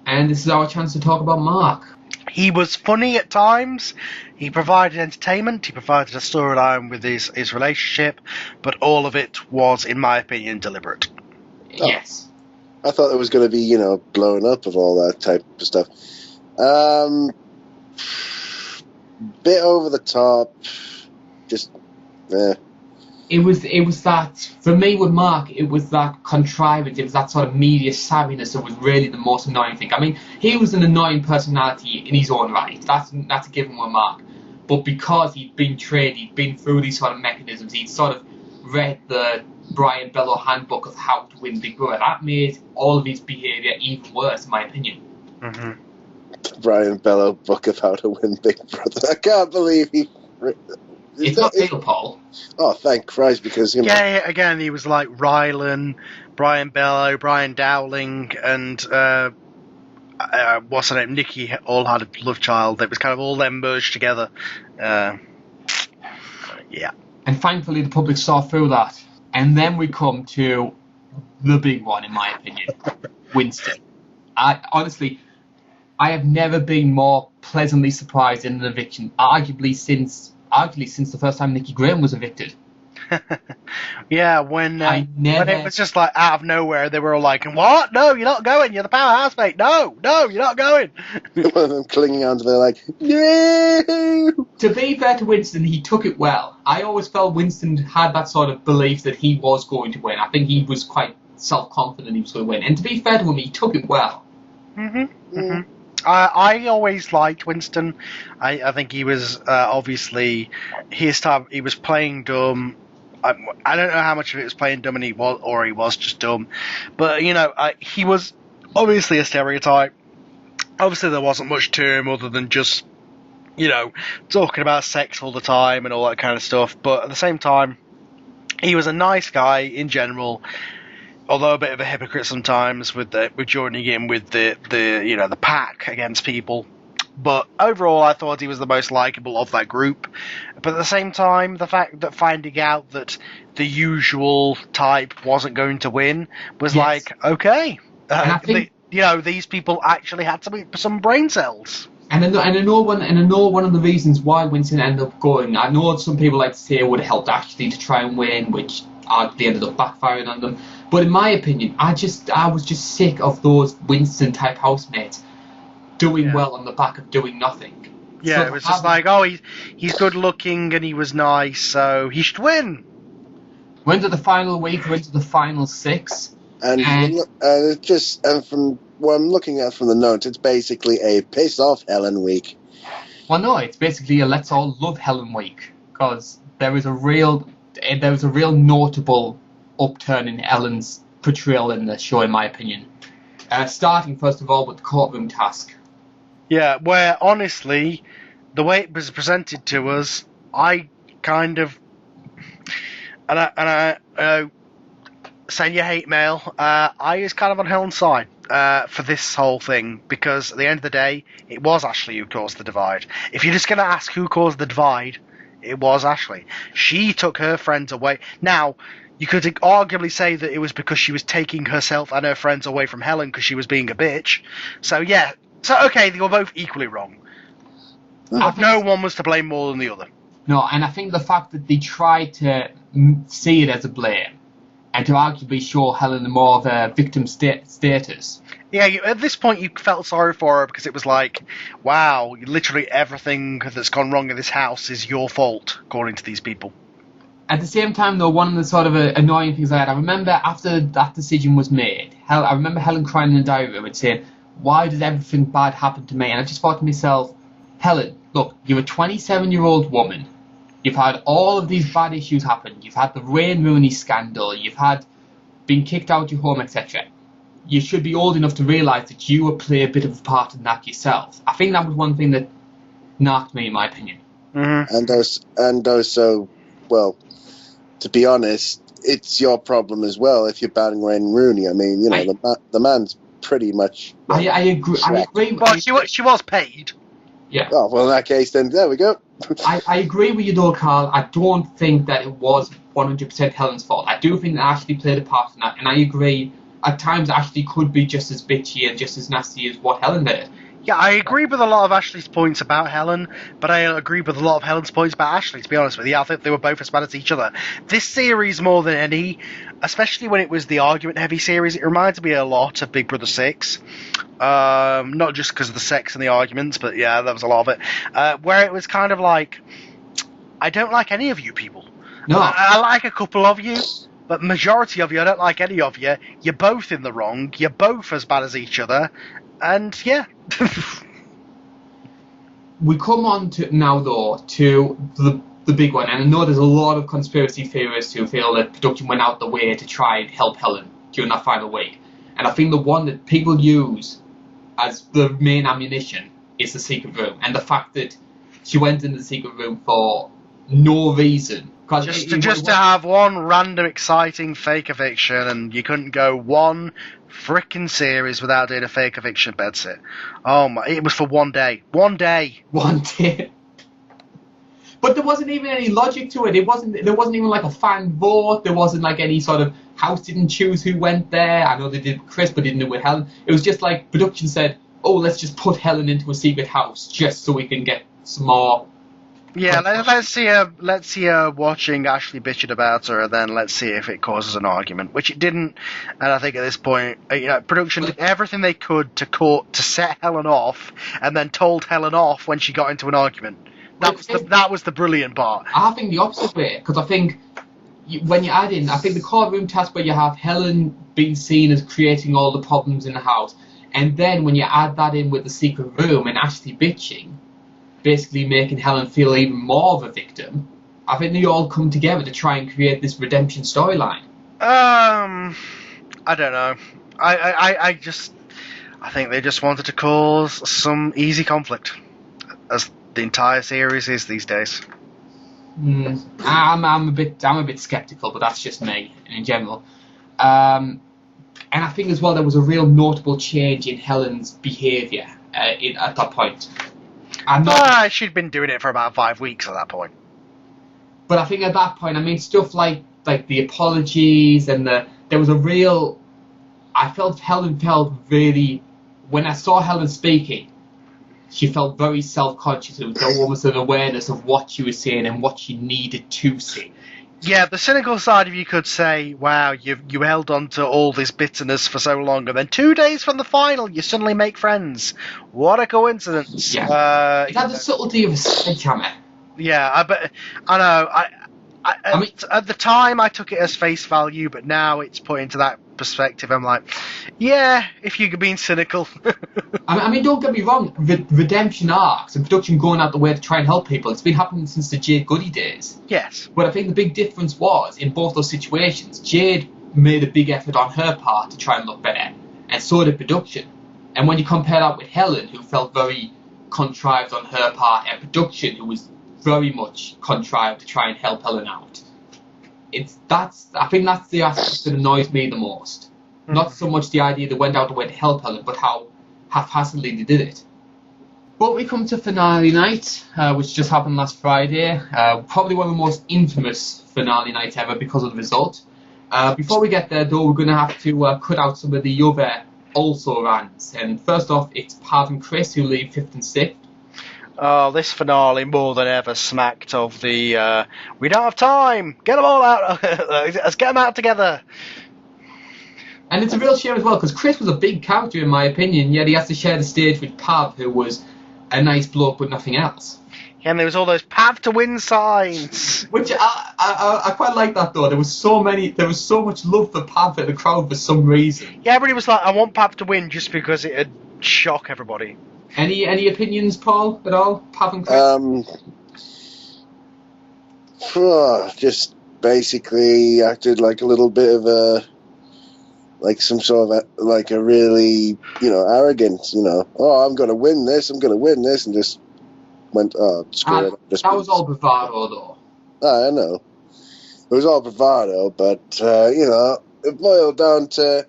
And this is our chance to talk about Mark. He was funny at times. He provided entertainment. He provided a storyline with his relationship. But all of it was, in my opinion, deliberate. Yes. I thought it was going to be, blown up of all that type of stuff. Bit over the top. Just, It was that, for me with Mark, it was that contrivance, it was that sort of media savviness that was really the most annoying thing. I mean, he was an annoying personality in his own right. That's a given with Mark. But because he'd been trained, he'd been through these sort of mechanisms, he'd sort of read the Brian Bellow handbook of how to win Big Brother. That made all of his behaviour even worse, in my opinion. Mm-hmm. Brian Bellow book of how to win Big Brother. I can't believe he... It's not real, Paul. Oh, thank Christ, because... Yeah, again, he was like Rylan, Brian Bellow, Brian Dowling, and... what's her name? Nikki all had a love child. It was kind of all them merged together. Yeah. And thankfully the public saw through that. And then we come to the big one, in my opinion. Winston. Honestly, I have never been more pleasantly surprised in an eviction, arguably since the first time Nicky Graham was evicted. Yeah, when it was just like out of nowhere, they were all like, "What? No, you're not going. You're the power housemate. No, you're not going." One of them clinging onto there like, "No." To be fair to Winston, he took it well. I always felt Winston had that sort of belief that he was going to win. I think he was quite self-confident he was going to win. And to be fair to him, he took it well. Mm-hmm. Mm-hmm. I always liked Winston. I think he was obviously his time. He was playing dumb. I don't know how much of it was playing dumb, and he was just dumb. But he was obviously a stereotype. Obviously, there wasn't much to him other than just talking about sex all the time and all that kind of stuff. But at the same time, he was a nice guy in general. Although a bit of a hypocrite sometimes with joining in with the pack against people. But overall, I thought he was the most likable of that group. But at the same time, the fact that finding out that the usual type wasn't going to win was like, okay. I think, these people actually had some brain cells. And I know one of the reasons why Winston ended up going. I know some people like to say it would have helped Ashley to try and win, which they ended up backfiring on them. But in my opinion, I was just sick of those Winston type housemates doing well on the back of doing nothing. Yeah, so it was just like, he's good looking and he was nice, so he should win. We're into the final week, we're into the final 6. And from what I'm looking at from the notes, it's basically a piss off Helen week. Well, no, it's basically a let's all love Helen week, because there was a real notable upturn in Ellen's portrayal in the show, in my opinion. Starting first of all with the courtroom task. Yeah, where honestly, the way it was presented to us, I kind of, and I saying you hate mail, I was kind of on Helen's side for this whole thing, because at the end of the day, it was Ashley who caused the divide. If you're just going to ask who caused the divide, it was Ashley. She took her friends away. Now, you could arguably say that it was because she was taking herself and her friends away from Helen because she was being a bitch. So, yeah. So, okay, they were both equally wrong. No one was to blame more than the other. No, and I think the fact that they tried to see it as a blame and to arguably show Helen more of a victim status. Yeah, at this point you felt sorry for her because it was like, wow, literally everything that's gone wrong in this house is your fault, according to these people. At the same time, though, one of the sort of annoying things I remember after that decision was made, I remember Helen crying in the diary room and saying, why does everything bad happen to me? And I just thought to myself, Helen, look, you're a 27-year-old woman. You've had all of these bad issues happen. You've had the Wayne Rooney scandal. You've had been kicked out of your home, etc. You should be old enough to realise that you will play a bit of a part in that yourself. I think that was one thing that knocked me, in my opinion. Mm-hmm. And also, well, to be honest, it's your problem as well if you're banning Wayne Rooney. I mean, the man's pretty much... I agree. Well, she was paid. Yeah. Oh, well, in that case, then there we go. I agree with you, though, Carl. I don't think that it was 100% Helen's fault. I do think that Ashley played a part in that, and I agree. At times, Ashley could be just as bitchy and just as nasty as what Helen did. Yeah, I agree with a lot of Ashley's points about Helen, but I agree with a lot of Helen's points about Ashley, to be honest with you. I think they were both as bad as each other. This series, more than any, especially when it was the argument-heavy series, it reminds me a lot of Big Brother 6. Not just because of the sex and the arguments, but yeah, that was a lot of it. Where it was kind of like, I don't like any of you people. No. I like a couple of you, but majority of you, I don't like any of you. You're both in the wrong. You're both as bad as each other. And, yeah. We come on to now, though, to the big one. And I know there's a lot of conspiracy theorists who feel that production went out the way to try and help Helen during that final week. And I think the one that people use as the main ammunition is the secret room. And the fact that she went in the secret room for no reason. Just to have one random exciting fake eviction, and you couldn't go one frickin' series without doing a fake eviction bedsit. Oh my! It was for one day. One day. One day. But there wasn't even any logic to it. There wasn't even like a fan vote. There wasn't like any sort of house didn't choose who went there. I know they did with Chris, but didn't do it with Helen. It was just like production said, "Oh, let's just put Helen into a secret house just so we can get some more." Yeah, let's see her watching Ashley bitching about her, and then let's see if it causes an argument, which it didn't. And I think at this point, production did everything they could to set Helen off, and then told Helen off when she got into an argument. That was the brilliant part. I think the opposite way, because I think when you add in, I think the courtroom task where you have Helen being seen as creating all the problems in the house, and then when you add that in with the secret room and Ashley bitching, basically making Helen feel even more of a victim, I think they all come together to try and create this redemption storyline. I don't know. I think they just wanted to cause some easy conflict, as the entire series is these days. I'm a bit skeptical, but that's just me in general. And I think as well there was a real notable change in Helen's behaviour at that point. She'd been doing it for about 5 weeks at that point. But I think at that point, I mean, stuff like the apologies and there was a real... I felt Helen felt really... When I saw Helen speaking, she felt very self-conscious. There was almost an awareness of what she was saying and what she needed to say. Yeah, the cynical side of you could say, wow, you held on to all this bitterness for so long, and then 2 days from the final, you suddenly make friends. What a coincidence. Yeah. It had the subtlety of a sledgehammer. Yeah, I know. I mean, at the time, I took it as face value, but now it's put into that perspective. I'm like, yeah, if you're being cynical. I mean, don't get me wrong. Redemption arcs and production going out the way to try and help people, it's been happening since the Jade Goody days. Yes. But I think the big difference was, in both those situations, Jade made a big effort on her part to try and look better, and so did production. And when you compare that with Helen, who felt very contrived on her part, and production, who was very much contrived to try and help Helen out. I think that's the aspect that annoys me the most. Mm-hmm. Not so much the idea they went out the way to help Helen, but how haphazardly they did it. But we come to finale night, which just happened last Friday. Probably one of the most infamous finale nights ever because of the result. Before we get there, though, we're going to have to cut out some of the other also rans. And first off, it's Pav and Chris who leave 5th and 6th. Oh, this finale more than ever smacked of the, we don't have time! Get them all out! Let's get them out together! And it's a real shame as well, because Chris was a big character in my opinion, yet he has to share the stage with Pav, who was a nice bloke but nothing else. And there was all those path to win signs! Which I quite like that though. There was so much love for Pav in the crowd for some reason. Yeah, everybody was like, I want Pav to win just because it'd shock everybody. Any opinions, Paul, at all? Pav and Chris? Just basically acted like a little bit of a, like some sort of like a really, arrogant, oh, I'm going to win this, and just went, oh, screw it. That was all bravado, though. I know. It was all bravado, but, it boiled down to,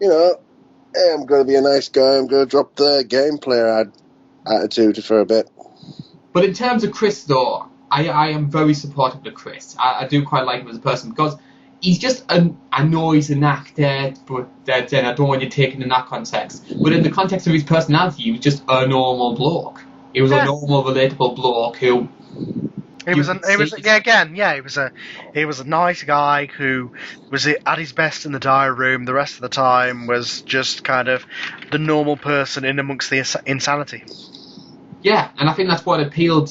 hey, I'm going to be a nice guy, I'm going to drop the game player attitude for a bit. But in terms of Chris, though, I am very supportive of Chris. I do quite like him as a person, because he's just I know he's an actor, but then I don't want you taking in that context. But in the context of his personality, he was just a normal bloke. He was a normal, relatable bloke who. He was a nice guy who was at his best in the diary room. The rest of the time was just kind of the normal person in amongst the insanity. Yeah, and I think that's what appealed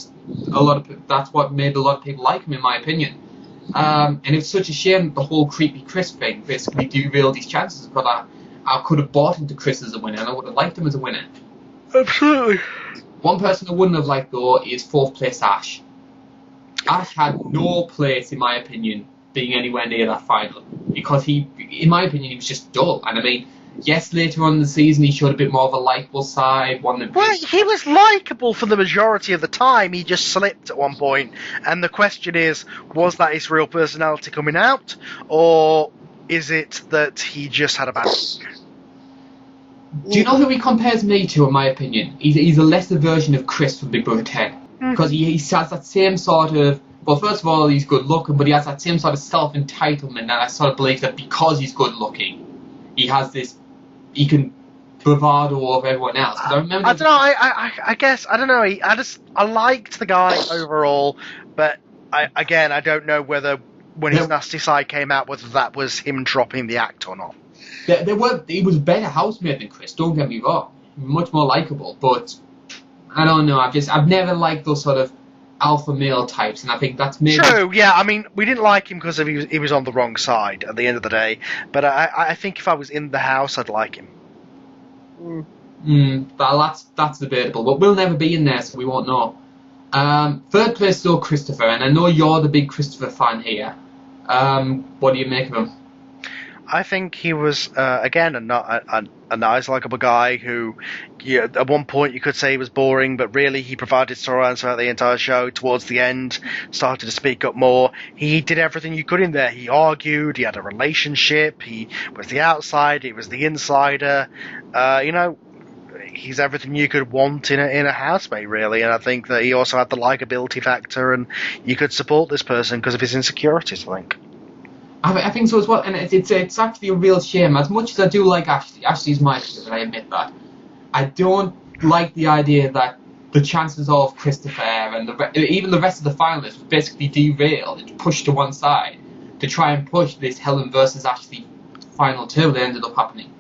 that's what made a lot of people like him, in my opinion. And it's such a shame that the whole creepy Chris thing basically derailed his chances, because I could have bought into Chris as a winner, and I would have liked him as a winner. Absolutely. One person I wouldn't have liked, though, is 4th place Ash. Ash had no place, in my opinion, being anywhere near that final, because he, in my opinion, he was just dull. And I mean, yes, later on in the season he showed a bit more of a likeable side. Well, he was likeable for the majority of the time. He just slipped at one point, and the question is, was that his real personality coming out, or is it that he just had a bad week? Do you know who he compares me to, in my opinion? He's a lesser version of Chris from Big Brother 10. Because he has that same sort of... Well, first of all, he's good looking, but he has that same sort of self-entitlement, and I sort of believe that because he's good looking, he has this... He can bravado over everyone else. I don't know. I guess, I don't know. I liked the guy overall, but I don't know whether when his nasty side came out, whether that was him dropping the act or not. He was a better housemate than Chris, don't get me wrong. Much more likeable, but I don't know. I've never liked those sort of alpha male types, and I think that's maybe... True, yeah. I mean, we didn't like him because he was on the wrong side at the end of the day, but I think if I was in the house, I'd like him. But that's debatable. But we'll never be in there, so we won't know. 3rd place, though, Christopher, and I know you're the big Christopher fan here. What do you make of him? I think he was, again, a nice, likeable guy who, at one point you could say he was boring, but really he provided storylines throughout the entire show. Towards the end, started to speak up more. He did everything you could in there. He argued, he had a relationship, he was the outsider, he was the insider. He's everything you could want in a housemate, really. And I think that he also had the likability factor, and you could support this person because of his insecurities, I think. I think so as well, and it's actually a real shame. As much as I do like Ashley's my favorite, I admit that. I don't like the idea that the chances of Christopher and even the rest of the finalists was basically derailed and pushed to one side to try and push this Helen versus Ashley final two that ended up happening.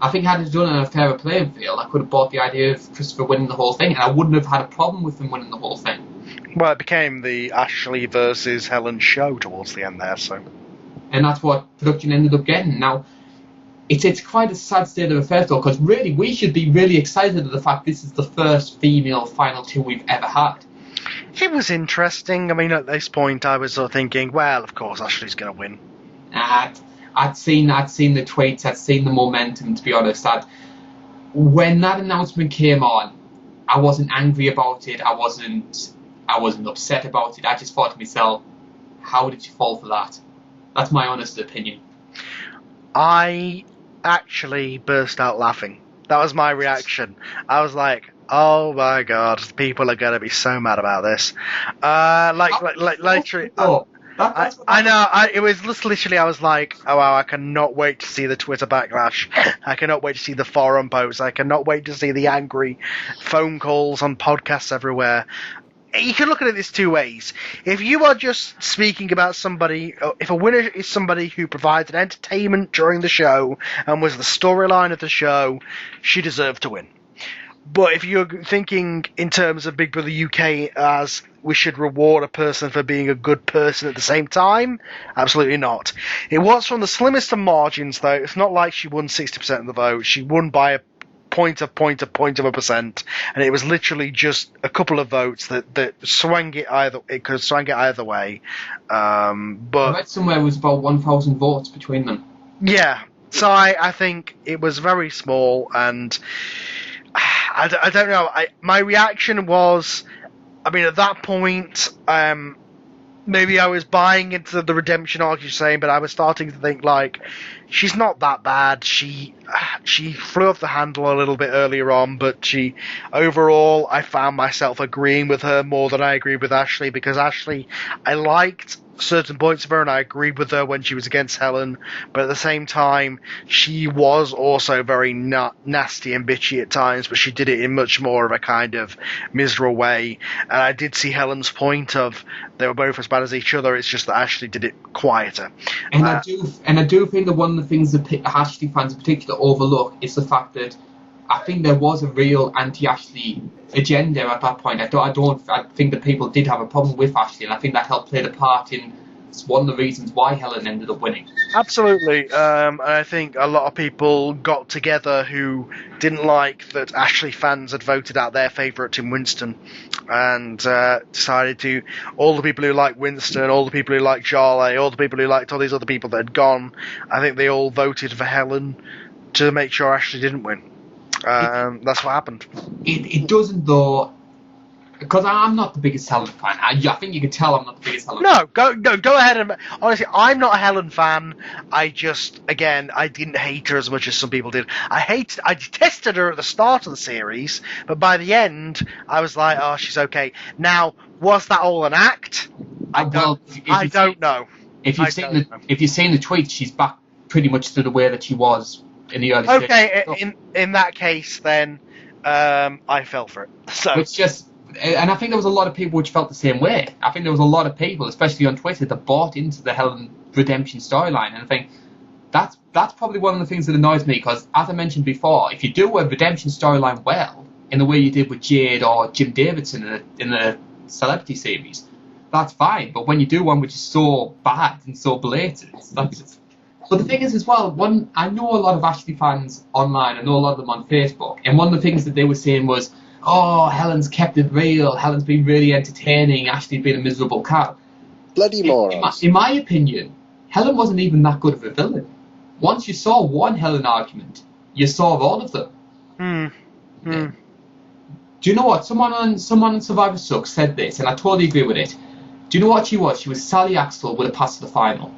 I think had it done on a fairer playing field, I could have bought the idea of Christopher winning the whole thing, and I wouldn't have had a problem with him winning the whole thing. Well, it became the Ashley versus Helen show towards the end there, so... And that's what production ended up getting. Now, it's quite a sad state of affairs, though, because really, we should be really excited at the fact this is the first female final two we've ever had. It was interesting. I mean, at this point, I was sort of thinking, well, of course, Ashley's going to win. I'd seen the tweets, I'd seen the momentum, to be honest. When that announcement came on, I wasn't angry about it, I wasn't upset about it. I just thought to myself, how did you fall for that? That's my honest opinion. I actually burst out laughing. That was my reaction. I was like, oh my god, people are going to be so mad about this. I know. It was just literally. I was like, "Oh wow! I cannot wait to see the Twitter backlash. I cannot wait to see the forum posts. I cannot wait to see the angry phone calls on podcasts everywhere." You can look at it this two ways. If you are just speaking about somebody, if a winner is somebody who provided entertainment during the show and was the storyline of the show, she deserved to win. But if you're thinking in terms of Big Brother UK as we should reward a person for being a good person at the same time, absolutely not. It was from the slimmest of margins, though. It's not like she won 60% of the vote. She won by a point of a percent, and it was literally just a couple of votes that swung it either. It could have swung it either way. But I read somewhere it was about 1,000 votes between them. Yeah, so I think it was very small, and I don't know. My reaction was, I mean, at that point, maybe I was buying into the redemption arc you're saying, but I was starting to think, like, she's not that bad. She flew off the handle a little bit earlier on, but overall, I found myself agreeing with her more than I agreed with Ashley, because Ashley, I liked certain points of her, and I agreed with her when she was against Helen, but at the same time, she was also very nasty and bitchy at times, but she did it in much more of a kind of miserable way, and I did see Helen's point of they were both as bad as each other. It's just that Ashley did it quieter. And I do think that one of the things that Ashley fans in particular overlook is the fact that I think there was a real anti-Ashley agenda at that point. I think that people did have a problem with Ashley, and I think that helped play the part in one of the reasons why Helen ended up winning. Absolutely. And I think a lot of people got together who didn't like that Ashley fans had voted out their favourite, Tim Winston, and decided to, all the people who liked Winston, all the people who liked Charlie, all the people who liked all these other people that had gone, I think they all voted for Helen to make sure Ashley didn't win. That's what happened. It doesn't, though, because I'm not the biggest Helen fan. I think you can tell I'm not the biggest Helen fan. No, go ahead. And honestly, I'm not a Helen fan. I didn't hate her as much as some people did. I detested her at the start of the series, but by the end, I was like, oh, she's okay. Now, was that all an act? I don't know. If you've seen the tweets, she's back pretty much to the way that she was in the early stages. Okay, in that case, then I fell for it. So it's just, and I think there was a lot of people which felt the same way. I think there was a lot of people, especially on Twitter, that bought into the Helen redemption storyline, and I think that's probably one of the things that annoys me, because as I mentioned before, if you do a redemption storyline well, in the way you did with Jade or Jim Davidson in the Celebrity series, that's fine. But when you do one which is so bad and so blatant, that's just... But the thing is as well, I know a lot of Ashley fans online, I know a lot of them on Facebook, and one of the things that they were saying was, oh, Helen's kept it real, Helen's been really entertaining, Ashley's been a miserable cow. Bloody morons. In my opinion, Helen wasn't even that good of a villain. Once you saw one Helen argument, you saw all of them. Do you know what? Someone on Survivor Sucks said this, and I totally agree with it. Do you know what she was? She was Sally Axel with a pass to the final.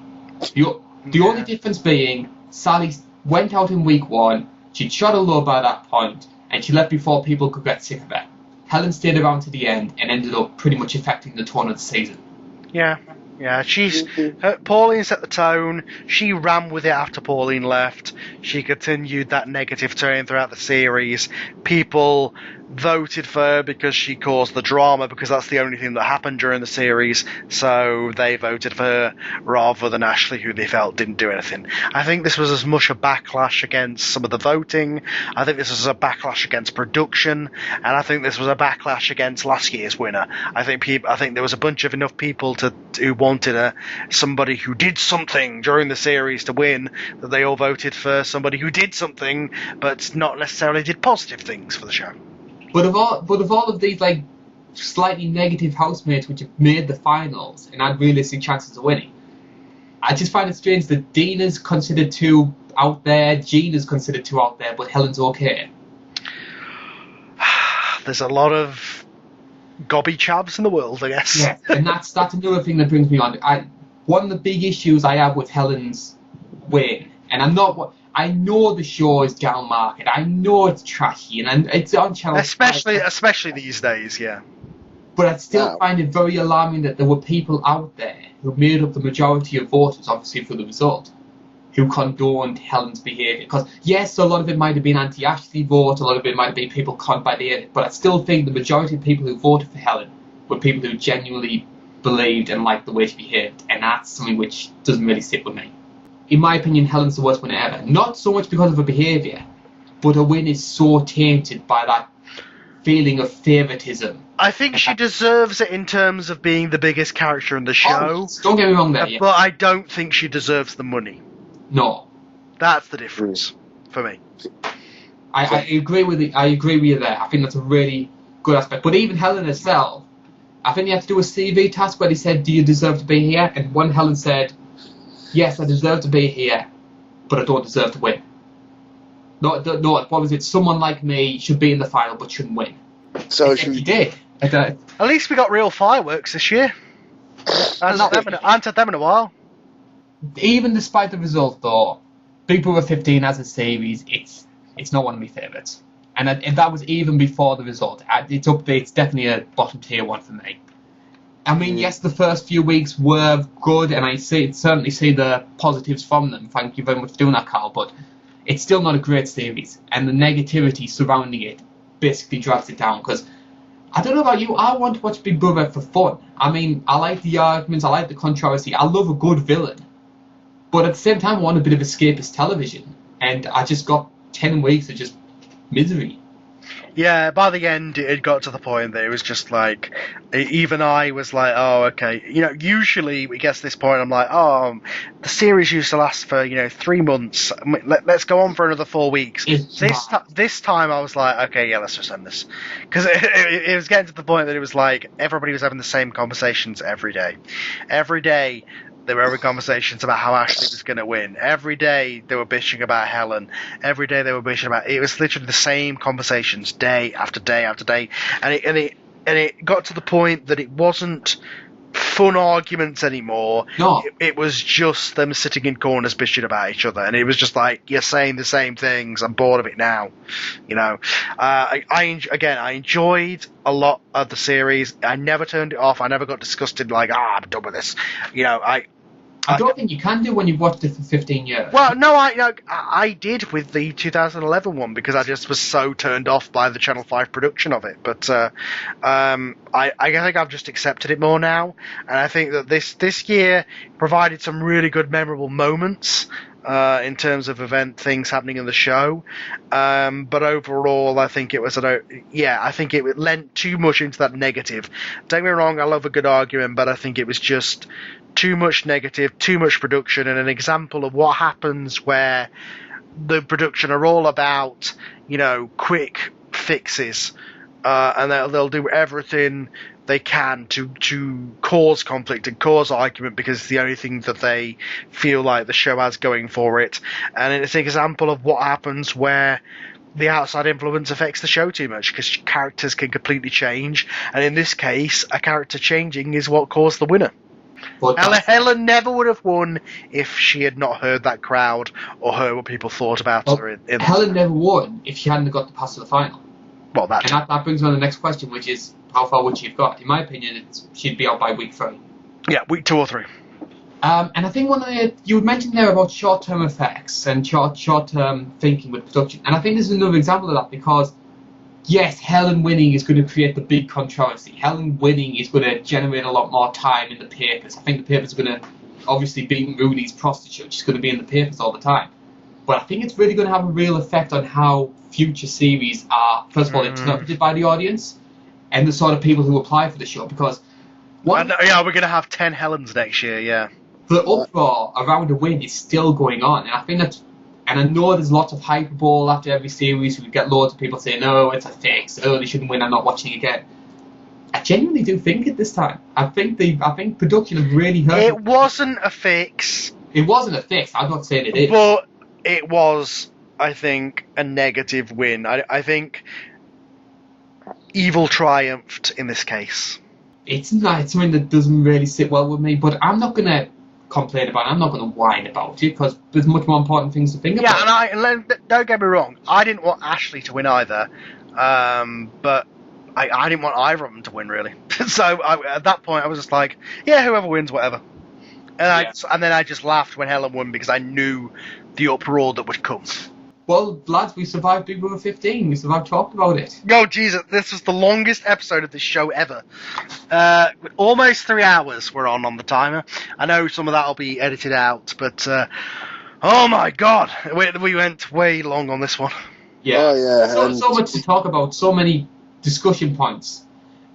The only difference being, Sally went out in week 1, she'd shot a low by that point, and she left before people could get sick of her. Helen stayed around to the end and ended up pretty much affecting the tone of the season. Yeah, Pauline set the tone. She ran with it after Pauline left. She continued that negative tone throughout the series. People voted for her because she caused the drama, because that's the only thing that happened during the series, so they voted for her rather than Ashley, who they felt didn't do anything. I think this was as much a backlash against some of the voting, I think this was a backlash against production, and I think this was a backlash against last year's winner. I think there was a bunch of enough people who wanted somebody who did something during the series to win, that they all voted for somebody who did something but not necessarily did positive things for the show. But of all of these, like, slightly negative housemates which have made the finals and had realistic chances of winning, I just find it strange that Dina's considered too out there, Gina's considered too out there, but Helen's okay. There's a lot of gobby chavs in the world, I guess. Yeah, and that's another thing that brings me on. One of the big issues I have with Helen's win, and I know the show is down market. I know it's trashy, and it's on channel. Especially these days, yeah. But I still find it very alarming that there were people out there who made up the majority of voters, obviously for the result, who condoned Helen's behaviour. Because, yes, a lot of it might have been anti-Ashley vote, a lot of it might have been people conned by the edit, but I still think the majority of people who voted for Helen were people who genuinely believed and liked the way she behaved, and that's something which doesn't really sit with me. In my opinion, Helen's the worst winner ever. Not so much because of her behaviour, but her win is so tainted by that feeling of favouritism. I think she deserves it in terms of being the biggest character in the show. Oh, don't get me wrong there, yeah. But I don't think she deserves the money. No. That's the difference for me. I agree with you. I agree with you there. I think that's a really good aspect. But even Helen herself, I think they had to do a CV task where they said, "Do you deserve to be here?" And one Helen said, "Yes, I deserve to be here, but I don't deserve to win." No, what was it? Someone like me should be in the final but shouldn't win. So she did. At least we got real fireworks this year. I haven't had them in a while. Even despite the result, though, Big Brother 15 as a series, it's not one of my favourites. And that was even before the result. It's up there. It's definitely a bottom tier one for me. I mean, yes, the first few weeks were good, and I certainly see the positives from them. Thank you very much for doing that, Carl. But it's still not a great series, and the negativity surrounding it basically drags it down. Because I don't know about you, I want to watch Big Brother for fun. I mean, I like the arguments, I like the controversy, I love a good villain. But at the same time, I want a bit of escapist television. And I just got 10 weeks of just misery. Yeah, by the end, it got to the point that it was just like, even I was like, oh, okay. You know, usually it gets to this point, I'm like, oh, the series used to last for, 3 months. Let's go on for another 4 weeks. This time I was like, okay, yeah, let's just end this. Because it was getting to the point that it was like, everybody was having the same conversations every day. Every day, they were having conversations about how Ashley was going to win. Every day they were bitching about Helen. Every day they were bitching about... It was literally the same conversations day after day after day. And it got to the point that it wasn't fun arguments anymore. No. It was just them sitting in corners bitching about each other. And it was just like, you're saying the same things. I'm bored of it now. I enjoyed a lot of the series. I never turned it off. I never got disgusted like, I'm done with this. I don't think you can do when you've watched it for 15 years. Well, no, I did with the 2011 one because I just was so turned off by the Channel 5 production of it. But I think I've just accepted it more now, and I think that this year provided some really good, memorable moments in terms of things happening in the show. But overall, I think it was I think it lent too much into that negative. Don't get me wrong, I love a good argument, but I think it was just too much negative, too much production, and an example of what happens where the production are all about, quick fixes, and they'll do everything they can to cause conflict and cause argument because it's the only thing that they feel like the show has going for it. And it's an example of what happens where the outside influence affects the show too much, because characters can completely change, and in this case, a character changing is what caused the winner. Helen never would have won if she had not heard that crowd or heard what people thought about her. Helen never won if she hadn't got the pass to the final. Well, that brings me on to the next question, which is how far would she have got? In my opinion, she'd be out by week 3. Yeah, week 2 or 3. And I think you mentioned there about short-term effects and short-term thinking with production, and I think this is another example of that because, yes, Helen winning is going to create the big controversy. Helen winning is going to generate a lot more time in the papers. I think the papers are going to obviously be Rooney's prostitute. She's going to be in the papers all the time. But I think it's really going to have a real effect on how future series are, first of all, interpreted by the audience and the sort of people who apply for the show. Because we're going to have 10 Helens next year, yeah. The uproar around the win is still going on, and I think that's... And I know there's lots of hyperbole after every series. We get loads of people saying, "Oh, it's a fix. Oh, they shouldn't win. I'm not watching again." I genuinely do think it this time. I think production have really hurt. It wasn't a fix. It wasn't a fix. I'm not saying it is. But it was, I think, a negative win. I think evil triumphed in this case. It's something that doesn't really sit well with me. But I'm not gonna complain about it. I'm not going to whine about it because there's much more important things to think about. Yeah, and don't get me wrong, I didn't want Ashley to win either, but I didn't want either of them to win, really. So at that point, I was just like, yeah, whoever wins, whatever. And then I just laughed when Helen won because I knew the uproar that would come. Well, lads, we survived BB15. We survived talking about it. Oh, Jesus, this was the longest episode of this show ever. Almost 3 hours we're on the timer. I know some of that will be edited out, but oh my God, we went way long on this one. Yeah, Oh, yeah. So much to talk about, so many discussion points.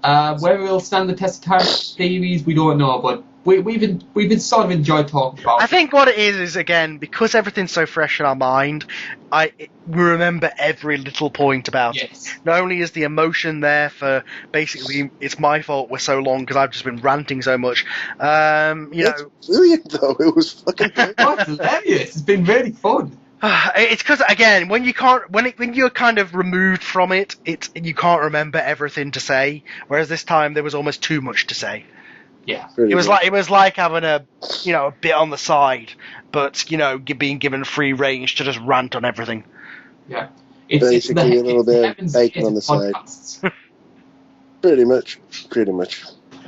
Whether it'll stand the test of time series, we don't know, but we've been sort of enjoyed talking about it. I think what it is again, because everything's so fresh in our mind, we remember every little point about it. Not only is the emotion there for basically it's my fault we're so long because I've just been ranting so much. It's brilliant though. It was fucking great. Oh, it's hilarious. It's been really fun. It's because again, when you're kind of removed from it, you can't remember everything to say. Whereas this time there was almost too much to say. Yeah, it was like having a bit on the side, but being given free range to just rant on everything. Yeah, Basically a little bit of bacon on the side. Pretty much.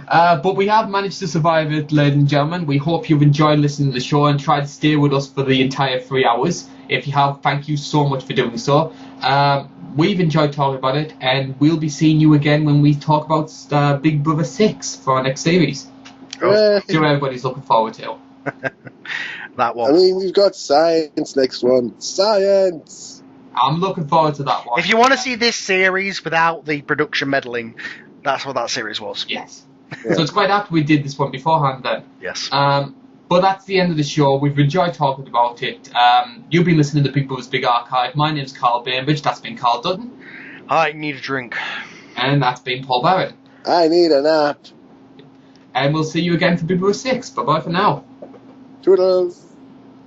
But we have managed to survive it, ladies and gentlemen. We hope you've enjoyed listening to the show and tried to stay with us for the entire 3 hours. If you have, thank you so much for doing so. We've enjoyed talking about it, and we'll be seeing you again when we talk about Big Brother 6 for our next series. Yeah. Sure, everybody's looking forward to. That one. I mean, we've got science next one. Science! I'm looking forward to that one. If you want to see this series without the production meddling, that's what that series was. Yes. So it's quite after we did this one beforehand then. Yes. But that's the end of the show. We've enjoyed talking about it. You've been listening to Big Brother's Big Archive. My name's Carl Bainbridge. That's been Carl Dutton. I need a drink. And that's been Paul Barrett. I need a nap. And we'll see you again for Big Brother 6. Bye-bye for now. Toodles.